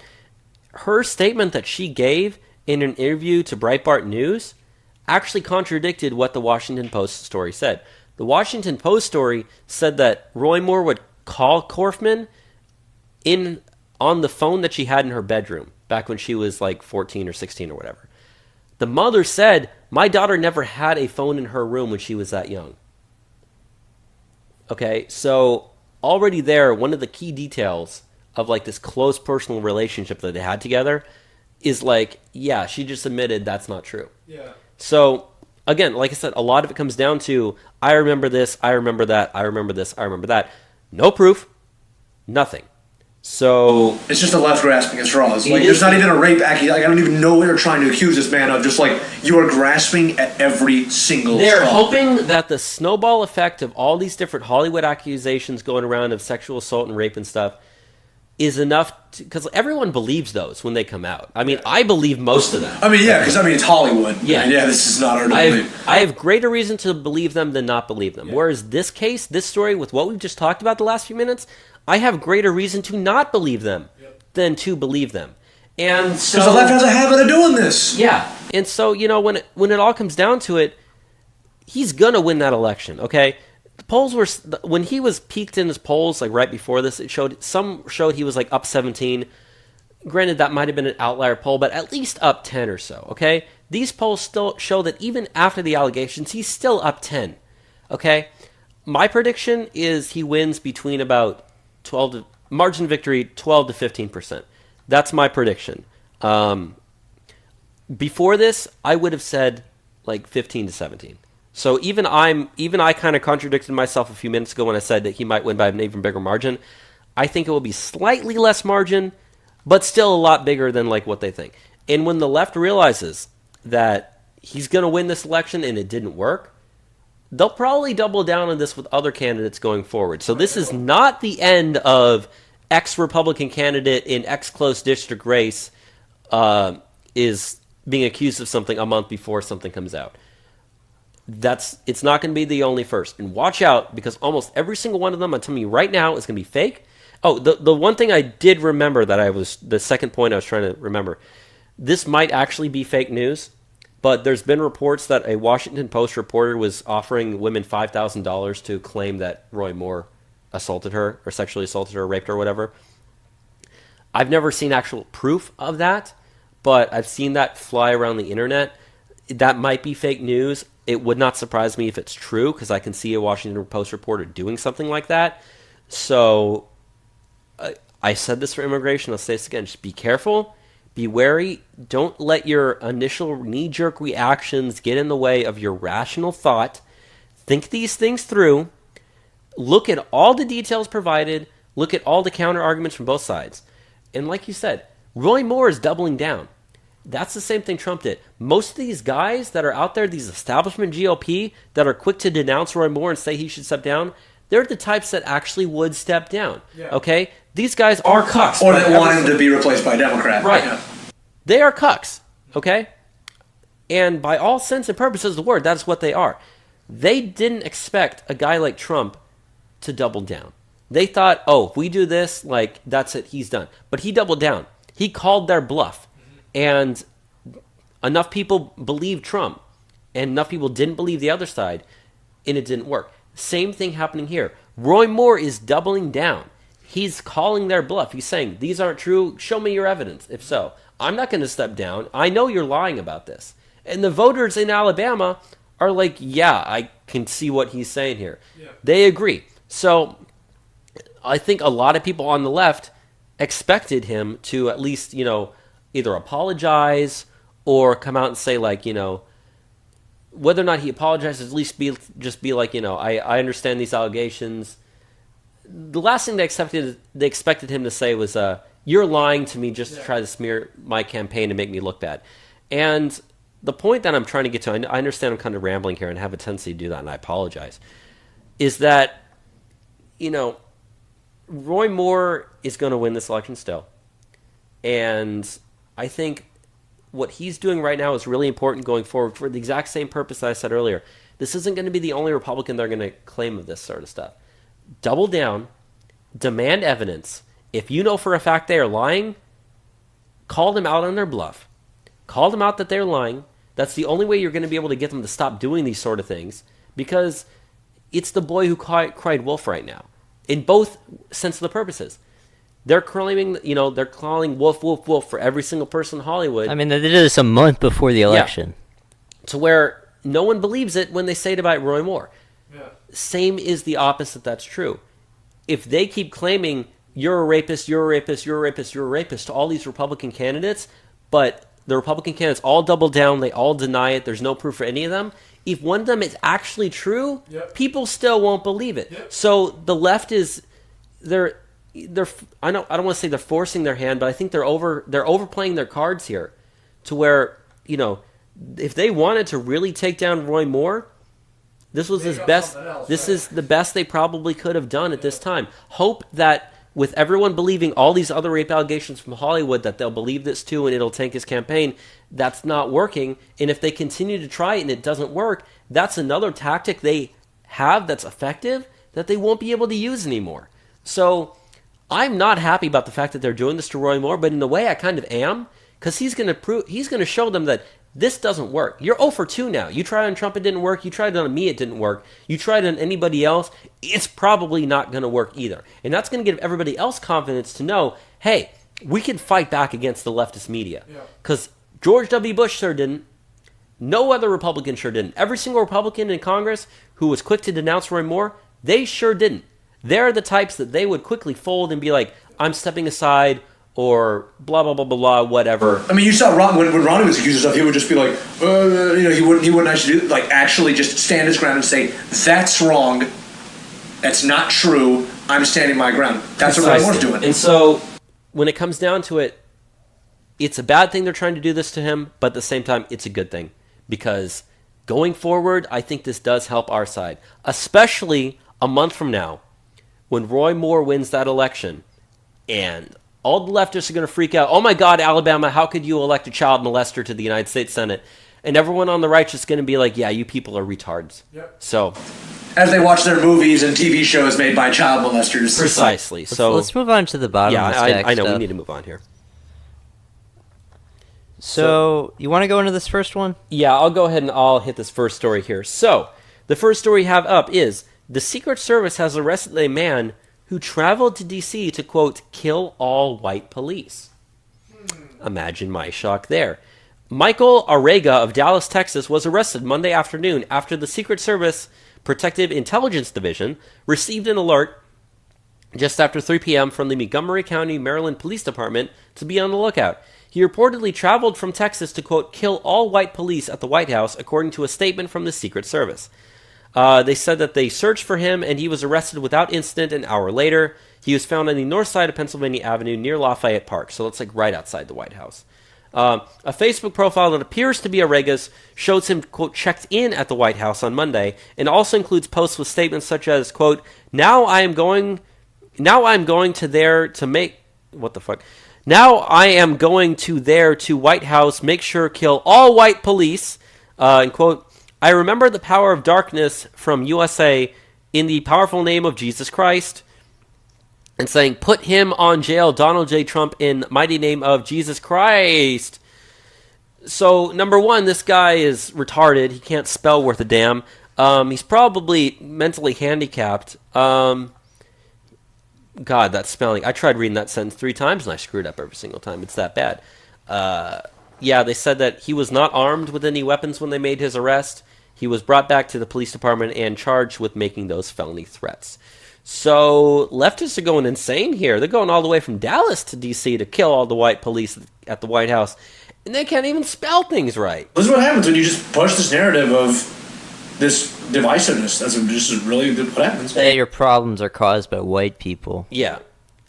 Her statement that she gave in an interview to Breitbart News actually contradicted what the Washington Post story said. The Washington Post story said that Roy Moore would call Kaufman on the phone that she had in her bedroom back when she was like 14 or 16 or whatever. The mother said, my daughter never had a phone in her room when she was that young. Okay, so already there, one of the key details of like this close personal relationship that they had together is like, yeah, she just admitted that's not true. Yeah. So again, like I said, a lot of it comes down to, I remember this, I remember that, I remember this, I remember that. No proof, nothing. So it's just the left grasping at straws. Like there's not even a rape accusation. Like I don't even know what you're trying to accuse this man of. Just like you are grasping at every single. They're hoping that the snowball effect of all these different Hollywood accusations going around of sexual assault and rape and stuff is enough because everyone believes those when they come out. I mean, I believe most of them. I mean, yeah, because I mean it's Hollywood. Yeah, this is not hard to believe. I have greater reason to believe them than not believe them. Yeah. Whereas this case, this story, with what we've just talked about the last few minutes, I have greater reason to not believe them than to believe them. And so because the left has a habit of doing this. Yeah, and so when it all comes down to it, he's gonna win that election. Okay. The polls were, when he was peaked in his polls, like right before this, some showed he was like up 17. Granted, that might have been an outlier poll, but at least up 10 or so, okay? These polls still show that even after the allegations, he's still up 10, okay? My prediction is he wins between about margin victory, 12 to 15%. That's my prediction. Before this, I would have said like 15 to 17. So even I kind of contradicted myself a few minutes ago when I said that he might win by an even bigger margin. I think it will be slightly less margin, but still a lot bigger than like what they think. And when the left realizes that he's going to win this election and it didn't work, they'll probably double down on this with other candidates going forward. So this is not the end of ex-Republican candidate in ex-close district race is being accused of something a month before something comes out. It's not going to be the only first. And watch out, because almost every single one of them, I'm telling you right now, is going to be fake. Oh, the one thing I did remember the second point I was trying to remember, this might actually be fake news, but there's been reports that a Washington Post reporter was offering women $5,000 to claim that Roy Moore assaulted her or sexually assaulted her or raped her or whatever. I've never seen actual proof of that, but I've seen that fly around the internet. That might be fake news. It would not surprise me if it's true, because I can see a Washington Post reporter doing something like that. So I said this for immigration. I'll say this again. Just be careful. Be wary. Don't let your initial knee-jerk reactions get in the way of your rational thought. Think these things through. Look at all the details provided. Look at all the counter-arguments from both sides. And like you said, Roy Moore is doubling down. That's the same thing Trump did. Most of these guys that are out there, these establishment GOP, that are quick to denounce Roy Moore and say he should step down, they're the types that actually would step down. Yeah. Okay? These guys are cucks. Or that want him to be replaced by a Democrat. Right. Yeah. They are cucks. Okay? And by all sense and purposes of the word, that's what they are. They didn't expect a guy like Trump to double down. They thought, oh, if we do this, like, that's it, he's done. But he doubled down. He called their bluff. And enough people believed Trump, and enough people didn't believe the other side, and it didn't work. Same thing happening here. Roy Moore is doubling down. He's calling their bluff. He's saying, these aren't true. Show me your evidence. If so, I'm not going to step down. I know you're lying about this. And the voters in Alabama are like, yeah, I can see what he's saying here. Yeah. They agree. So I think a lot of people on the left expected him to at least, either apologize or come out and say, like, whether or not he apologizes, at least be like, I understand these allegations. The last thing they expected him to say was, you're lying to me just to try to smear my campaign and make me look bad. And the point that I'm trying to get to, I understand I'm kind of rambling here and have a tendency to do that, and I apologize, is that, Roy Moore is going to win this election still. And I think what he's doing right now is really important going forward for the exact same purpose that I said earlier. This isn't going to be the only Republican they're going to claim of this sort of stuff. Double down, demand evidence. If you know for a fact they are lying, call them out on their bluff. Call them out that they're lying. That's the only way you're going to be able to get them to stop doing these sort of things, because it's the boy who cried wolf right now, in both sense of the purposes. They're claiming, they're calling wolf, wolf, wolf for every single person in Hollywood. I mean, they did this a month before the election. Yeah. To where no one believes it when they say it about Roy Moore. Yeah. Same is the opposite that's true. If they keep claiming, you're a rapist, you're a rapist, you're a rapist, you're a rapist to all these Republican candidates, but the Republican candidates all double down, they all deny it, there's no proof for any of them, if one of them is actually true, people still won't believe it. Yep. So the left is, they're I don't want to say they're forcing their hand, but I think they're overplaying their cards here, to where, if they wanted to really take down Roy Moore, this was his best. This is the best they probably could have done at this time. Hope that with everyone believing all these other rape allegations from Hollywood, that they'll believe this too and it'll tank his campaign. That's not working. And if they continue to try it and it doesn't work, that's another tactic they have that's effective that they won't be able to use anymore. So I'm not happy about the fact that they're doing this to Roy Moore, but in a way I kind of am, because he's going to show them that this doesn't work. You're 0 for 2 now. You tried on Trump, it didn't work. You tried on me, it didn't work. You tried on anybody else, it's probably not going to work either. And that's going to give everybody else confidence to know, hey, we can fight back against the leftist media. Because George W. Bush sure didn't. No other Republican sure didn't. Every single Republican in Congress who was quick to denounce Roy Moore, they sure didn't. They're the types that they would quickly fold and be like, I'm stepping aside, or blah, blah, blah, blah, blah, whatever. I mean, you saw Ron, when Ronnie was accused of stuff, he would just be like, he wouldn't actually actually just stand his ground and say, that's wrong, that's not true, I'm standing my ground. That's what Ron Moore's doing. And so, when it comes down to it, it's a bad thing they're trying to do this to him, but at the same time, it's a good thing. Because going forward, I think this does help our side. Especially a month from now, when Roy Moore wins that election, and all the leftists are going to freak out, oh my God, Alabama, how could you elect a child molester to the United States Senate? And everyone on the right is going to be like, yeah, you people are retards. Yep. So, as they watch their movies and TV shows made by child molesters. Precisely. Let's move on to the bottom of the stack I know, stuff. we need to move on here. So, you want to go into this first one? Yeah, I'll go ahead and I'll hit this first story here. So, the first story we have up is, the Secret Service has arrested a man who traveled to D.C. to, quote, kill all white police. Imagine my shock there. Michael Arrega of Dallas, Texas, was arrested Monday afternoon after the Secret Service Protective Intelligence Division received an alert just after 3 p.m. from the Montgomery County, Maryland Police Department to be on the lookout. He reportedly traveled from Texas to, quote, kill all white police at the White House, according to a statement from the Secret Service. They said that they searched for him, and he was arrested without incident an hour later. He was found on the north side of Pennsylvania Avenue near Lafayette Park, so that's like right outside the White House. A Facebook profile that appears to be Arrega's shows him, quote, checked in at the White House on Monday, and also includes posts with statements such as, quote, now I'm going to there to make, what the fuck? Now I am going to there to White House, make sure kill all white police, and quote, I remember the power of darkness from USA in the powerful name of Jesus Christ, and saying, put him on jail, Donald J. Trump, in mighty name of Jesus Christ. So, number one, this guy is retarded. He can't spell worth a damn. He's probably mentally handicapped. God, that spelling. I tried reading that sentence 3 times, and I screwed up every single time. It's that bad. Yeah, they said that he was not armed with any weapons when they made his arrest. He was brought back to the police department and charged with making those felony threats. So, leftists are going insane here. They're going all the way from Dallas to D.C. to kill all the white police at the White House. And they can't even spell things right. This is what happens when you just push this narrative of this divisiveness. That's just really what happens. That your problems are caused by white people. Yeah.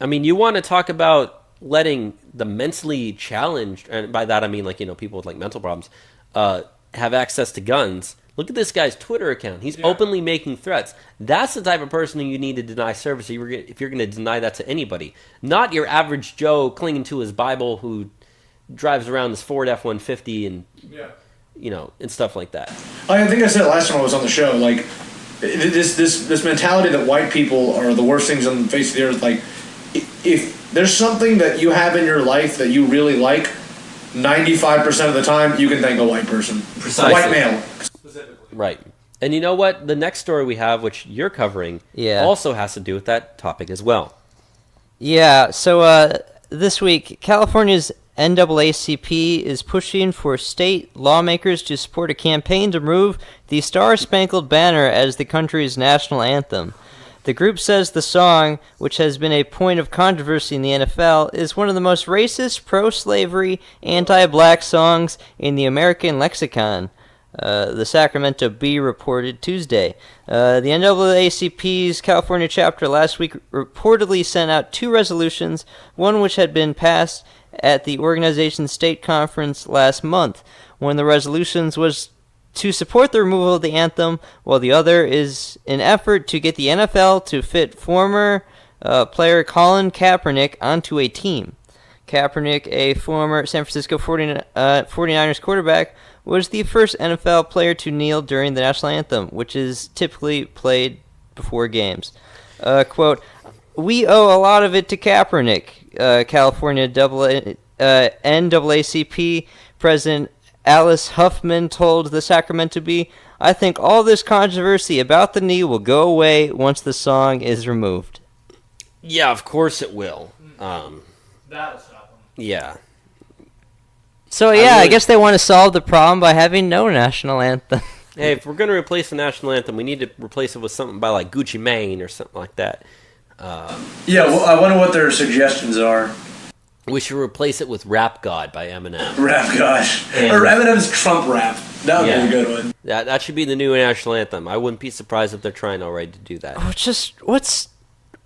I mean, you want to talk about letting the mentally challenged, and by that I mean, like, you know, people with, like, mental problems, have access to guns. Look at this guy's Twitter account. He's openly making threats. That's the type of person who you need to deny service if you're going to deny that to anybody. Not your average Joe clinging to his Bible who drives around this Ford F-150 and, you know, and stuff like that. I think I said it last time I was on the show, like, this mentality that white people are the worst things on the face of the earth. Like, if there's something that you have in your life that you really like, 95% of the time you can thank a white person. Precisely. White male. Right. And you know what? The next story we have, which you're covering, also has to do with that topic as well. Yeah, so this week, California's NAACP is pushing for state lawmakers to support a campaign to remove the Star-Spangled Banner as the country's national anthem. The group says the song, which has been a point of controversy in the NFL, is one of the most racist, pro-slavery, anti-black songs in the American lexicon. The Sacramento Bee reported Tuesday. The NAACP's California chapter last week reportedly sent out 2 resolutions, one which had been passed at the organization's state conference last month. One of the resolutions was to support the removal of the anthem, while the other is an effort to get the NFL to fit former player Colin Kaepernick onto a team. Kaepernick, a former San Francisco 49ers quarterback, was the first NFL player to kneel during the national anthem, which is typically played before games. Quote, we owe a lot of it to Kaepernick, California NAACP President Alice Huffman told the Sacramento Bee, I think all this controversy about the knee will go away once the song is removed. Yeah, of course it will. That'll stop them. Yeah. So, yeah, I guess they want to solve the problem by having no national anthem. Hey, if we're going to replace the national anthem, we need to replace it with something by, like, Gucci Mane or something like that. Yeah, well, I wonder what their suggestions are. We should replace it with Rap God by Eminem. Rap God. Or Eminem's Trump rap. That would be a good one. That should be the new national anthem. I wouldn't be surprised if they're trying already to do that. Oh, just, what's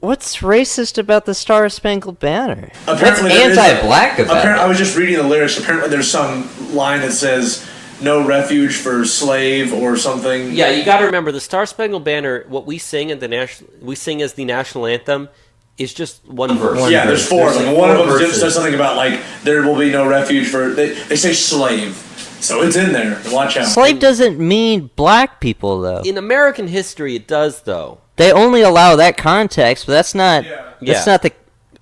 racist about the Star-Spangled Banner? Apparently what's anti-black about it? I was just reading the lyrics. Apparently there's some line that says, no refuge for slave or something. Yeah, you got to remember, the Star-Spangled Banner, what we sing as the national anthem, is just one verse. Yeah, there's 4 of them. One of them just says something about, like, there will be no refuge for... They say slave. So it's in there. Watch out. Slave doesn't mean black people, though. In American history, it does, though. They only allow that context, but that's not. That's Yeah. not the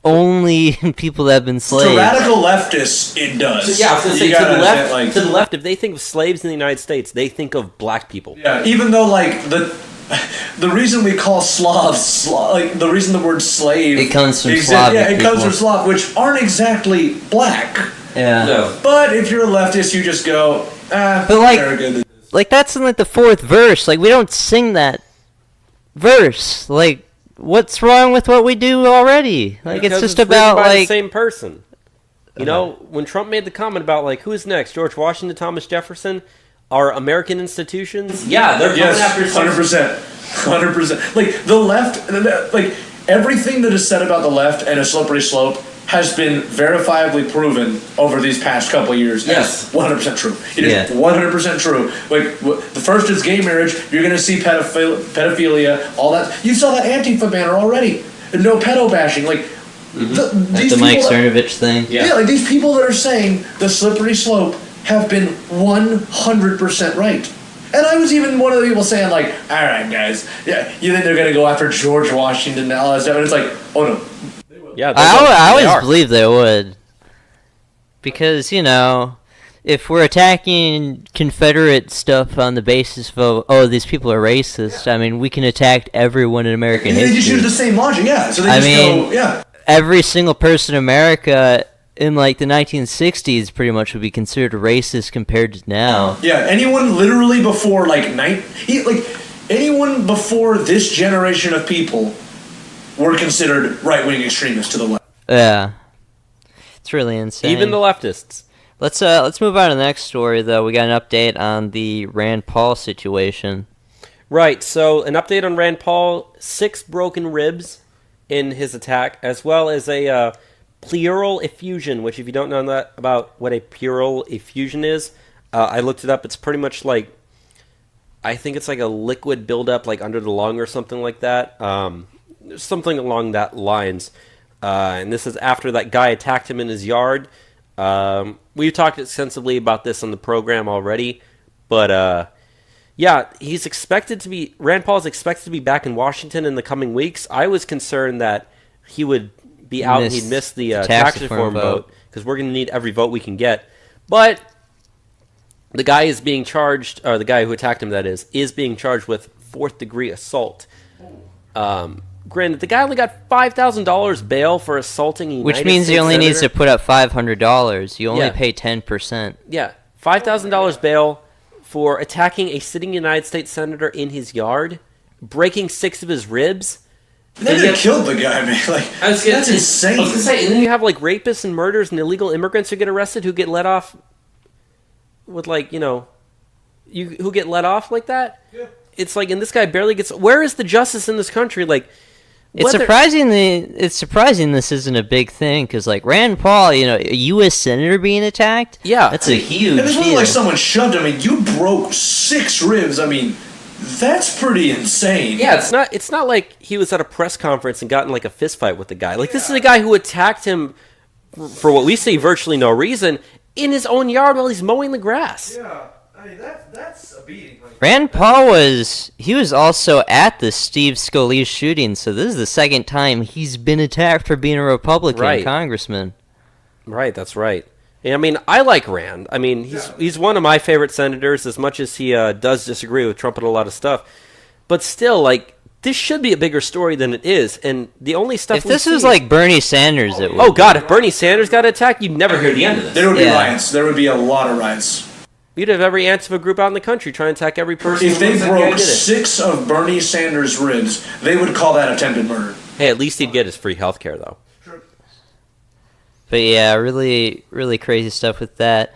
only people that have been slaves. To radical leftists, it does. So, yeah, I was going to say, You to gotta the left, understand, to the left, if they think of slaves in the United States, they think of black people. Yeah, even though the reason we call Slavs, like the reason the word slave, It comes from Slavic yeah, it comes people. from Slav, which aren't exactly black. Yeah. No. But if you're a leftist, you just go, But, like- they're good. Like, that's in, like, the fourth verse. Like, we don't sing that verse. Like, what's wrong with what we do already? Like, Because it's just written about, by the like... same person. You know, when Trump made the comment about, like, who's next? George Washington, Thomas Jefferson? Are American institutions? Yeah, they're coming after Yes, 100%. 100%. Like, the left, like, everything that is said about the left and a slippery slope has been verifiably proven over these past couple of years. Yes. 100% true. It is 100% true. Like, the first is gay marriage. You're going to see pedophilia, all that. You saw that Antifa banner already. No pedo bashing. Like, these The Mike people Cernovich thing. yeah, like these people that are saying the slippery slope have been 100% right. And I was even one of the people saying, like, all right, guys, yeah, you think they're going to go after George Washington and all that stuff? And it's like, oh, no. Yeah, I they always are. believed they would. Because, you know, if we're attacking Confederate stuff on the basis of, oh, these people are racist, I mean, we can attack everyone in American They just use history. the same logic, yeah. So they I just mean- go, yeah. Every single person in America in, like, the 1960s pretty much would be considered racist compared to now. Yeah, anyone literally before, like, anyone before this generation of people were considered right-wing extremists to the left. Yeah. It's really insane. Even the leftists. Let's move on to the next story, though. We got an update on the Rand Paul situation. Right, so an update on Rand Paul, 6 broken ribs in his attack, as well as a pleural effusion, which if you don't know that about what a pleural effusion is, I looked it up. It's pretty much like, I think it's like a liquid buildup like under the lung or something like that. Something along that lines. And this is after that guy attacked him in his yard. We've talked extensively about this on the program already, but yeah, Rand Paul is expected to be back in Washington in the coming weeks. I was concerned that he would be out and he'd miss the tax reform vote, because we're going to need every vote we can get. But the guy is being charged, or the guy who attacked him, that is being charged with 4th-degree assault. Granted, the guy only got $5,000 bail for assaulting a United Which means he States only needs to senator. put up $500. You only Yeah. pay 10%. Yeah, $5,000 bail for attacking a sitting United States senator in his yard, breaking 6 of his ribs. They And could have yet- killed the guy, man. Like, that's insane. I was gonna say, and then you have like rapists and murderers and illegal immigrants who get arrested, who get let off with like, who get let off like that. Yeah. It's like, and this guy barely gets. Where is the justice in this country? Like, It's surprising this isn't a big thing, because, like, Rand Paul, a U.S. senator being attacked? Yeah. That's a huge And it deal. wasn't like someone shoved him. I mean, you broke 6 ribs. I mean, that's pretty insane. Yeah, it's not like he was at a press conference and got in like a fist fight with the guy. Like, this is a guy who attacked him for what we say virtually no reason in his own yard while he's mowing the grass. Yeah, I mean, that's a beating. Like, Rand Paul was also at the Steve Scalise shooting, so this is the second time he's been attacked for being a Republican congressman. Right, that's right. And, I mean, I like Rand. I mean, he's one of my favorite senators, as much as he does disagree with Trump on a lot of stuff. But still, like, this should be a bigger story than it is. And the only stuff If this was like Bernie Sanders, it would. Oh, God, if Bernie Sanders got attacked, you'd never hear the end of this. There would be riots. There would be a lot of riots. You'd have every Antifa group out in the country trying to attack every person. If they who broke did it. 6 of Bernie Sanders' ribs, they would call that attempted murder. Hey, at least he'd get his free health care, though. But yeah, really, really crazy stuff with that.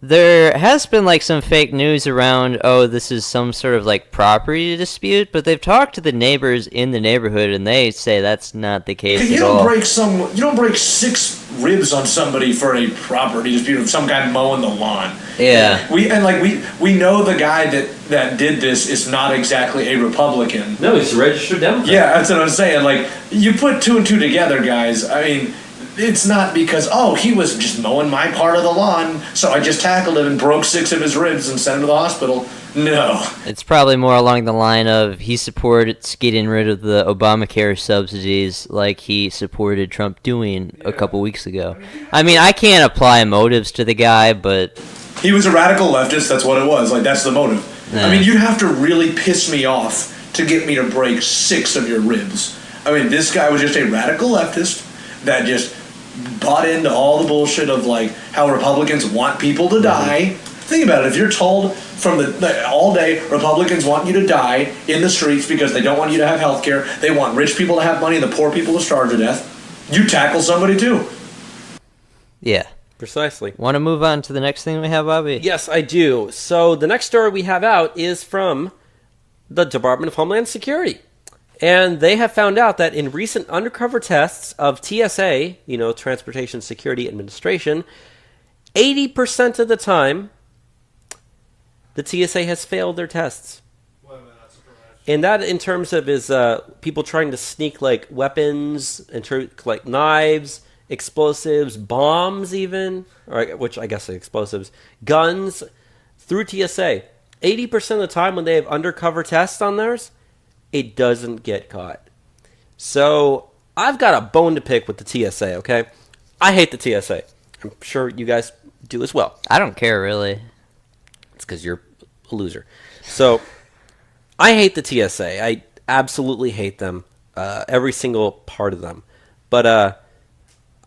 There has been like some fake news around, oh, this is some sort of like property dispute, but they've talked to the neighbors in the neighborhood and they say that's not the case You at don't all. you don't break 6 ribs on somebody for a property dispute of some guy mowing the lawn. Yeah. We know the guy that did this is not exactly a Republican. No, he's a registered Democrat. Yeah, that's what I'm saying. Like, you put 2 and 2 together, guys. I mean, it's not because, oh, he was just mowing my part of the lawn, so I just tackled him and broke 6 of his ribs and sent him to the hospital. No. It's probably more along the line of he supported getting rid of the Obamacare subsidies like he supported Trump doing a couple weeks ago. I mean, I can't apply motives to the guy, but... He was a radical leftist, that's what it was. Like, that's the motive. Yeah. I mean, you'd have to really piss me off to get me to break 6 of your ribs. I mean, this guy was just a radical leftist that just bought into all the bullshit of, like, how Republicans want people to die. Think about it. If you're told from all day Republicans want you to die in the streets because they don't want you to have health care, they want rich people to have money and the poor people to starve to death, you tackle somebody too. Yeah. Precisely. Want to move on to the next thing we have, Bobby? Yes, I do. So the next story we have out is from the Department of Homeland Security. And they have found out that in recent undercover tests of TSA, Transportation Security Administration, 80% of the time, the TSA has failed their tests. And that, in terms of, is people trying to sneak, like, weapons, like knives, explosives, bombs even, which I guess are explosives, guns, through TSA. 80% of the time when they have undercover tests on theirs, it doesn't get caught. So, I've got a bone to pick with the TSA, okay? I hate the TSA. I'm sure you guys do as well. I don't care, really. It's because you're a loser. So, I hate the TSA. I absolutely hate them. Every single part of them. But,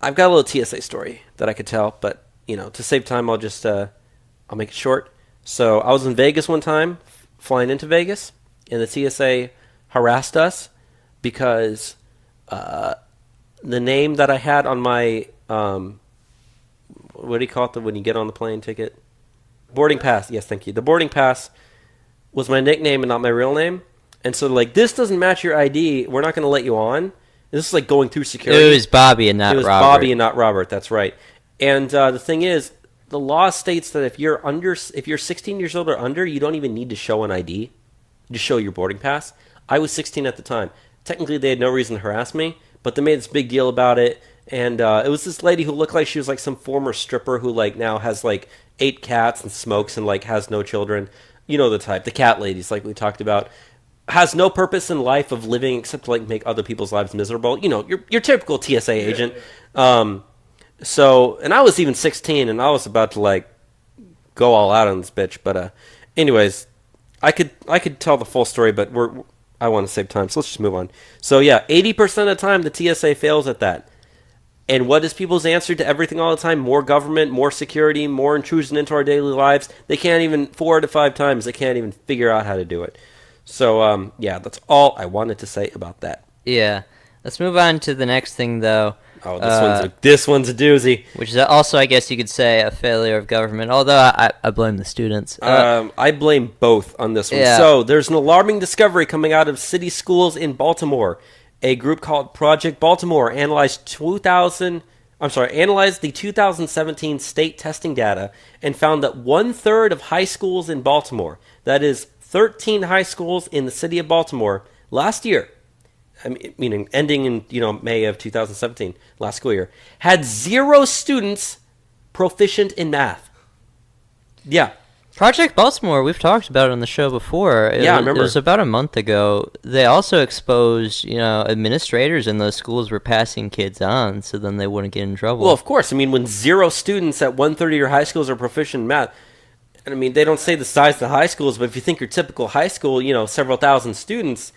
I've got a little TSA story that I could tell. But, to save time, I'll just, I'll make it short. So, I was in Vegas one time, flying into Vegas. And the TSA harassed us because the name that I had on my, what do you call it when you get on the plane ticket? Boarding pass. Yes, thank you. The boarding pass was my nickname and not my real name. And so, like, this doesn't match your ID. We're not going to let you on. And this is like going through security. It was Bobby and not Robert. It was Bobby and not Robert. That's right. And the thing is, the law states that if you're 16 years old or under, you don't even need to show an ID. You just show your boarding pass. I was 16 at the time. Technically, they had no reason to harass me, but they made this big deal about it. And it was this lady who looked like she was like some former stripper who like now has like 8 cats and smokes and like has no children. You know the type, the cat ladies like we talked about. Has no purpose in life of living except to like make other people's lives miserable. Your typical TSA agent. So, and I was even 16 and I was about to like go all out on this bitch. But anyways, I could tell the full story, but I want to save time, so let's just move on. So yeah, 80% of the time the TSA fails at that. And what is people's answer to everything all the time? More government, more security, more intrusion into our daily lives. They can't even, 4 to 5 times, they can't even figure out how to do it. So, yeah, that's all I wanted to say about that. Yeah. Let's move on to the next thing, though. Oh, this one's a doozy. Which is also, I guess you could say, a failure of government, although I blame the students. I blame both on this one. Yeah. So, there's an alarming discovery coming out of city schools in Baltimore. A group called Project Baltimore analyzed the 2017 state testing data and found that 1/3 of high schools in Baltimore, that is 13 high schools in the city of Baltimore, last year, meaning ending in May of 2017, last school year, had 0 students proficient in math. Yeah. Project Baltimore, we've talked about it on the show before. I remember. It was about a month ago. They also exposed, administrators in those schools were passing kids on, so then they wouldn't get in trouble. Well, of course. When 0 students at 1/3 of your high schools are proficient in math, and they don't say the size of the high schools, but if you think your typical high school, several thousand students,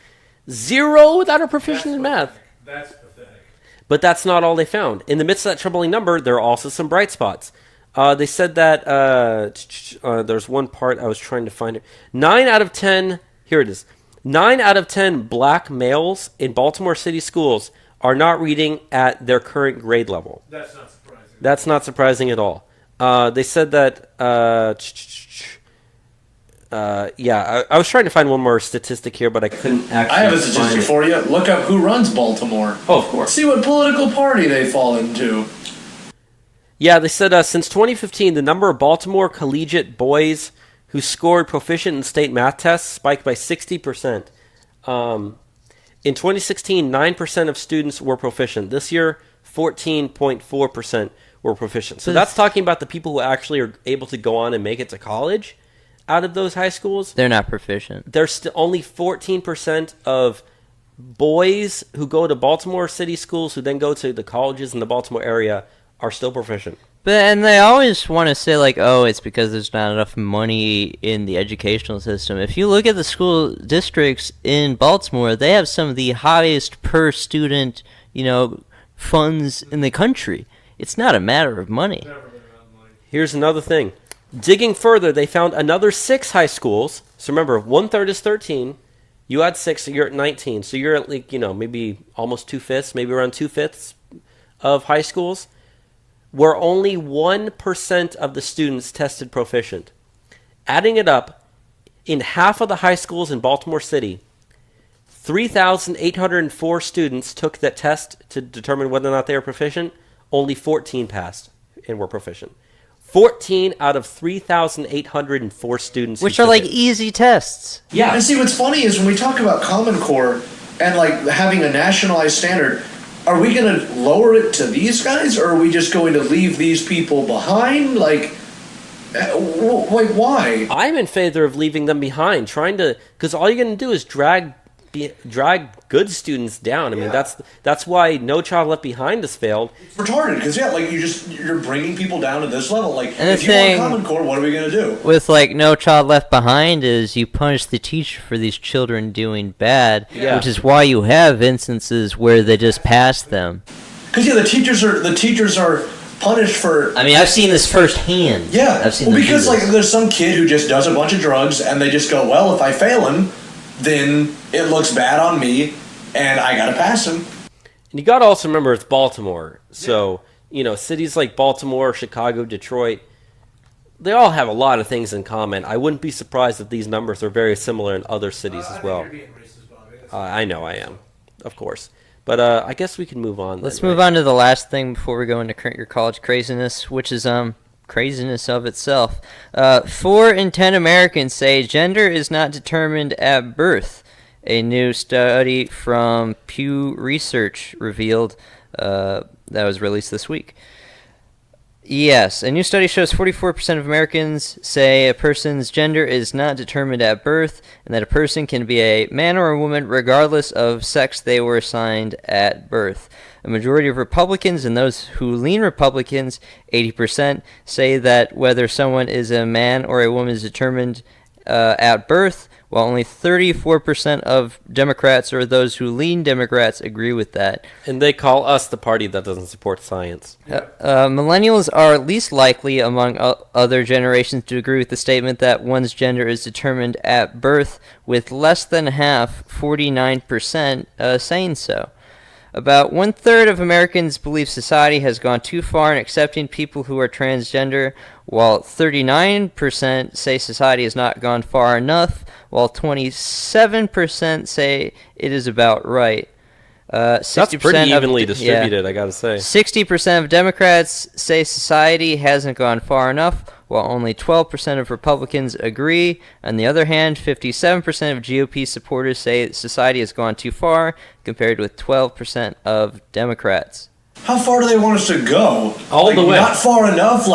0 that are proficient in math. That's pathetic. But that's not all they found. In the midst of that troubling number, there are also some bright spots. They said that there's one part I was trying to find it. 9 out of 10, here it is. 9 out of 10 black males in Baltimore City schools are not reading at their current grade level. That's not surprising. That's not surprising at all. They said that, I was trying to find one more statistic here, but I couldn't actually I have a statistic for you. Look up who runs Baltimore. Oh, of course. See what political party they fall into. Yeah, they said since 2015, the number of Baltimore collegiate boys who scored proficient in state math tests spiked by 60%. In 2016, 9% of students were proficient. This year, 14.4% were proficient. So that's talking about the people who actually are able to go on and make it to college out of those high schools. They're not proficient. There's only 14% of boys who go to Baltimore city schools who then go to the colleges in the Baltimore area are still proficient. And they always want to say, like, oh, it's because there's not enough money in the educational system. If you look at the school districts in Baltimore, they have some of the highest per student, funds in the country. It's not a matter of money. Here's another thing. Digging further, they found another 6 high schools. So remember, 1/3 is 13. You add 6, so you're at 19. So you're at, like, maybe almost 2/5, maybe around 2/5 of high schools, where only 1% of the students tested proficient. Adding it up, in half of the high schools in Baltimore City, 3,804 students took that test to determine whether or not they were proficient. Only 14 passed and were proficient. 14 out of 3,804 students. Which are like easy tests. Yeah. And see, what's funny is when we talk about Common Core and like having a nationalized standard, are we going to lower it to these guys, or are we just going to leave these people behind? Like why? I'm in favor of leaving them behind, because all you're going to do is drag good students down. I mean, that's why No Child Left Behind has failed. It's retarded, because you're bringing people down to this level. Like, and if you want Common Core, what are we going to do? With No Child Left Behind is you punish the teacher for these children doing bad, which is why you have instances where they just pass them. Because the teachers are punished for. I mean, I've seen this firsthand. Yeah, I've seen them because do this. there's some kid who just does a bunch of drugs, and they just go, well, if I fail him, then it looks bad on me, and I gotta pass him. And you gotta also remember it's Baltimore. So, cities like Baltimore, Chicago, Detroit, they all have a lot of things in common. I wouldn't be surprised if these numbers are very similar in other cities as well. You're being racist, Bobby. I know I am, of course. But I guess we can move on. Let's move on to the last thing before we go into your college craziness, which is craziness of itself. 4 in 10 Americans say gender is not determined at birth. A new study from Pew Research revealed that was released this week. Yes, a new study shows 44% of Americans say a person's gender is not determined at birth, and that a person can be a man or a woman regardless of sex they were assigned at birth. A majority of Republicans and those who lean Republicans, 80%, say that whether someone is a man or a woman is determined at birth, while only 34% of Democrats or those who lean Democrats agree with that. And they call us the party that doesn't support science. Millennials are least likely among other generations to agree with the statement that one's gender is determined at birth, with less than half, 49%, saying so. About 1/3 of Americans believe society has gone too far in accepting people who are transgender, while 39% say society has not gone far enough, while 27% say it is about right. 60% That's pretty evenly distributed, I gotta say. 60% of Democrats say society hasn't gone far enough, while only 12% of Republicans agree. On the other hand, 57% of GOP supporters say society has gone too far, compared with 12% of Democrats. How far do they want us to go? All the way. Not far enough.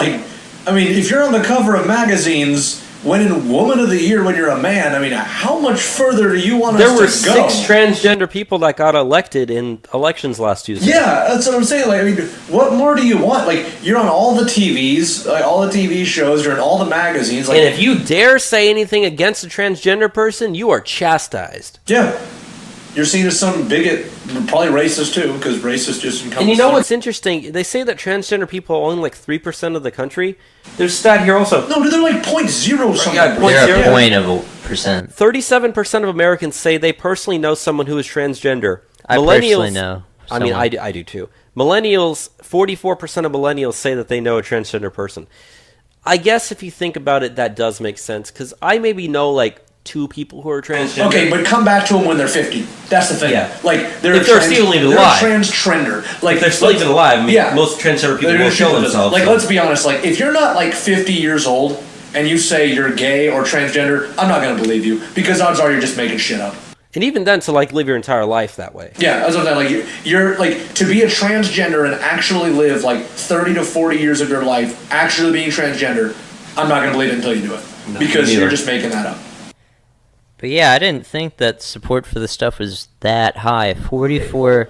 If you're on the cover of magazines, winning Woman of the Year when you're a man, how much further do you want us to go? There were 6 transgender people that got elected in elections last Tuesday. Yeah, that's what I'm saying. What more do you want? You're on all the TVs, all the TV shows, you're in all the magazines. And if you dare say anything against a transgender person, you are chastised. Yeah. You're seen as some bigot, probably racist too, because racist just encompasses. And you know what's interesting? They say that transgender people are only 3% of the country. There's a stat here also. No, they're 0.0 something. Yeah, They're a point of a percent. 37% of Americans say they personally know someone who is transgender. I personally know someone. I do too. Millennials, 44% of millennials say that they know a transgender person. I guess if you think about it, that does make sense, because I maybe know 2 people who are transgender. Okay, but come back to them when they're 50. That's the thing. Yeah. If they're still even alive. They're trans-trender. If they're still even alive, most transgender people will kill themselves. Let's be honest. If you're not 50 years old and you say you're gay or transgender, I'm not going to believe you, because odds are you're just making shit up. And even then, to like live your entire life that way. Yeah, that's what I'm saying. Like you're like to be a transgender and actually live like 30 to 40 years of your life actually being transgender. I'm not gonna believe it until you do it because you're just making that up. But yeah, I didn't think that support for this stuff was that high. 44.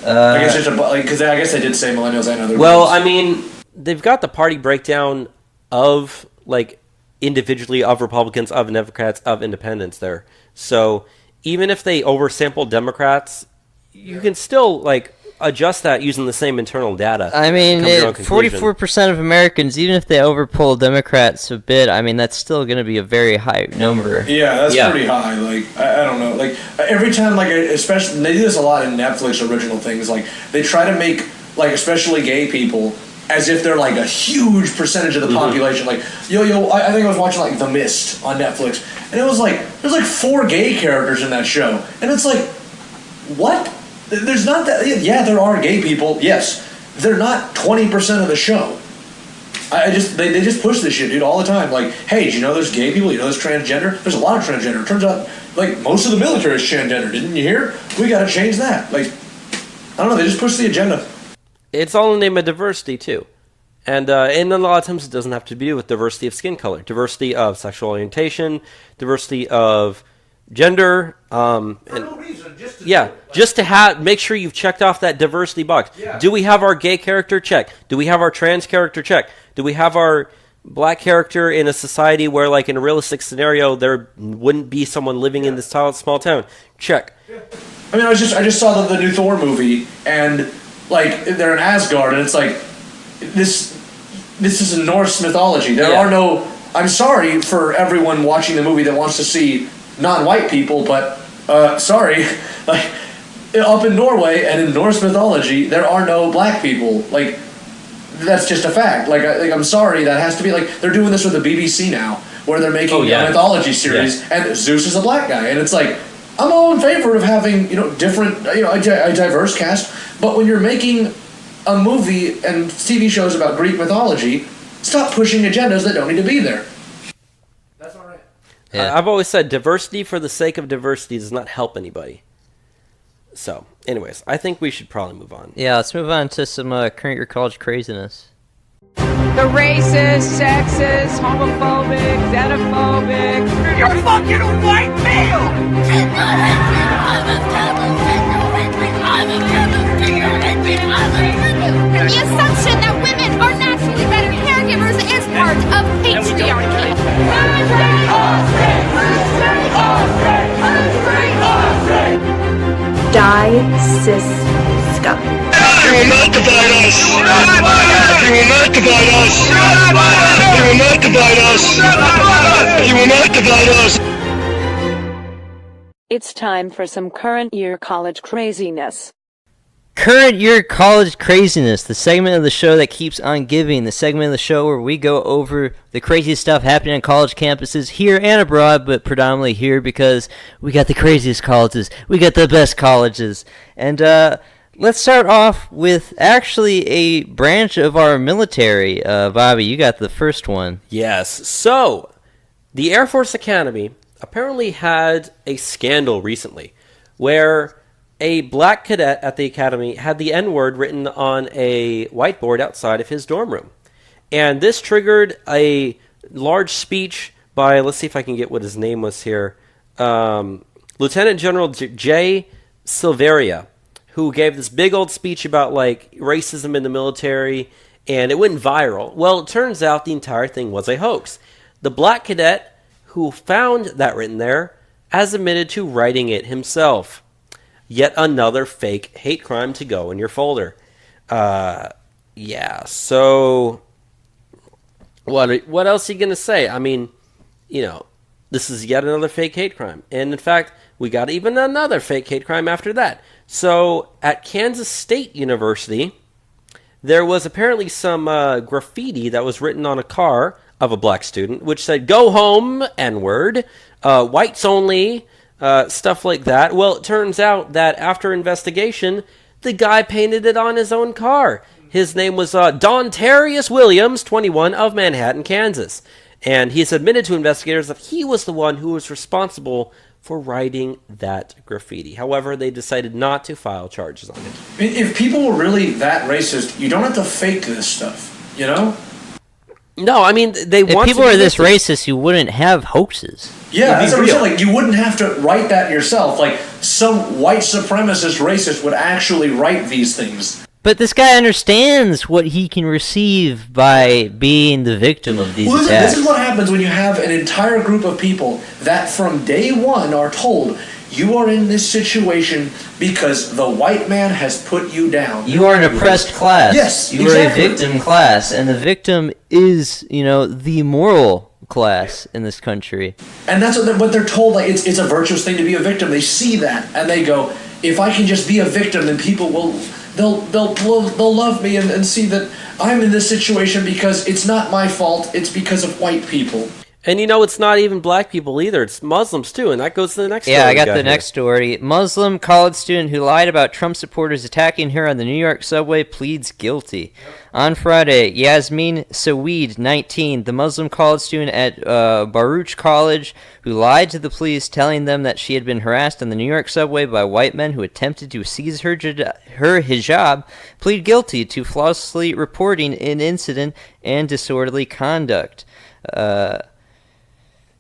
I guess it's because I guess they did say millennials and other. Well, groups. I mean, they've got the party breakdown of like individually of Republicans, of Democrats, of Independents there. So even if they oversample Democrats, you can still like adjust that using the same internal data. I mean, 44% of Americans, even if they overpoll Democrats a bit, I mean, that's still going to be a very high number. Yeah, that's pretty high. Like, I don't know. Like, every time, like, especially, they do this a lot in Netflix original things. Like, they try to make, like, especially gay people as if they're, like, a huge percentage of the population. Like, I think I was watching, like, The Mist on Netflix. And it was, like, there's, like, 4 gay characters in that show. And it's, like, what? There's not that. Yeah, there are gay people. Yes, they're not 20% of the show. They just push this shit, dude, all the time. Like, hey, do you know there's gay people? You know there's transgender? There's a lot of transgender. It turns out, like, most of the military is transgender. Didn't you hear? We got to change that. Like, I don't know. They just push the agenda. It's all in the name of diversity too, and a lot of times it doesn't have to do with diversity of skin color, diversity of sexual orientation, diversity of gender, just to have make sure you've checked off that diversity box. Yeah. Do we have our gay character? Check. Do we have our trans character? Check. Do we have our black character in a society where, like, in a realistic scenario, there wouldn't be someone living in this small town? Check. I mean, I just saw the new Thor movie, and like they're in Asgard, and it's like this is in Norse mythology. There are no. I'm sorry for everyone watching the movie that wants to see non-white people, but sorry, like up in Norway and in Norse mythology, there are no black people. Like that's just a fact. Like I'm sorry, that has to be like they're doing this with the BBC now, where they're making a mythology series, and Zeus is a black guy, and it's like I'm all in favor of having different a diverse cast, but when you're making a movie and TV shows about Greek mythology, stop pushing agendas that don't need to be there. That's all right. Yeah. I've always said diversity for the sake of diversity does not help anybody. So, anyways, I think we should probably move on. Yeah, let's move on to some current year college craziness. The racist, sexist, homophobic, xenophobic. You're fucking a white male! The assumption that women are naturally better caregivers is part of patriarchy. Die, cis, scum. You will not divide us! You will not divide us! You will not divide us! You will not divide us! It's time for some current year college craziness. Current year college craziness, the segment of the show that keeps on giving, the segment of the show where we go over the craziest stuff happening on college campuses here and abroad, but predominantly here because we got the craziest colleges, we got the best colleges. And let's start off with actually a branch of our military. Bobby, you got the first one. Yes. So, the Air Force Academy apparently had a scandal recently where a black cadet at the academy had the N-word written on a whiteboard outside of his dorm room. And this triggered a large speech by, let's see if I can get what his name was here, Lieutenant General Jay Silveria, who gave this big old speech about, like, racism in the military, and it went viral. Well, it turns out the entire thing was a hoax. The black cadet who found that written there has admitted to writing it himself. Yet another fake hate crime to go in your folder. Yeah, so what else are you going to say? I mean, this is yet another fake hate crime. And in fact, we got even another fake hate crime after that. So at Kansas State University, there was apparently some graffiti that was written on a car of a black student, which said, "Go home, N-word, whites only," stuff like that. Well, it turns out that after investigation, the guy painted it on his own car. His name was Dontarius Williams, 21, of Manhattan, Kansas. And he's admitted to investigators that he was the one who was responsible for writing that graffiti. However, they decided not to file charges on it. If people were really that racist, you don't have to fake this stuff, you know? No, I mean, they If want people to are be this racist. racist, you wouldn't have hoaxes. Yeah, that's what I'm real. saying. Like, you wouldn't have to write that yourself. Like, some white supremacist racist would actually write these things. But this guy understands what he can receive by being the victim of these Well, attacks. this is what happens when you have an entire group of people that from day one are told, you are in this situation because the white man has put you down. You are an oppressed class. Yes, you exactly. are a victim class, and the victim is, the moral class in this country. And that's what they're told. Like, it's a virtuous thing to be a victim. They see that and they go, if I can just be a victim, then people will they'll love me and see that I'm in this situation because it's not my fault. It's because of white people. And it's not even black people either. It's Muslims too, and that goes to the next story. Yeah, I got the next story. Muslim college student who lied about Trump supporters attacking her on the New York subway pleads guilty. Yep. On Friday, Yasmin Saweed, 19, the Muslim college student at Baruch College, who lied to the police telling them that she had been harassed on the New York subway by white men who attempted to seize her hijab, pleaded guilty to falsely reporting an incident and disorderly conduct.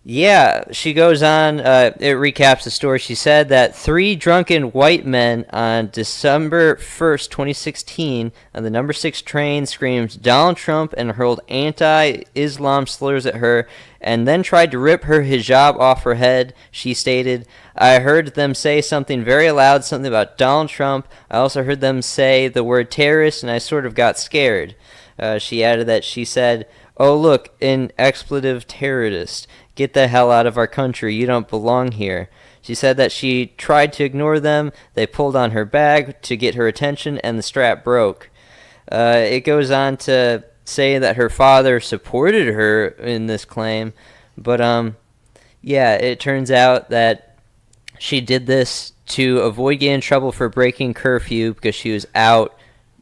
Yeah, she goes on, it recaps the story. She said that 3 drunken white men on December 1st, 2016, on the number 6 train screamed Donald Trump and hurled anti-Islam slurs at her, and then tried to rip her hijab off her head. She stated, I heard them say something very loud, something about Donald Trump. I also heard them say the word terrorist, and I sort of got scared. She added that she said, oh, look, an expletive terrorist. Get the hell out of our country. You don't belong here. She said that she tried to ignore them. They pulled on her bag to get her attention, and the strap broke. It goes on to say that her father supported her in this claim. But, yeah, it turns out that she did this to avoid getting in trouble for breaking curfew because she was out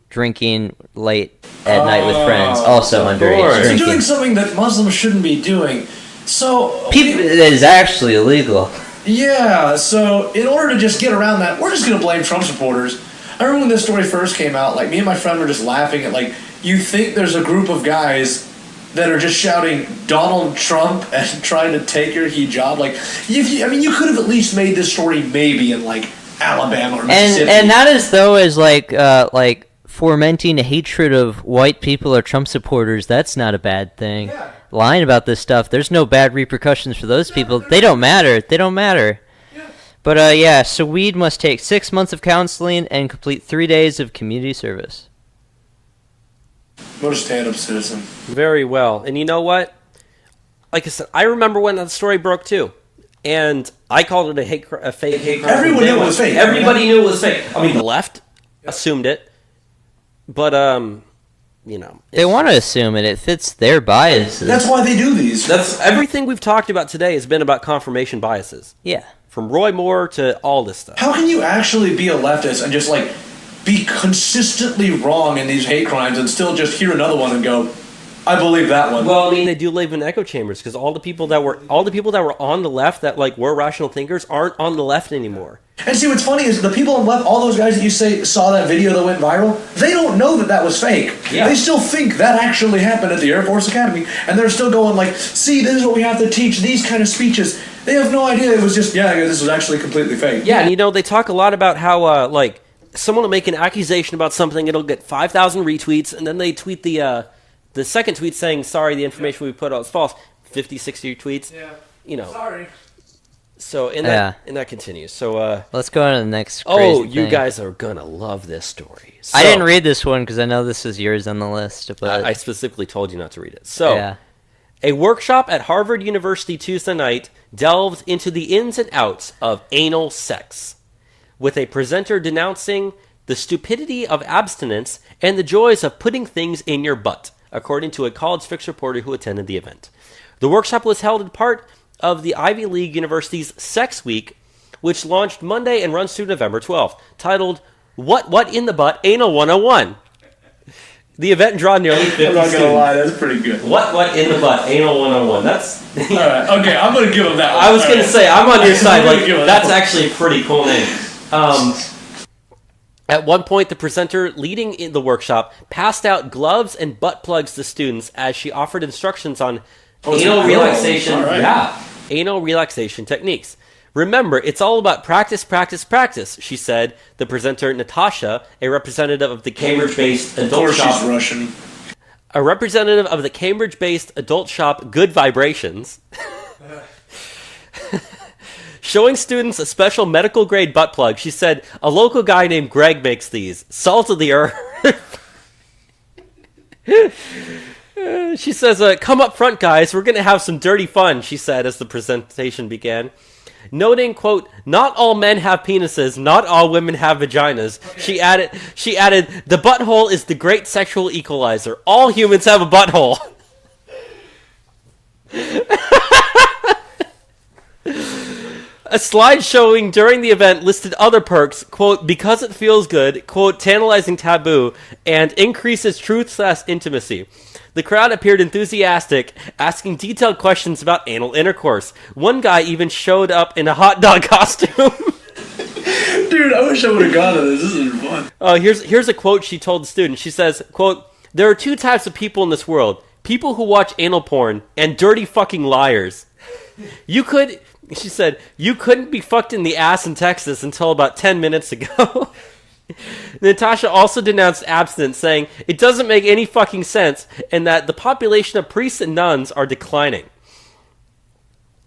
drinking late at night with friends, also underage drinking. So doing something that Muslims shouldn't be doing. So it is actually illegal. Yeah, so in order to just get around that, we're just going to blame Trump supporters. I remember when this story first came out, like, me and my friend were just laughing at, like, you think there's a group of guys that are just shouting Donald Trump and trying to take your hijab. Like, you could have at least made this story maybe in, like, Alabama or Mississippi. And not as though as, like fomenting a hatred of white people or Trump supporters, that's not a bad thing. Yeah. Lying about this stuff, there's no bad repercussions for those people. They don't matter. They don't matter. Yeah. But, Saweed must take 6 months of counseling and complete 3 days of community service. What a stand-up citizen. Very well. And you know what? Like I said, I remember when that story broke, too. And I called it a fake hate crime. Everyone knew it was fake. Everybody knew it was fake. I mean, the left assumed it. But, they want to assume it. It fits their biases. That's why they do these. That's everything we've talked about today has been about confirmation biases. Yeah. From Roy Moore to all this stuff. How can you actually be a leftist and just, like, be consistently wrong in these hate crimes and still just hear another one and go, I believe that one? Well, I mean, they do live in echo chambers because all the people that were on the left that, like, were rational thinkers aren't on the left anymore. And see, what's funny is the people on the left, all those guys that you say saw that video that went viral, they don't know that was fake. Yeah. They still think that actually happened at the Air Force Academy, and they're still going like, see, this is what we have to teach, these kind of speeches. They have no idea it was just, this was actually completely fake. Yeah, and they talk a lot about how, like, someone will make an accusation about something, it'll get 5,000 retweets, and then they tweet the second tweet saying, sorry, the information we put out is false. 50, 60 tweets. Yeah. Sorry. So, and that continues. So, let's go on to the next crazy thing. You guys are gonna love this story. So, I didn't read this one because I know this is yours on the list, but I specifically told you not to read it. So, a workshop at Harvard University Tuesday night delved into the ins and outs of anal sex, with a presenter denouncing the stupidity of abstinence and the joys of putting things in your butt, according to a College Fix reporter who attended the event. The workshop was held in part of the Ivy League University's Sex Week, which launched Monday and runs through November 12th, titled What in the Butt Anal 101. The event draw nearly 50 I'm not students. gonna lie, that's pretty good. What in the butt? Anal 101. That's. Alright, okay, I'm gonna give him that one. I was gonna say, I'm on your side. I'm gonna Like, give him that's that one. actually a pretty cool name. At one point, the presenter leading in the workshop passed out gloves and butt plugs to students as she offered instructions on anal relaxation. All right. Yeah, anal relaxation techniques. Remember, it's all about practice, practice, practice, she said. The presenter, Natasha, a representative of the Cambridge-based Of adult course shop, she's Russian. a representative of the Cambridge-based adult shop Good Vibrations, showing students a special medical-grade butt plug. She said, a local guy named Greg makes these. Salt of the earth. She says, come up front, guys. We're going to have some dirty fun, she said as the presentation began. Noting, quote, not all men have penises, not all women have vaginas. Okay. She added, the butthole is the great sexual equalizer. All humans have a butthole. A slide showing during the event listed other perks, quote, because it feels good, quote, tantalizing taboo, and increases truth/intimacy. The crowd appeared enthusiastic, asking detailed questions about anal intercourse. One guy even showed up in a hot dog costume. Dude, I wish I would have gone to this. This is fun. Here's a quote she told the students. She says, quote, there are two types of people in this world. People who watch anal porn and dirty fucking liars. She said, you couldn't be fucked in the ass in Texas until about 10 minutes ago. Natasha also denounced abstinence, saying, it doesn't make any fucking sense, and that the population of priests and nuns are declining.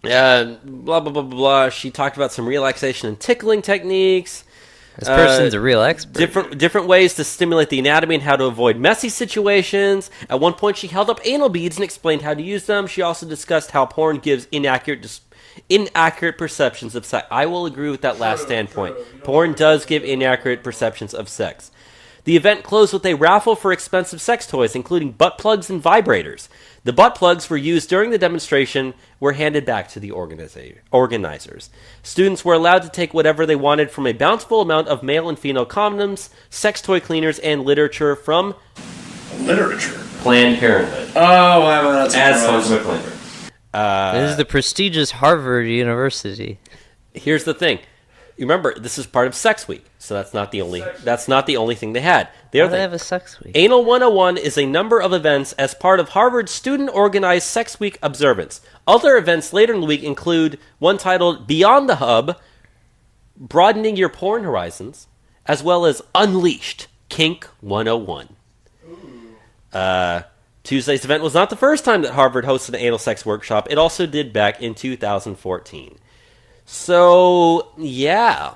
Blah, blah, blah, blah, blah. She talked about some relaxation and tickling techniques. This person's a real expert. Different ways to stimulate the anatomy and how to avoid messy situations. At one point, she held up anal beads and explained how to use them. She also discussed how porn gives inaccurate perceptions of sex. I will agree with that last standpoint. Porn does give inaccurate perceptions of sex. The event closed with a raffle for expensive sex toys, including butt plugs and vibrators. The butt plugs were used during the demonstration were handed back to the organizers. Students were allowed to take whatever they wanted from a bountiful amount of male and female condoms, sex toy cleaners, and literature from Planned Parenthood. Oh, why am I not surprised? As sponsored by Planned Parenthood. This is the prestigious Harvard University. Here's the thing. You remember, this is part of Sex Week, so that's not the only thing they had. They have a Sex Week. Anal 101 is a number of events as part of Harvard's student-organized Sex Week observance. Other events later in the week include one titled Beyond the Hub, Broadening Your Porn Horizons, as well as Unleashed, Kink 101. Tuesday's event was not the first time that Harvard hosted an anal sex workshop. It also did back in 2014. So, yeah.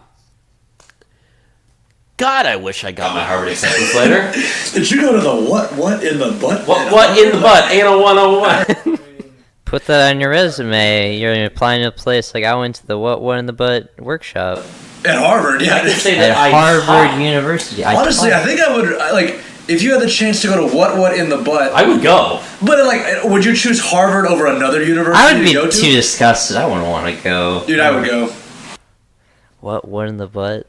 God, I wish I got my Harvard acceptance letter. Did you go to the what in the butt? What in the butt? Anal 101. Put that on your resume. You're applying to a place like I went to the what in the butt workshop. At Harvard, yeah. I can say that At Harvard University. Honestly, I think I would, like, if you had the chance to go to what in the butt, I would go. But, like, would you choose Harvard over another university I would be to go to? too disgusted. I wouldn't want to go. Dude, I would go. What in the butt?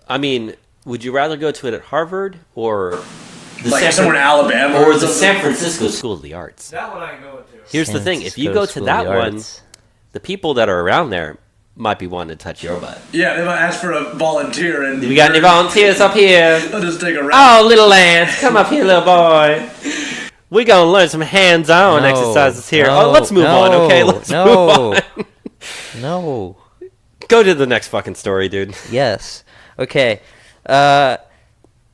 I mean, would you rather go to it at Harvard or somewhere in Alabama or the San Francisco School of the Arts? That one I can go to. Here's the thing: if you go to that one, the people that are around there might be wanting to touch your butt. Yeah, they might ask for a volunteer, and we got any volunteers up here? I'll just take a round. Oh, little Lance, come up here, little boy. We gonna learn some hands-on exercises here. Let's move on, okay? Let's move on. No. Go to the next fucking story, dude. Yes. Okay.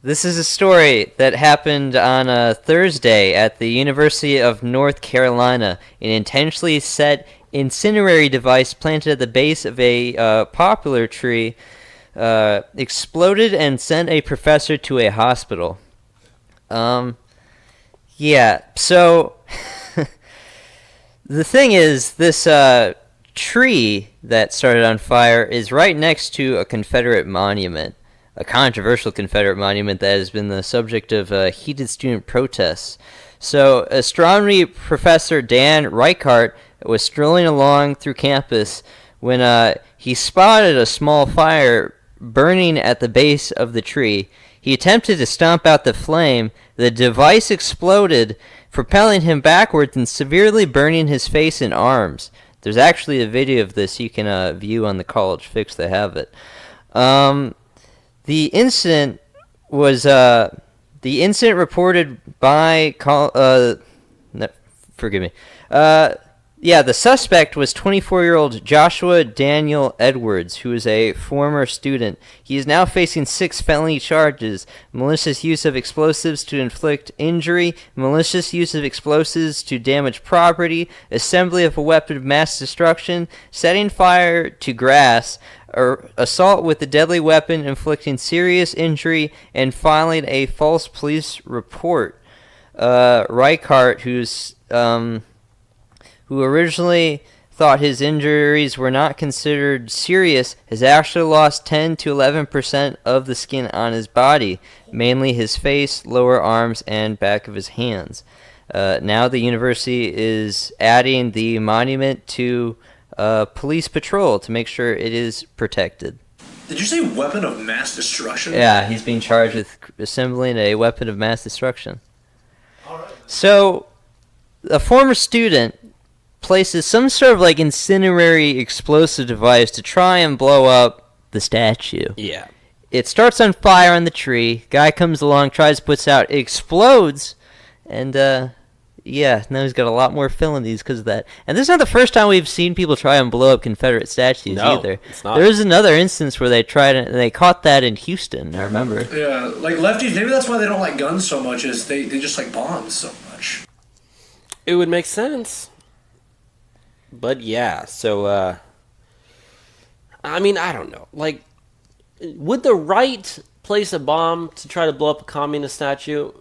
This is a story that happened on a Thursday at the University of North Carolina. An intentionally set incendiary device planted at the base of a poplar tree exploded and sent a professor to a hospital. Yeah, so the thing is, this tree that started on fire is right next to a Confederate monument, a controversial Confederate monument that has been the subject of heated student protests. So astronomy professor Dan Reichart was strolling along through campus when he spotted a small fire burning at the base of the tree. He attempted to stomp out the flame. The device exploded, propelling him backwards and severely burning his face and arms. There's actually a video of this you can view on the College Fix. They have it. The incident was reported by the suspect was 24-year-old Joshua Daniel Edwards, who is a former student. He is now facing 6 felony charges: malicious use of explosives to inflict injury, malicious use of explosives to damage property, assembly of a weapon of mass destruction, setting fire to grass, or assault with a deadly weapon inflicting serious injury, and filing a false police report. Reichart, who originally thought his injuries were not considered serious, has actually lost 10 to 11% of the skin on his body, mainly his face, lower arms, and back of his hands. Now the university is adding the monument to police patrol to make sure it is protected. Did you say weapon of mass destruction? Yeah, he's being charged with assembling a weapon of mass destruction. So, a former student places some sort of like incendiary explosive device to try and blow up the statue. Yeah. It starts on fire on the tree. Guy comes along, tries to put it out, it explodes, and now he's got a lot more felonies because of that. And this is not the first time we've seen people try and blow up Confederate statues either. It's not. There was another instance where they tried it, and they caught that in Houston, I remember. Yeah, like lefties, maybe that's why they don't like guns so much, is they just like bombs so much. It would make sense. But yeah, so, I mean, I don't know. Like, would the right place a bomb to try to blow up a communist statue?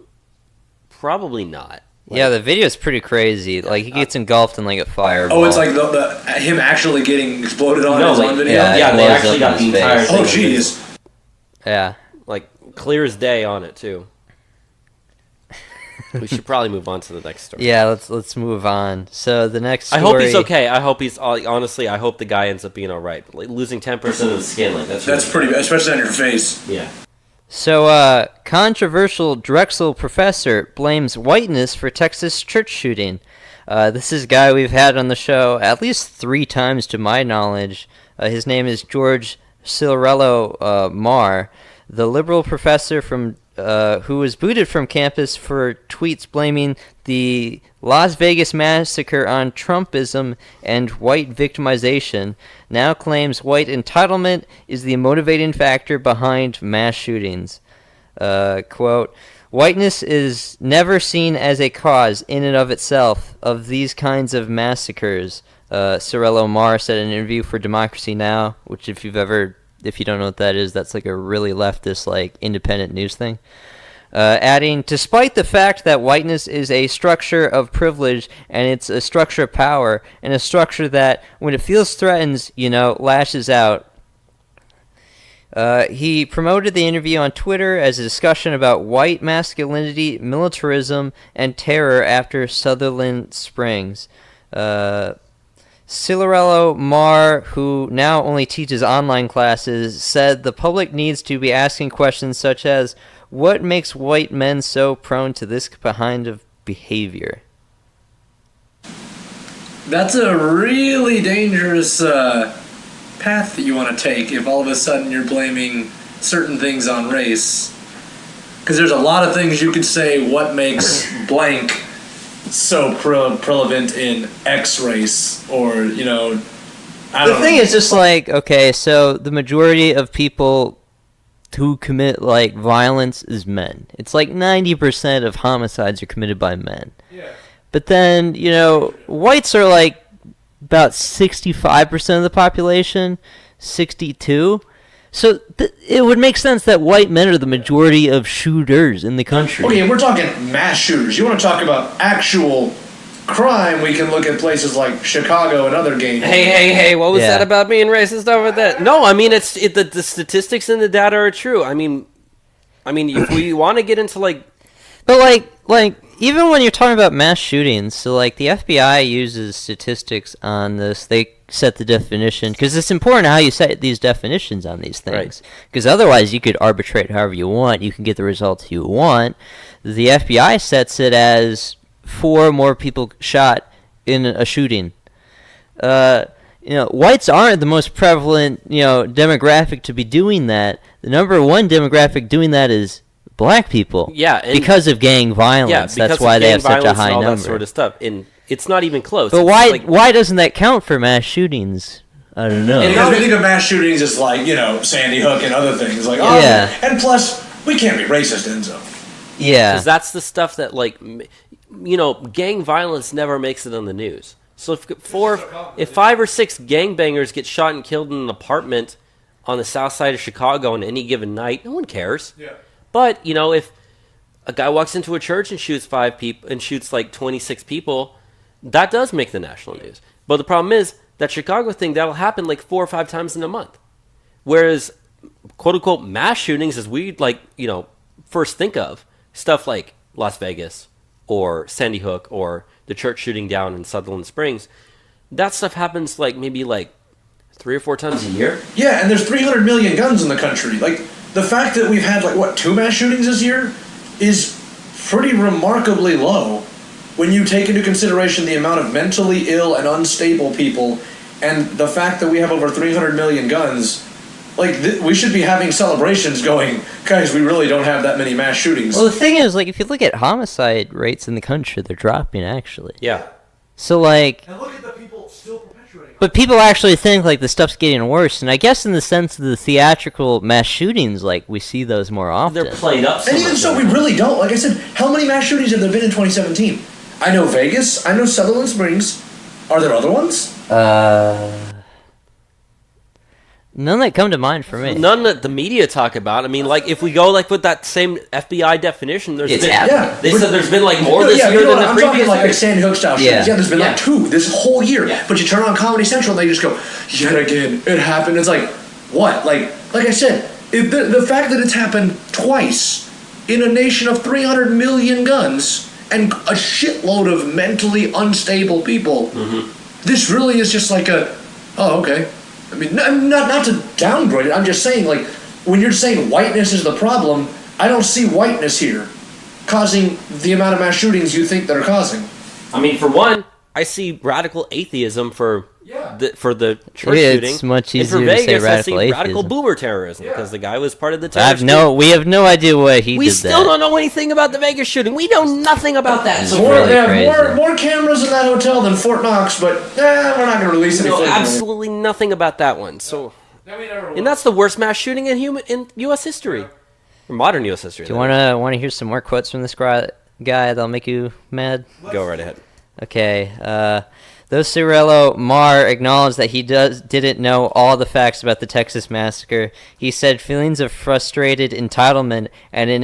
Probably not. Like, yeah, the video is pretty crazy. Like, he gets engulfed in, like, a fireball. Oh, it's like the him actually getting exploded on his own video? Yeah, they actually got the entire thing. Oh, jeez. Yeah. Like, clear as day on it, too. We should probably move on to the next story. Yeah, let's move on. So the next story... I hope he's okay. I hope he's... Honestly, I hope the guy ends up being all right. But, like, losing 10% of the skin, like, that's pretty bad, especially on your face. Yeah. So, controversial Drexel professor blames whiteness for Texas church shooting. This is a guy we've had on the show at least 3 times to my knowledge. His name is George Cirillo Marr, the liberal professor from who was booted from campus for tweets blaming the Las Vegas massacre on Trumpism and white victimization, now claims white entitlement is the motivating factor behind mass shootings. Quote, whiteness is never seen as a cause in and of itself of these kinds of massacres, Cirillo Marr said in an interview for Democracy Now!, which if you don't know what that is, that's like a really leftist, like, independent news thing. Adding, despite the fact that whiteness is a structure of privilege and it's a structure of power and a structure that, when it feels threatened, lashes out. He promoted the interview on Twitter as a discussion about white masculinity, militarism, and terror after Sutherland Springs. Cirillo Marr, who now only teaches online classes, said the public needs to be asking questions such as, what makes white men so prone to this kind of behavior? That's a really dangerous path that you want to take if all of a sudden you're blaming certain things on race. Because there's a lot of things you could say, what makes blank so prevalent in X race, or, I don't know. The thing is just like, okay, so the majority of people who commit, like, violence is men. It's like 90% of homicides are committed by men. Yeah. But then, whites are like about 65% of the population, 62%. So it would make sense that white men are the majority of shooters in the country. Okay, we're talking mass shooters. You want to talk about actual crime, we can look at places like Chicago and other games. Hey, what was that about being racist over that? No, I mean, the statistics and the data are true. I mean, if we want to get into, like... But, like, even when you're talking about mass shootings, so like the FBI uses statistics on this. They set the definition because it's important how you set these definitions on these things. Because otherwise, you could arbitrate however you want. You can get the results you want. The FBI sets it as 4 more people shot in a shooting. Whites aren't the most prevalent, demographic to be doing that. The number one demographic doing that is black people. Yeah, because of gang violence. That's why they have such a high number. That sort of stuff, and it's not even close. But why doesn't that count for mass shootings? I don't know. Because we think of mass shootings as like Sandy Hook and other things like and plus we can't be racist, Enzo. Yeah, because that's the stuff that gang violence never makes it on the news. So if 5 or 6 gangbangers get shot and killed in an apartment on the south side of Chicago on any given night, no one cares. Yeah. But if a guy walks into a church and shoots 5 people and shoots like 26 people, that does make the national news. But the problem is that Chicago thing that'll happen like 4 or 5 times in a month, whereas quote unquote mass shootings, as we first think of stuff like Las Vegas or Sandy Hook or the church shooting down in Sutherland Springs, that stuff happens maybe 3 or 4 times a year. Yeah, and there's 300 million guns in the country. The fact that we've had 2 mass shootings this year is pretty remarkably low when you take into consideration the amount of mentally ill and unstable people and the fact that we have over 300 million guns. We should be having celebrations going, guys, we really don't have that many mass shootings. Well, the thing is, if you look at homicide rates in the country, they're dropping, actually. Yeah. So, And look at the people still perpetuating. But people actually think, the stuff's getting worse. And I guess in the sense of the theatrical mass shootings, we see those more often. They're played up. And even so, we really don't. Like I said, how many mass shootings have there been in 2017? I know Vegas. I know Sutherland Springs. Are there other ones? None that come to mind for me. None that the media talk about. I mean, if we go with that same FBI definition, they said there's been more this year than the I'm previous talking year. Sandy Hook style shootings. Yeah, there's been 2 this whole year. Yeah. But you turn on Comedy Central and they just go, yet again, it happened. It's what? Like I said, the fact that it's happened twice in a nation of 300 million guns and a shitload of mentally unstable people, this really is just okay. I mean, not to downgrade it. I'm just saying, when you're saying whiteness is the problem, I don't see whiteness here causing the amount of mass shootings you think they're causing. I mean, for one, I see radical atheism for the church shooting. It's much easier and for Vegas, to say radical I see atheism. radical boomer terrorism because the guy was part of the terrorist. We have no idea what he did. We still don't know anything about the Vegas shooting. We know nothing about that. So more cameras in that hotel than Fort Knox, but we're not going to release anything. Absolutely nothing about that one. So, and that's the worst mass shooting in U.S. history, or modern U.S. history. Do you want to hear some more quotes from this guy that'll make you mad? Go right ahead. Okay. Though Cirillo Marr acknowledged that he didn't know all the facts about the Texas massacre, he said feelings of frustrated entitlement and an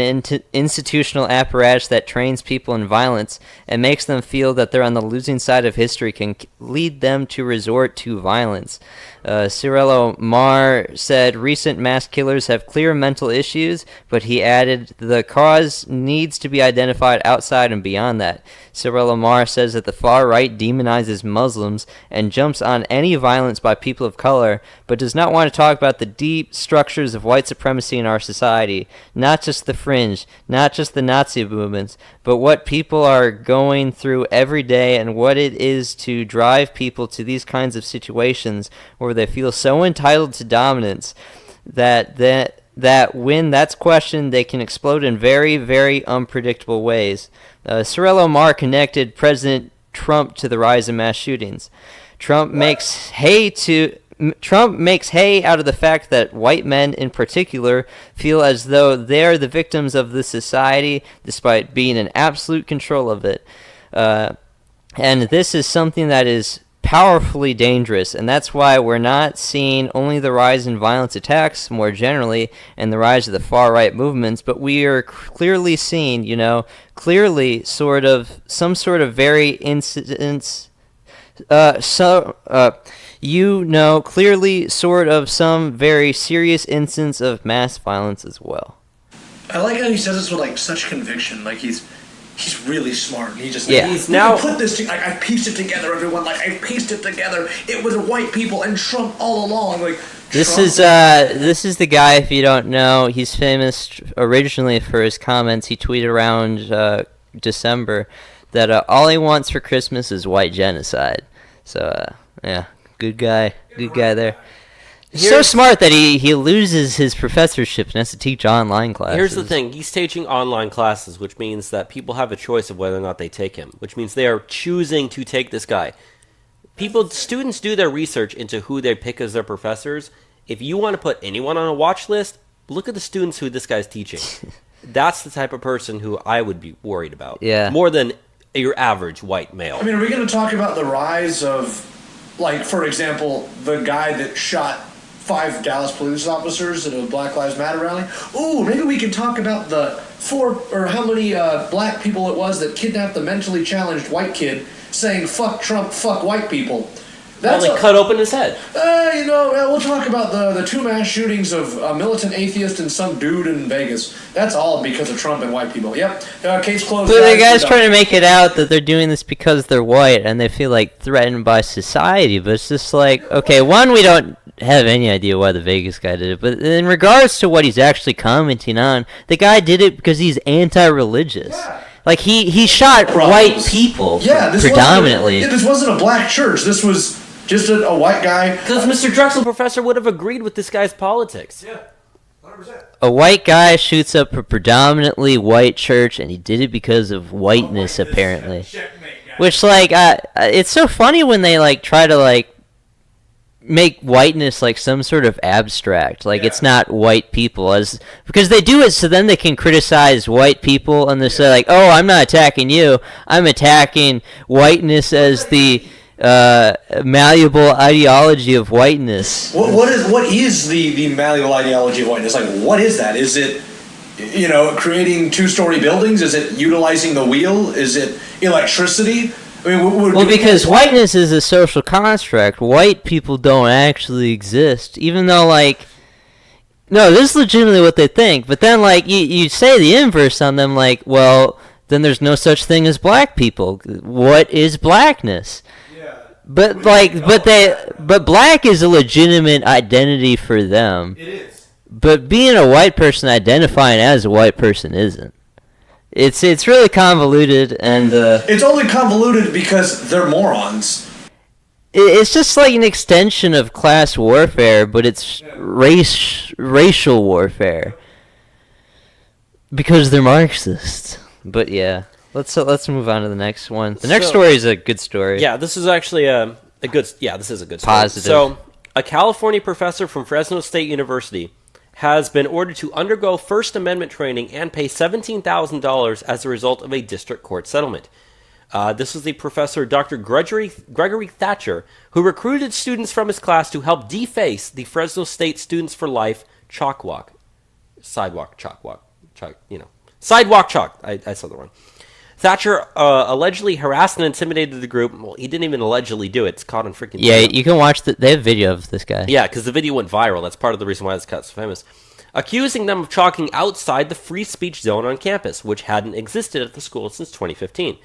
institutional apparatus that trains people in violence and makes them feel that they're on the losing side of history can lead them to resort to violence. Cirillo Marr said recent mass killers have clear mental issues, but he added the cause needs to be identified outside and beyond that. Cirillo Marr says that the far right demonizes Muslims and jumps on any violence by people of color, but does not want to talk about the deep structures of white supremacy in our society, not just the fringe, not just the Nazi movements, but what people are going through every day and what it is to drive people to these kinds of situations where they feel so entitled to dominance that when that's questioned, they can explode in very, very unpredictable ways. Cirillo Marr connected President Trump to the rise of mass shootings. Trump makes hay out of the fact that white men in particular feel as though they're the victims of the society despite being in absolute control of it. And this is something that is powerfully dangerous, and that's why we're not seeing only the rise in violence attacks more generally and the rise of the far-right movements, but we are clearly seeing, clearly some sort of very incidents, clearly sort of some very serious instance of mass violence as well. I like how he says this with such conviction, he's he's really smart. And he just he's we now can put this. I pieced it together, everyone. Like I pieced it together. It was white people and Trump all along. Like this Trump is the guy. If you don't know, he's famous originally for his comments. He tweeted around December that all he wants for Christmas is white genocide. So yeah, good guy there. So smart that he loses his professorship and has to teach online classes. Here's the thing. He's teaching online classes, which means that people have a choice of whether or not they take him, which means they are choosing to take this guy. Students do their research into who they pick as their professors. If you want to put anyone on a watch list, look at the students who this guy's teaching. That's the type of person who I would be worried about. Yeah. More than your average white male. I mean, are we going to talk about the rise of, like, for example, the guy that shot 5 Dallas police officers at a Black Lives Matter rally? Ooh, maybe we can talk about the 4 or how many black people it was that kidnapped the mentally challenged white kid saying, fuck Trump, fuck white people. That's cut open his head. We'll talk about the 2 mass shootings of a militant atheist and some dude in Vegas. That's all because of Trump and white people. Yep. Case closed. But the guy's trying to make it out that they're doing this because they're white and they feel like threatened by society. But it's just like, okay, one, we don't have any idea why the Vegas guy did it. But in regards to what he's actually commenting on, the guy did it because he's anti-religious. Yeah. Like, he shot white people predominantly. This wasn't a black church. This was just a white guy. Because Mr. Drexel professor would have agreed with this guy's politics. Yeah, 100%. A white guy shoots up a predominantly white church, and he did it because of whiteness, apparently. Which, like, it's so funny when they, like, try to, like, make whiteness like some sort of abstract, like it's not white people, because they do it so then they can criticize white people and they say like, oh, I'm not attacking you, I'm attacking whiteness as the malleable ideology of whiteness. What is the malleable ideology of whiteness? Like, what is that? Is it, creating 2-story buildings? Is it utilizing the wheel? Is it electricity? I mean, because whiteness is a social construct. White people don't actually exist, even though, like, no, this is legitimately what they think. But then, like, you say the inverse on them, like, well, then there's no such thing as black people. What is blackness? Yeah. But black is a legitimate identity for them. It is. But being a white person identifying as a white person isn't. It's really convoluted, and it's only convoluted because they're morons. It's just like an extension of class warfare, but it's racial warfare because they're Marxists. But yeah, let's move on to the next one. The next story is a good story. Yeah, this is actually a good story. Positive. So, a California professor from Fresno State University has been ordered to undergo First Amendment training and pay $17,000 as a result of a district court settlement. This is the professor, Dr. Gregory Thatcher, who recruited students from his class to help deface the Fresno State Students for Life chalk walk. Sidewalk chalk. Sidewalk chalk. I said the wrong. Thatcher allegedly harassed and intimidated the group. Well, he didn't even allegedly do it. It's caught on freaking video. Yeah, you can watch they have video of this guy. Yeah, because the video went viral. That's part of the reason why this guy's famous. Accusing them of chalking outside the free speech zone on campus, which hadn't existed at the school since 2015.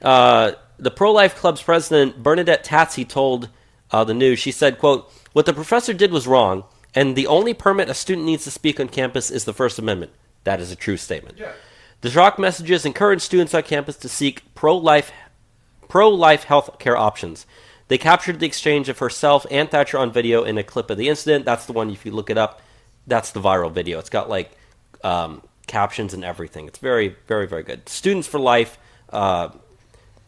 The Pro-Life Club's president, Bernadette Tatsy, told the News, she said, quote, "What the professor did was wrong, and the only permit a student needs to speak on campus is the First Amendment. That is a true statement." Yeah. The shock messages encourage students on campus to seek pro-life health care options. They captured the exchange of herself and Thatcher on video in a clip of the incident. That's the one, if you look it up, that's the viral video. It's got, like, captions and everything. It's very, very, very good. Students for Life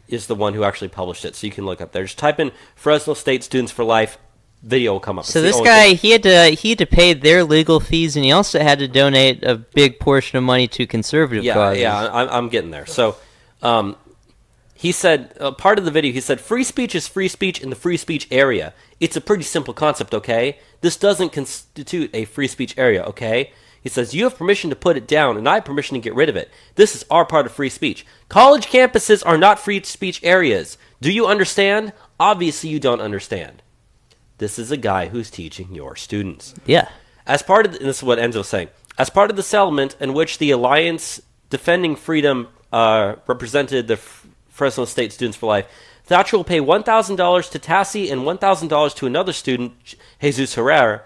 is the one who actually published it, so you can look up there. Just type in Fresno State Students for Life. Video will come up. So this guy, he had to pay their legal fees, and he also had to donate a big portion of money to conservative causes. Yeah, I'm getting there. So, he said, part of the video, he said, free speech is free speech in the free speech area. It's a pretty simple concept, okay? This doesn't constitute a free speech area, okay? He says, you have permission to put it down, and I have permission to get rid of it. This is our part of free speech. College campuses are not free speech areas. Do you understand? Obviously you don't understand. This is a guy who's teaching your students. Yeah. As part of, and this is what Enzo's saying, as part of the settlement in which the Alliance Defending Freedom represented the Fresno State Students for Life. Thatcher will pay $1,000 to Tassi and $1,000 to another student, Jesus Herrera.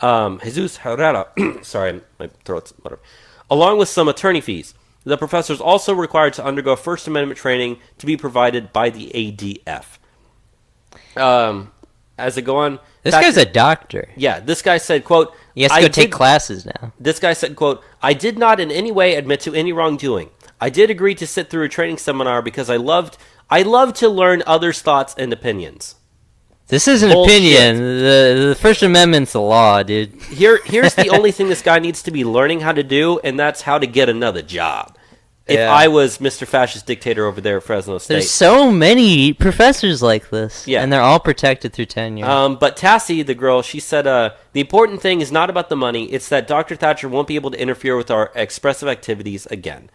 Sorry, my throat's whatever. Along with some attorney fees. The professor is also required to undergo First Amendment training to be provided by the ADF. As I go on... This guy's a doctor. Yeah, this guy said, quote... He has to go take classes now. This guy said, quote, I did not in any way admit to any wrongdoing. I did agree to sit through a training seminar because I loved to learn others' thoughts and opinions. This is an opinion. The First Amendment's the law, dude. Here's the only thing this guy needs to be learning how to do, and that's how to get another job. If I was Mr. Fascist Dictator over there at Fresno State. There's so many professors like this, and they're all protected through tenure. But Tassie, the girl, she said, the important thing is not about the money, it's that Dr. Thatcher won't be able to interfere with our expressive activities again.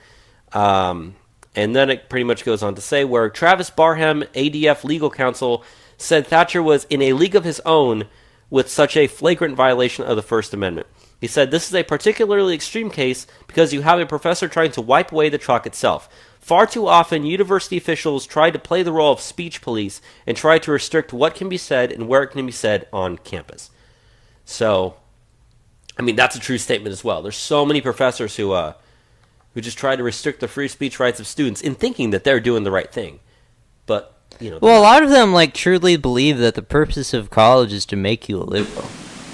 And then it pretty much goes on to say, where Travis Barham, ADF legal counsel, said Thatcher was in a league of his own with such a flagrant violation of the First Amendment. He said, this is a particularly extreme case because you have a professor trying to wipe away the chalk itself. Far too often, university officials try to play the role of speech police and try to restrict what can be said and where it can be said on campus. So, I mean, that's a true statement as well. There's so many professors who just try to restrict the free speech rights of students in thinking that they're doing the right thing. But, well, a lot of them, truly believe that the purpose of college is to make you a liberal.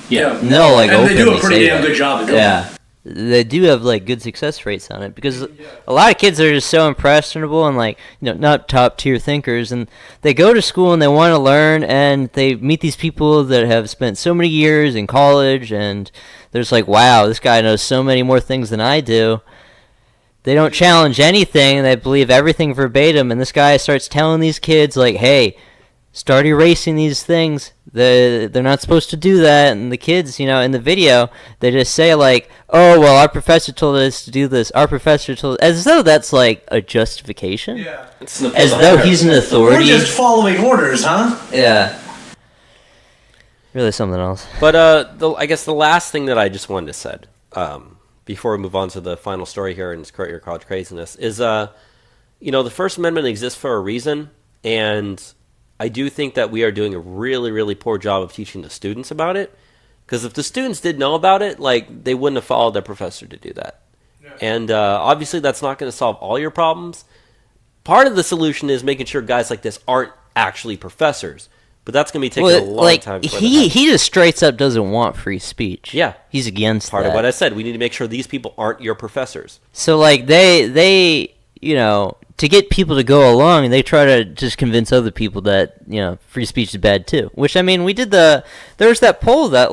Yeah. No, and they do a pretty damn good job of doing it. They do have, good success rates on it, because a lot of kids are just so impressionable and, not top-tier thinkers, and they go to school and they want to learn, and they meet these people that have spent so many years in college, and they're just like, wow, this guy knows so many more things than I do. They don't challenge anything, they believe everything verbatim, and this guy starts telling these kids, hey, start erasing these things. They're not supposed to do that. And the kids, in the video, they just say, oh, well, our professor told us to do this. Our professor told us. As though that's, a justification. Yeah. As though he's an authority. We're just following orders, huh? Yeah. Really something else. But I guess the last thing that I just wanted to say, before we move on to the final story here in Your College Craziness, is, the First Amendment exists for a reason, and I do think that we are doing a really, really poor job of teaching the students about it. Because if the students did know about it, they wouldn't have followed their professor to do that. Yeah. And obviously that's not going to solve all your problems. Part of the solution is making sure guys like this aren't actually professors. But that's going to be taking a long time. He just straight up doesn't want free speech. Yeah. He's against part that. of what I said. We need to make sure these people aren't your professors. So, they to get people to go along, they try to just convince other people that, free speech is bad too. Which, there was that poll that,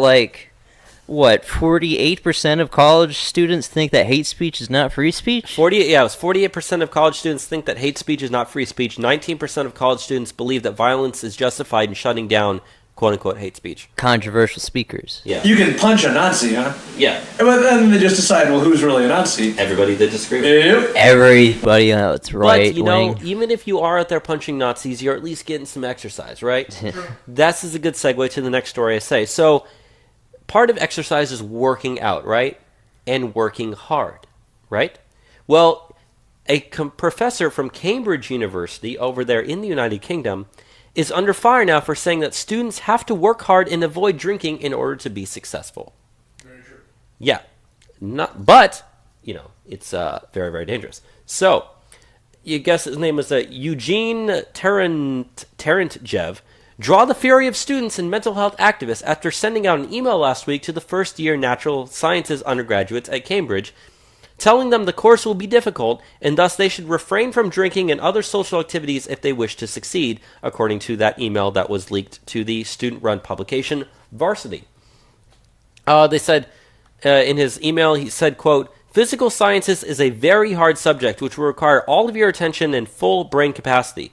48% of college students think that hate speech is not free speech? It was 48% of college students think that hate speech is not free speech. 19% of college students believe that violence is justified in shutting down quote-unquote hate speech. Controversial speakers. Yeah. You can punch a Nazi, huh? Yeah. But then they just decide, well, who's really a Nazi? Everybody that disagrees with Yep. Everybody that's right But, even if you are out there punching Nazis, you're at least getting some exercise, right? This is a good segue to the next story I say. So, part of exercise is working out, right? And working hard, right? Well, a professor from Cambridge University over there in the United Kingdom is under fire now for saying that students have to work hard and avoid drinking in order to be successful. Very true. Yeah. But, it's very, very dangerous. So, you guess his name was Eugene Terentjev, draw the fury of students and mental health activists after sending out an email last week to the first-year natural sciences undergraduates at Cambridge, telling them the course will be difficult, and thus they should refrain from drinking and other social activities if they wish to succeed, according to that email that was leaked to the student-run publication Varsity. They said, in his email, he said, quote, physical sciences is a very hard subject which will require all of your attention and full brain capacity.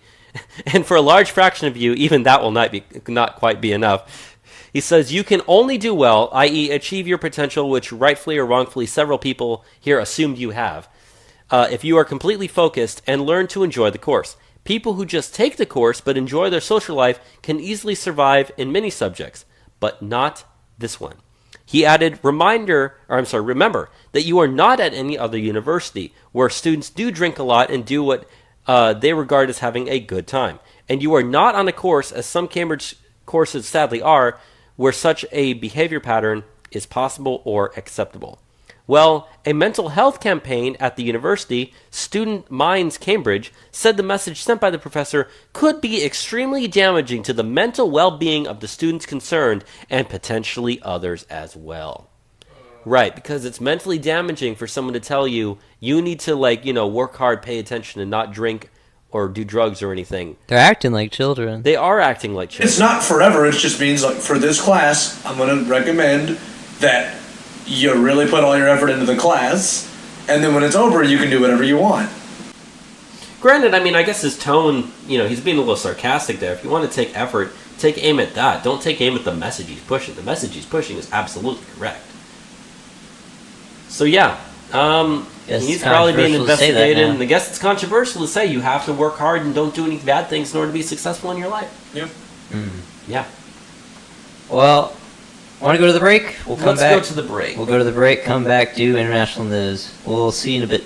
And for a large fraction of you, even that will not quite be enough. He says, you can only do well, i.e. achieve your potential, which rightfully or wrongfully several people here assumed you have, if you are completely focused and learn to enjoy the course. People who just take the course but enjoy their social life can easily survive in many subjects, but not this one. He added, remember that you are not at any other university where students do drink a lot and do what they regard as having a good time. And you are not on a course, as some Cambridge courses sadly are, where such a behavior pattern is possible or acceptable. Well, a mental health campaign at the university, Student Minds Cambridge, said the message sent by the professor could be extremely damaging to the mental well-being of the students concerned and potentially others as well. Right, because it's mentally damaging for someone to tell you need to, work hard, pay attention, and not drink or do drugs or anything. They're acting like children. They are acting like children. It's not forever. It just means, like, for this class, I'm going to recommend that you really put all your effort into the class, and then when it's over, you can do whatever you want. Granted, I guess his tone, he's being a little sarcastic there. If you want to take effort, take aim at that. Don't take aim at the message he's pushing. The message he's pushing is absolutely correct. So, yeah. He's probably being investigated, and I guess it's controversial to say you have to work hard and don't do any bad things in order to be successful in your life. Yep. Yeah. Well, want to go to the break? We'll come back. Let's go to the break. We'll go to the break, come back, do international news. We'll see you in a bit.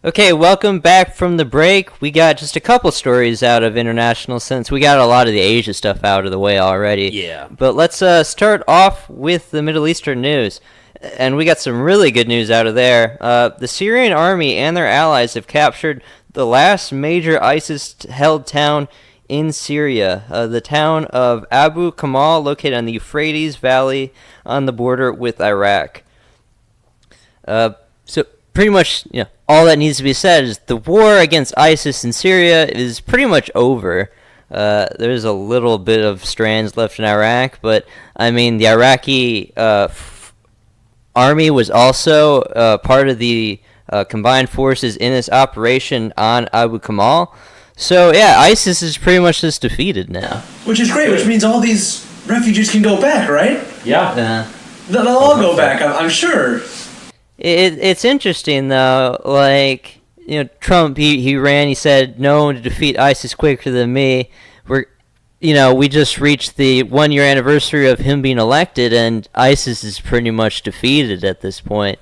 Okay, welcome back from the break. We got just a couple stories out of international since we got a lot of the Asia stuff out of the way already. Yeah. But let's start off with the Middle Eastern news. And we got some really good news out of there. The Syrian army and their allies have captured the last major ISIS-held town in Syria, the town of Abu Kamal, located on the Euphrates Valley on the border with Iraq. So pretty much, all that needs to be said is the war against ISIS in Syria is pretty much over. There's a little bit of strands left in Iraq, but the Iraqi army was also part of the combined forces in this operation on Abu Kamal. So, yeah, ISIS is pretty much just defeated now. Which is great, which means all these refugees can go back, right? Yeah. They'll all go back, I'm sure. It's interesting, though, Trump, he said, no one to defeat ISIS quicker than me. We just reached the 1-year anniversary of him being elected, and ISIS is pretty much defeated at this point.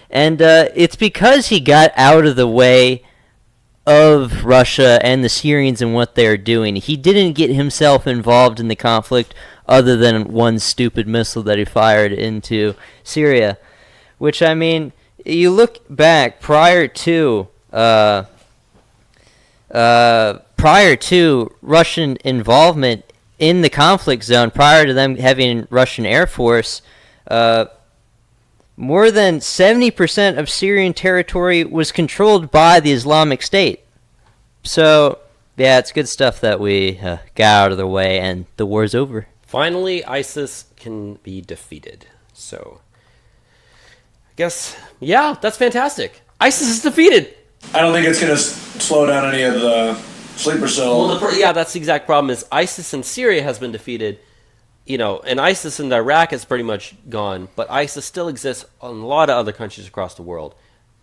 And it's because he got out of the way of Russia and the Syrians and what they're doing. He didn't get himself involved in the conflict other than one stupid missile that he fired into Syria. Which, you look back prior to Russian involvement in the conflict zone, prior to them having Russian Air Force, more than 70% of Syrian territory was controlled by the Islamic State. So, yeah, it's good stuff that we got out of the way and the war's over. Finally, ISIS can be defeated. So, I guess, yeah, that's fantastic. ISIS is defeated. I don't think it's going to slow down any of the sleeper cell. Well, that's the exact problem is ISIS in Syria has been defeated. And ISIS in Iraq is pretty much gone, but ISIS still exists in a lot of other countries across the world.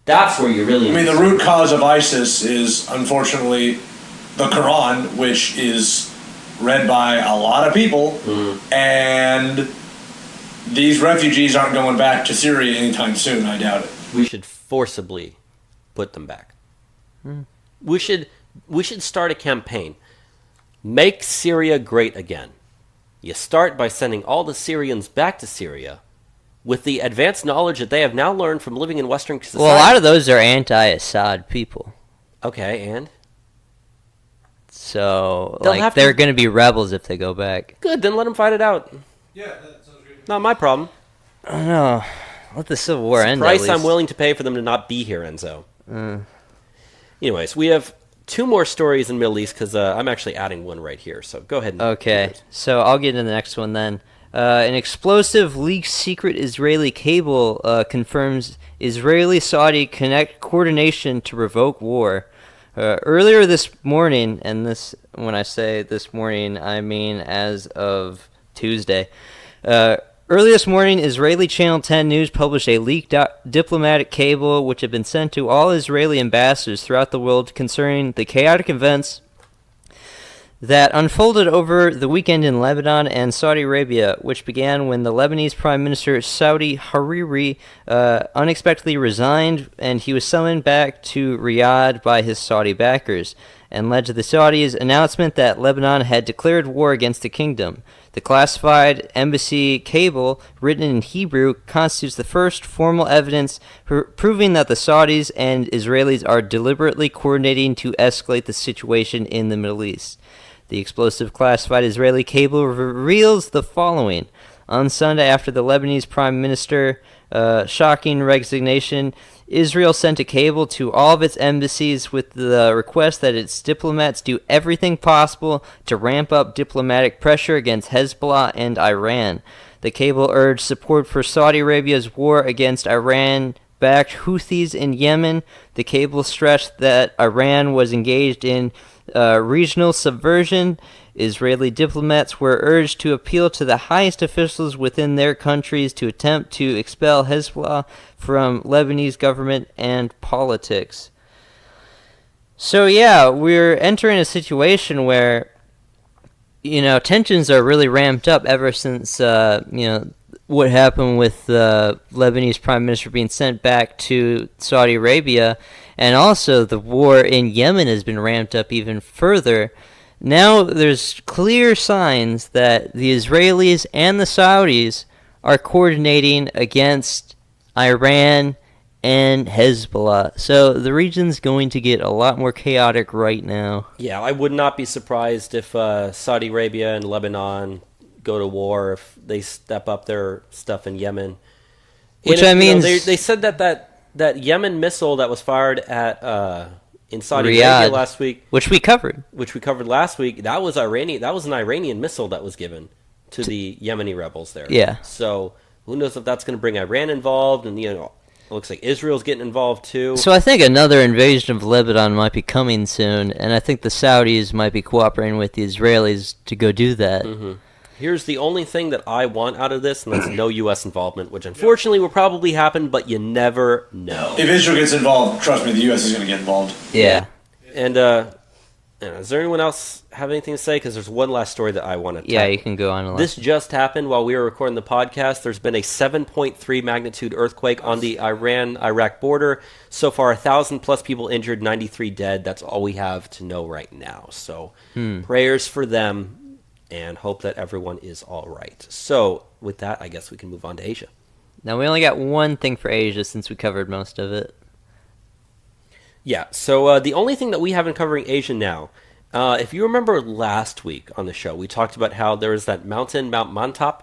That's where you really... the root cause of ISIS is, unfortunately, the Quran, which is read by a lot of people, and these refugees aren't going back to Syria anytime soon, I doubt it. We should forcibly put them back. We should start a campaign. Make Syria great again. You start by sending all the Syrians back to Syria with the advanced knowledge that they have now learned from living in Western society. Well, a lot of those are anti-Assad people. Okay, and? So, they're going to be rebels if they go back. Good, then let them fight it out. Yeah, that sounds great. Not my problem. I don't know. Let the Civil War end, It's the price at least. I'm willing to pay for them to not be here, Enzo. Anyways, we have 2 more stories in the Middle East because I'm actually adding one right here. So go ahead. Okay, so I'll get into the next one then. An explosive leaked secret Israeli cable confirms Israeli-Saudi coordination to provoke war. Earlier this morning, and this, when I say this morning, I mean as of Tuesday. Early this morning, Israeli Channel 10 News published a leaked diplomatic cable which had been sent to all Israeli ambassadors throughout the world concerning the chaotic events that unfolded over the weekend in Lebanon and Saudi Arabia, which began when the Lebanese Prime Minister Saudi Hariri unexpectedly resigned, and he was summoned back to Riyadh by his Saudi backers, and led to the Saudis' announcement that Lebanon had declared war against the kingdom. The classified embassy cable, written in Hebrew, constitutes the first formal evidence proving that the Saudis and Israelis are deliberately coordinating to escalate the situation in the Middle East. The explosive classified Israeli cable reveals the following. On Sunday, after the Lebanese Prime Minister shocking resignation, Israel sent a cable to all of its embassies with the request that its diplomats do everything possible to ramp up diplomatic pressure against Hezbollah and Iran. The cable urged support for Saudi Arabia's war against Iran-backed Houthis in Yemen. The cable stressed that Iran was engaged in regional subversion. Israeli diplomats were urged to appeal to the highest officials within their countries to attempt to expel Hezbollah from Lebanese government and politics. So yeah, we're entering a situation where, tensions are really ramped up ever since, what happened with the Lebanese Prime Minister being sent back to Saudi Arabia, and also the war in Yemen has been ramped up even further. Now there's clear signs that the Israelis and the Saudis are coordinating against Iran and Hezbollah. So the region's going to get a lot more chaotic right now. Yeah, I would not be surprised if Saudi Arabia and Lebanon go to war, if they step up their stuff in Yemen. Which they said that Yemen missile that was fired at in Saudi Arabia last week, which we covered last week, that was an Iranian missile that was given to the Yemeni rebels there. Yeah. So who knows if that's going to bring Iran involved, and it looks like Israel's getting involved too. So I think another invasion of Lebanon might be coming soon, and I think the Saudis might be cooperating with the Israelis to go do that. Mm-hmm. Here's the only thing that I want out of this, and that's no U.S. involvement, which unfortunately will probably happen, but you never know. If Israel gets involved, trust me, the U.S. is going to get involved. Yeah. And is there anyone else have anything to say? Because there's one last story that I want to tell. Yeah, you can go on. This just happened while we were recording the podcast. There's been a 7.3 magnitude earthquake on the Iran-Iraq border. So far, 1,000+ people injured, 93 dead. That's all we have to know right now. So prayers for them, and hope that everyone is all right. So, with that, I guess we can move on to Asia. Now, we only got one thing for Asia since we covered most of it. Yeah, so the only thing that we have in covering Asia now, if you remember last week on the show, we talked about how there was that mountain, Mount Mantop,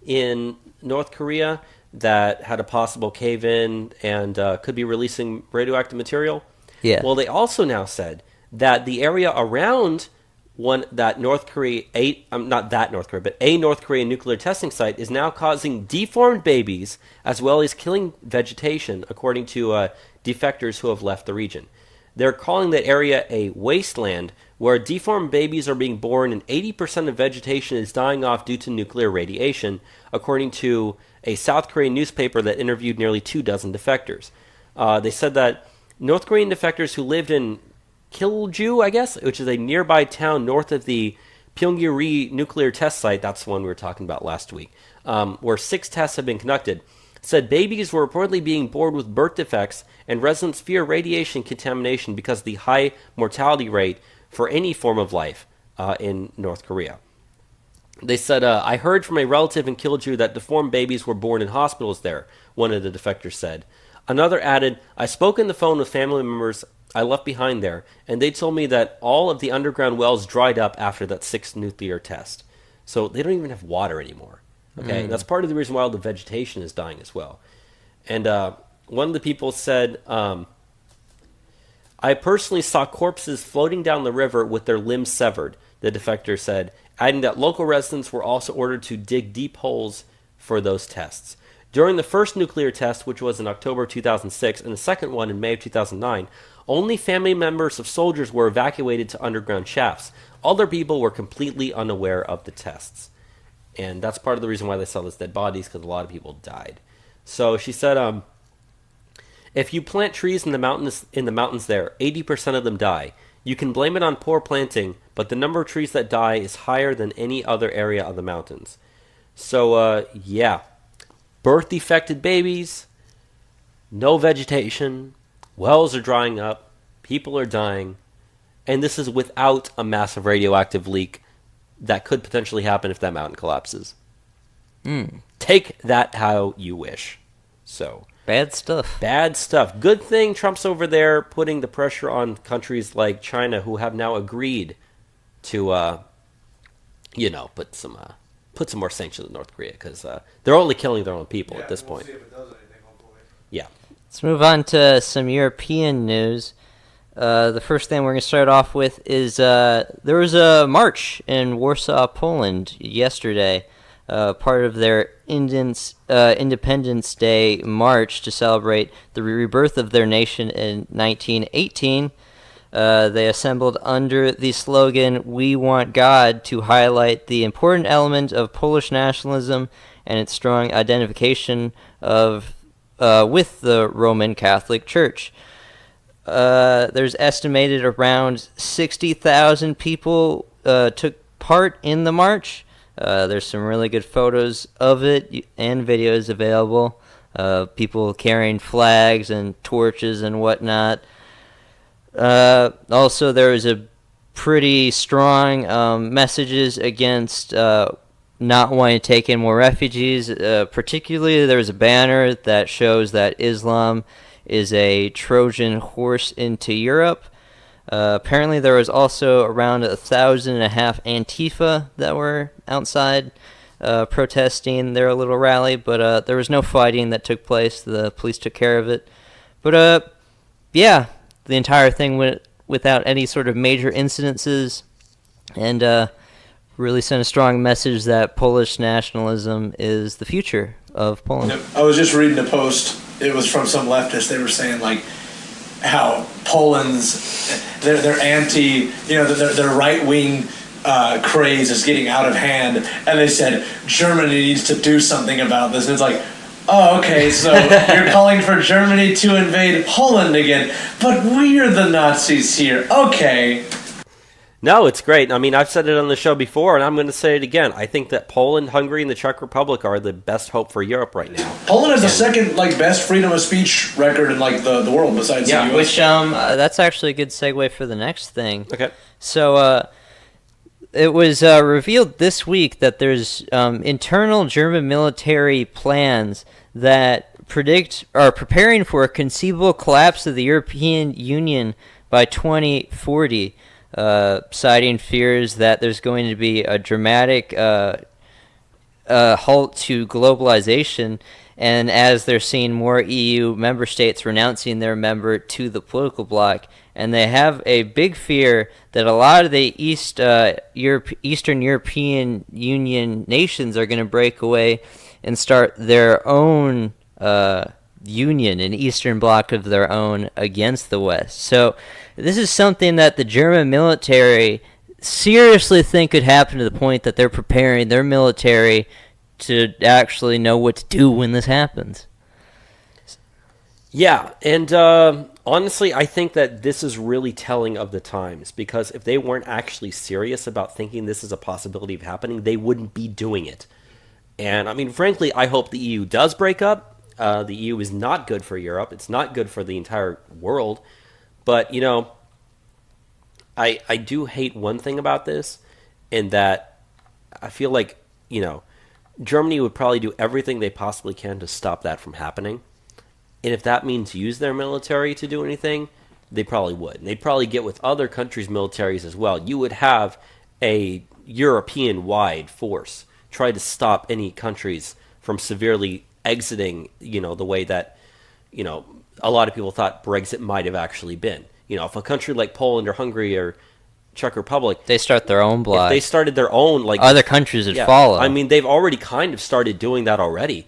in North Korea that had a possible cave-in and could be releasing radioactive material. Yeah. Well, they also now said that the area around a North Korean nuclear testing site is now causing deformed babies as well as killing vegetation, according to defectors who have left the region. They're calling that area a wasteland where deformed babies are being born and 80% of vegetation is dying off due to nuclear radiation, according to a South Korean newspaper that interviewed nearly 24 defectors. They said that North Korean defectors who lived in Kilju, I guess, which is a nearby town north of the Pyongyari nuclear test site, that's the one we were talking about last week, where 6 tests have been conducted, said babies were reportedly being born with birth defects, and residents fear radiation contamination because of the high mortality rate for any form of life in North Korea. They said, I heard from a relative in Kilju that deformed babies were born in hospitals there, one of the defectors said. Another added, I spoke on the phone with family members I left behind there, and they told me that all of the underground wells dried up after that 6th nuclear test. So they don't even have water anymore. Okay, and that's part of the reason why all the vegetation is dying as well. And one of the people said, I personally saw corpses floating down the river with their limbs severed, the defector said, adding that local residents were also ordered to dig deep holes for those tests. During the first nuclear test, which was in October 2006, and the second one in May of 2009, only family members of soldiers were evacuated to underground shafts. Other people were completely unaware of the tests. And that's part of the reason why they saw those dead bodies, because a lot of people died. So she said, if you plant trees in the mountains there, 80% of them die. You can blame it on poor planting, but the number of trees that die is higher than any other area of the mountains. So, yeah. Birth-defected babies, no vegetation, wells are drying up, people are dying, and this is without a massive radioactive leak that could potentially happen if that mountain collapses. Take that how you wish. So Bad stuff. Bad stuff. Good thing Trump's over there putting the pressure on countries like China, who have now agreed to, put some more sanctions on North Korea, because they're only killing their own people at this point. See if it does anything, hopefully. Yeah. Let's move on to some European news. The first thing we're going to start off with is there was a march in Warsaw, Poland yesterday, part of their Independence Day march to celebrate the rebirth of their nation in 1918. They assembled under the slogan, "We want God," to highlight the important element of Polish nationalism and its strong identification with the Roman Catholic Church. There's estimated around 60,000 people took part in the march. There's some really good photos of it and videos available. People carrying flags and torches and whatnot. Also, there was a pretty strong messages against not wanting to take in more refugees. Particularly, there was a banner that shows that Islam is a Trojan horse into Europe. Apparently, there was also around 1,500 Antifa that were outside protesting their little rally, but there was no fighting that took place. The police took care of it. But, yeah, the entire thing went without any sort of major incidences, and really sent a strong message that Polish nationalism is the future of Poland. I was just reading a post. It was from some leftists. They were saying, like, how Poland's, their anti, their right-wing craze is getting out of hand, and they said Germany needs to do something about this. And it's like, oh, okay, so you're calling for Germany to invade Poland again, but we're the Nazis here. Okay. No, it's great. I mean, I've said it on the show before, and I'm going to say it again. I think that Poland, Hungary, and the Czech Republic are the best hope for Europe right now. Poland has the second, best freedom of speech record in, the world besides the US. Which, that's actually a good segue for the next thing. Okay. So, it was revealed this week that there's internal German military plans that are preparing for a conceivable collapse of the European Union by 2040. Citing fears that there's going to be a dramatic halt to globalization, and as they're seeing more EU member states renouncing their member to the political bloc, and they have a big fear that a lot of the Eastern European Union nations are going to break away and start their own union, an Eastern bloc of their own against the West. So this is something that the German military seriously think could happen, to the point that they're preparing their military to actually know what to do when this happens. Yeah, and honestly, I think that this is really telling of the times, because if they weren't actually serious about thinking this is a possibility of happening, they wouldn't be doing it. And, I mean, frankly, I hope the EU does break up. The EU is not good for Europe. It's not good for the entire world. But, I do hate one thing about this, in that I feel like, Germany would probably do everything they possibly can to stop that from happening. And if that means use their military to do anything, they probably would. And they'd probably get with other countries' militaries as well. You would have a European-wide force try to stop any countries from severely exiting, the way that, a lot of people thought Brexit might have actually been. If a country like Poland or Hungary or Czech Republic, they start their own bloc. If they started their own, other countries would follow. I mean, they've already kind of started doing that already.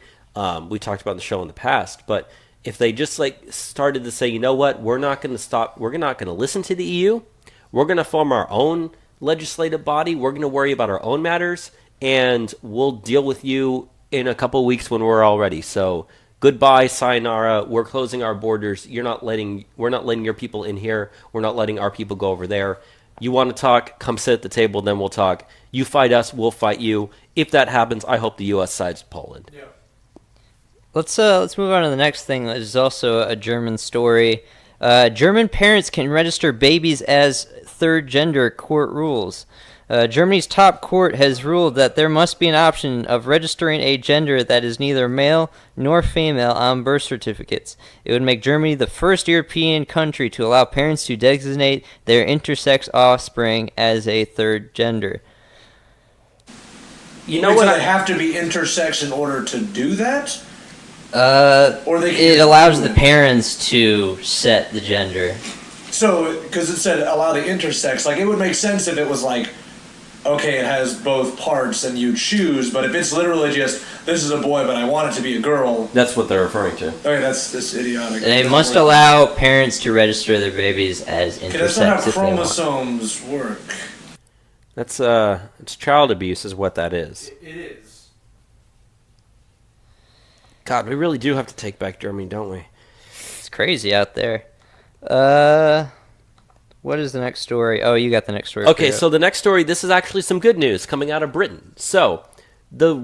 We talked about the show in the past, but if they just started to say, you know what, we're not going to stop, we're not going to listen to the EU, we're going to form our own legislative body, we're going to worry about our own matters, and we'll deal with you in a couple of weeks when we're all ready. So goodbye, sayonara, we're closing our borders. We're not letting your people in here. We're not letting our people go over there. You want to talk? Come sit at the table, then we'll talk. You fight us, we'll fight you. If that happens, I hope the U.S. sides Poland. Yeah. Let's move on to the next thing. This is also a German story. German parents can register babies as third gender, court rules. Germany's top court has ruled that there must be an option of registering a gender that is neither male nor female on birth certificates. It would make Germany the first European country to allow parents to designate their intersex offspring as a third gender. You know what? They have to be intersex in order to do that? Or it allows the parents to set the gender. So, because it said allow the intersex, like it would make sense if it was like, okay, it has both parts and you choose, but if it's literally just, this is a boy but I want it to be a girl. That's what they're referring to. Okay, that's idiotic. They must allow parents to register their babies as intersex. That's not how chromosomes work. That's, it's child abuse is what that is. It is. God, we really do have to take back Germany, don't we? It's crazy out there. What is the next story? Oh, you got the next story. Okay, so the next story, this is actually some good news coming out of Britain. So, the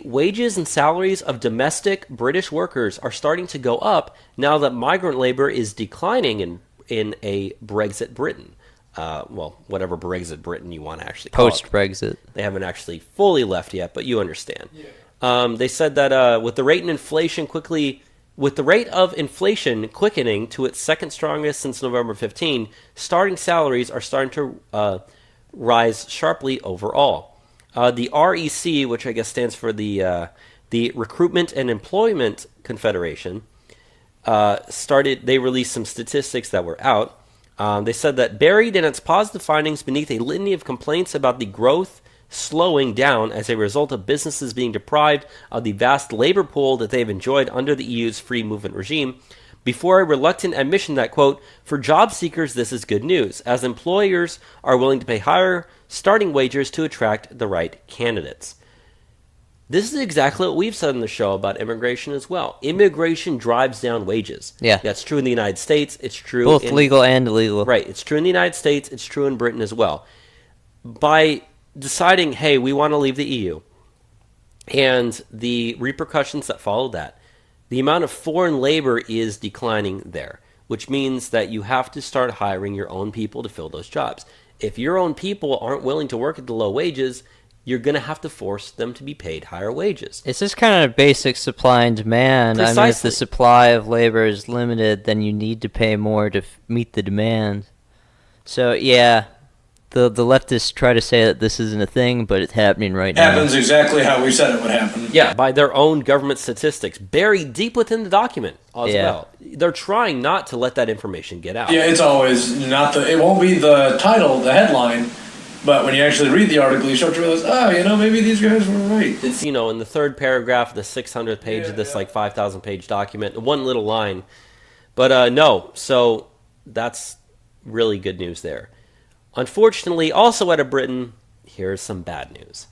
wages and salaries of domestic British workers are starting to go up now that migrant labor is declining in a Brexit Britain. Well, whatever Brexit Britain you want to actually call it. Post-Brexit. They haven't actually fully left yet, but you understand. Yeah. They said that with the rate of inflation quickening to its second strongest since November 15, starting salaries are starting to rise sharply overall. The REC, which I guess stands for the Recruitment and Employment Confederation, they released some statistics that were out. They said that buried in its positive findings beneath a litany of complaints about the growth slowing down as a result of businesses being deprived of the vast labor pool that they've enjoyed under the EU's free movement regime, before a reluctant admission that, quote, for job seekers this is good news, as employers are willing to pay higher starting wages to attract the right candidates. This is exactly what we've said in the show about immigration as well. Immigration drives down wages. Yeah. That's true in the United States. It's true both legal and illegal. Right. It's true in the United States. It's true in Britain as well. By deciding, hey, we want to leave the EU, and the repercussions that follow that, the amount of foreign labor is declining there, which means that you have to start hiring your own people to fill those jobs. If your own people aren't willing to work at the low wages, you're going to have to force them to be paid higher wages. It's just kind of basic supply and demand. Precisely. I mean, if the supply of labor is limited, then you need to pay more to meet the demand. So, yeah, the leftists try to say that this isn't a thing, but it's happening right now. Happens exactly how we said it would happen. Yeah, by their own government statistics, buried deep within the document as well. They're trying not to let that information get out. Yeah, it's always not it won't be the title, the headline, but when you actually read the article, you start to realize, maybe these guys were right. It's, in the third paragraph, the 600th page of this, 5,000-page document, one little line. But no, so that's really good news there. Unfortunately, also out of Britain, here's some bad news.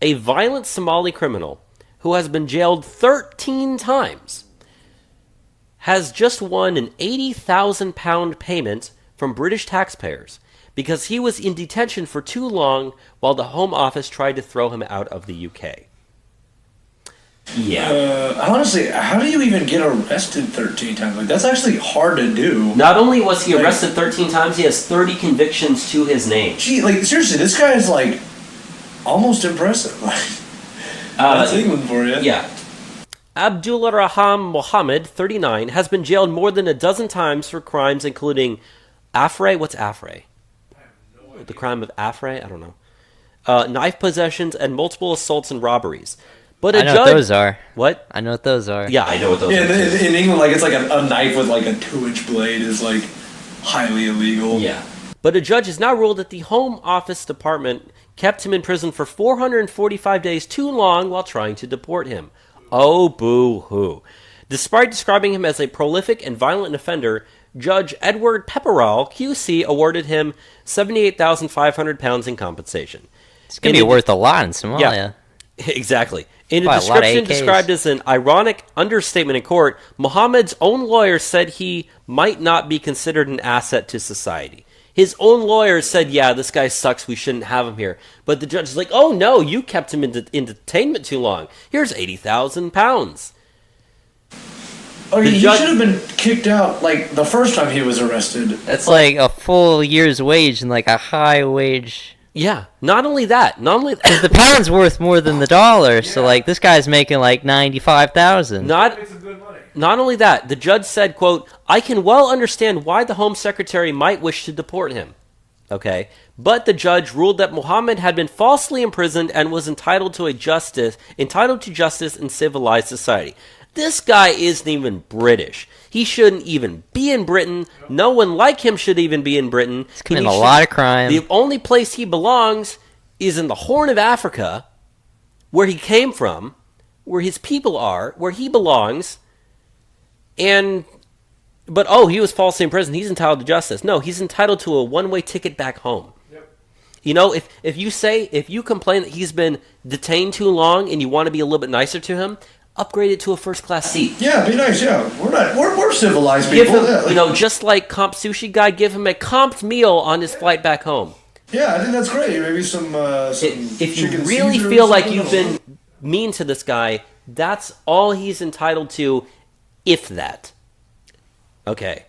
A violent Somali criminal who has been jailed 13 times has just won an £80,000 payment from British taxpayers because he was in detention for too long while the Home Office tried to throw him out of the UK. Yeah. Honestly, how do you even get arrested 13 times? That's actually hard to do. Not only was he arrested 13 times, he has 30 convictions to his name. Gee, seriously, this guy is, almost impressive. That's England for you. Yeah. Abdullah Raham Mohammed, 39, has been jailed more than a dozen times for crimes including affray. What's affray? The crime of affray? I don't know. Knife possessions and multiple assaults and robberies. But I know what those are. What? I know what those are. Yeah, I know what those are. In England, it's like a knife with a 2-inch blade is highly illegal. Yeah. But a judge has now ruled that the Home Office Department kept him in prison for 445 days too long while trying to deport him. Oh, boo-hoo. Despite describing him as a prolific and violent offender, Judge Edward Pepperell, QC, awarded him £78,500 in compensation. It's going to be worth a lot in Somalia. Yeah. Exactly. In a Wow, a lot of description AKs. described as an ironic understatement in court, Muhammad's own lawyer said he might not be considered an asset to society. His own lawyer said, yeah, this guy sucks, we shouldn't have him here. But the judge is like, oh no, you kept him in detainment too long. Here's £80,000. Oh, he should have been kicked out, like, the first time he was arrested. That's like a full year's wage and like a high wage. Yeah, not only that. Because the pound's worth more than the dollar, so like this guy's making like 95,000. Not only that, the judge said, quote, I can well understand why the Home Secretary might wish to deport him. Okay, but the judge ruled that Muhammad had been falsely imprisoned and was entitled to justice in civilized society. This guy isn't even British. He shouldn't even be in Britain. No one like him should even be in Britain. He's committing a lot of crime. The only place he belongs is in the Horn of Africa, where he came from, where his people are, where he belongs. But he was falsely imprisoned. He's entitled to justice. No, he's entitled to a one-way ticket back home. Yep. You know, if you complain that he's been detained too long and you want to be a little bit nicer to him, upgrade it to a first-class seat. Yeah, be nice. Yeah, we're civilized people. Give him, just like Comp Sushi Guy, give him a comped meal on his flight back home. Yeah, I think that's great. Maybe some. If you really feel like you've been mean to this guy, that's all he's entitled to, if that. Okay.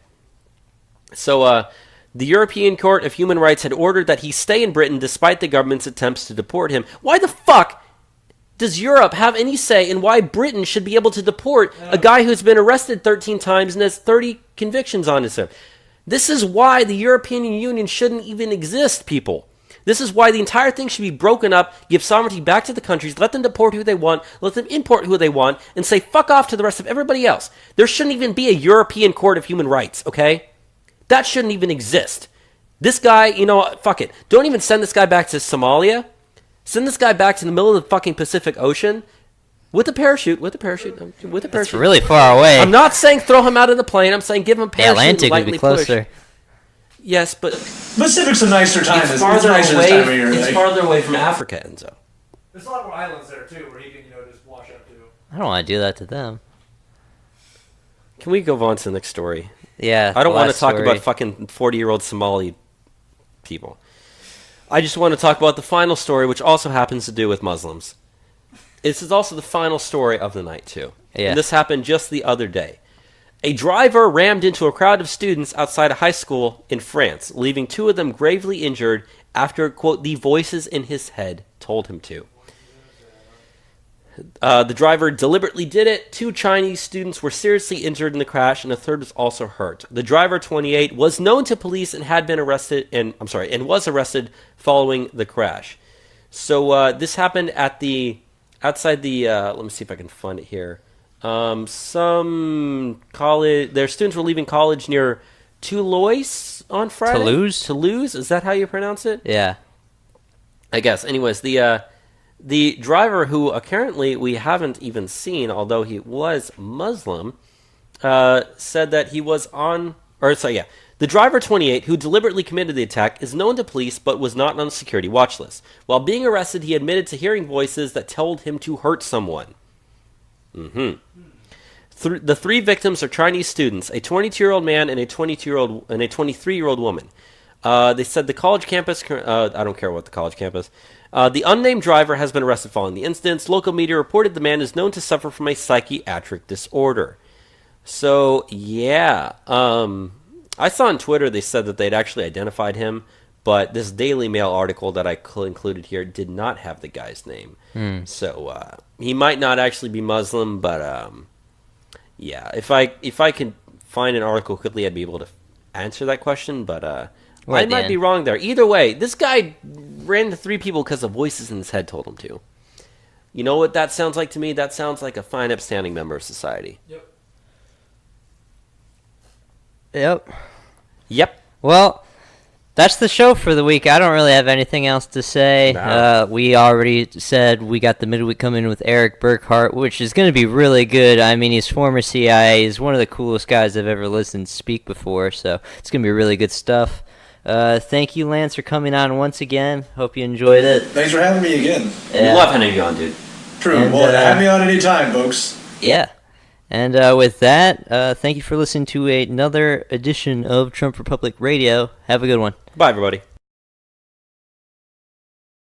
So, the European Court of Human Rights had ordered that he stay in Britain despite the government's attempts to deport him. Why the fuck does Europe have any say in why Britain should be able to deport a guy who's been arrested 13 times and has 30 convictions on his head? This is why the European Union shouldn't even exist, people. This is why the entire thing should be broken up, give sovereignty back to the countries, let them deport who they want, let them import who they want, and say fuck off to the rest of everybody else. There shouldn't even be a European Court of Human Rights, okay? That shouldn't even exist. This guy, fuck it. Don't even send this guy back to Somalia. Send this guy back to the middle of the fucking Pacific Ocean with a parachute. It's really far away. I'm not saying throw him out of the plane. I'm saying give him a parachute. The Atlantic would be closer. Push. Yes, but Pacific's a nicer time. It's farther away from Africa, Enzo. There's a lot more islands there too, where he can just wash up to. I don't want to do that to them. Can we go on to the next story? Yeah. I don't want to talk about fucking 40-year-old Somali people. I just want to talk about the final story, which also happens to do with Muslims. This is also the final story of the night, too. Yeah. And this happened just the other day. A driver rammed into a crowd of students outside a high school in France, leaving 2 of them gravely injured after, quote, the voices in his head told him to. The driver deliberately did it. 2 Chinese students were seriously injured in the crash, and a third was also hurt. The driver, 28, was known to police and had been arrested, and was arrested following the crash. So this happened outside the. Let me see if I can find it here. Some college. Their students were leaving college near Toulouse on Friday. Toulouse. Is that how you pronounce it? Yeah. I guess. Anyways, the driver, who apparently we haven't even seen, although he was Muslim, said that he was The driver, 28, who deliberately committed the attack, is known to police but was not on a security watch list. While being arrested, he admitted to hearing voices that told him to hurt someone. The 3 victims are Chinese students, a 22-year-old man and a 23-year-old woman. They said the college campus. I don't care what the college campus. The unnamed driver has been arrested following the incidents. Local media reported the man is known to suffer from a psychiatric disorder. So yeah, I saw on Twitter they said that they'd actually identified him, but this Daily Mail article that I included here did not have the guy's name. So he might not actually be Muslim, but yeah, if I can find an article quickly, I'd be able to answer that question, but I might be wrong there. Either way, this guy ran to 3 people because the voices in his head told him to. You know what that sounds like to me? That sounds like a fine, upstanding member of society. Yep. Well, that's the show for the week. I don't really have anything else to say. No. We already said we got the midweek coming with Eric Burkhart, which is going to be really good. I mean, he's former CIA. He's one of the coolest guys I've ever listened to speak before, so it's going to be really good stuff. Thank you, Lance, for coming on once again. Hope you enjoyed it. Thanks for having me again. We love having you on, dude. True. And, well, have me on any time, folks. Yeah. And with that, thank you for listening to another edition of Trump Republic Radio. Have a good one. Bye, everybody.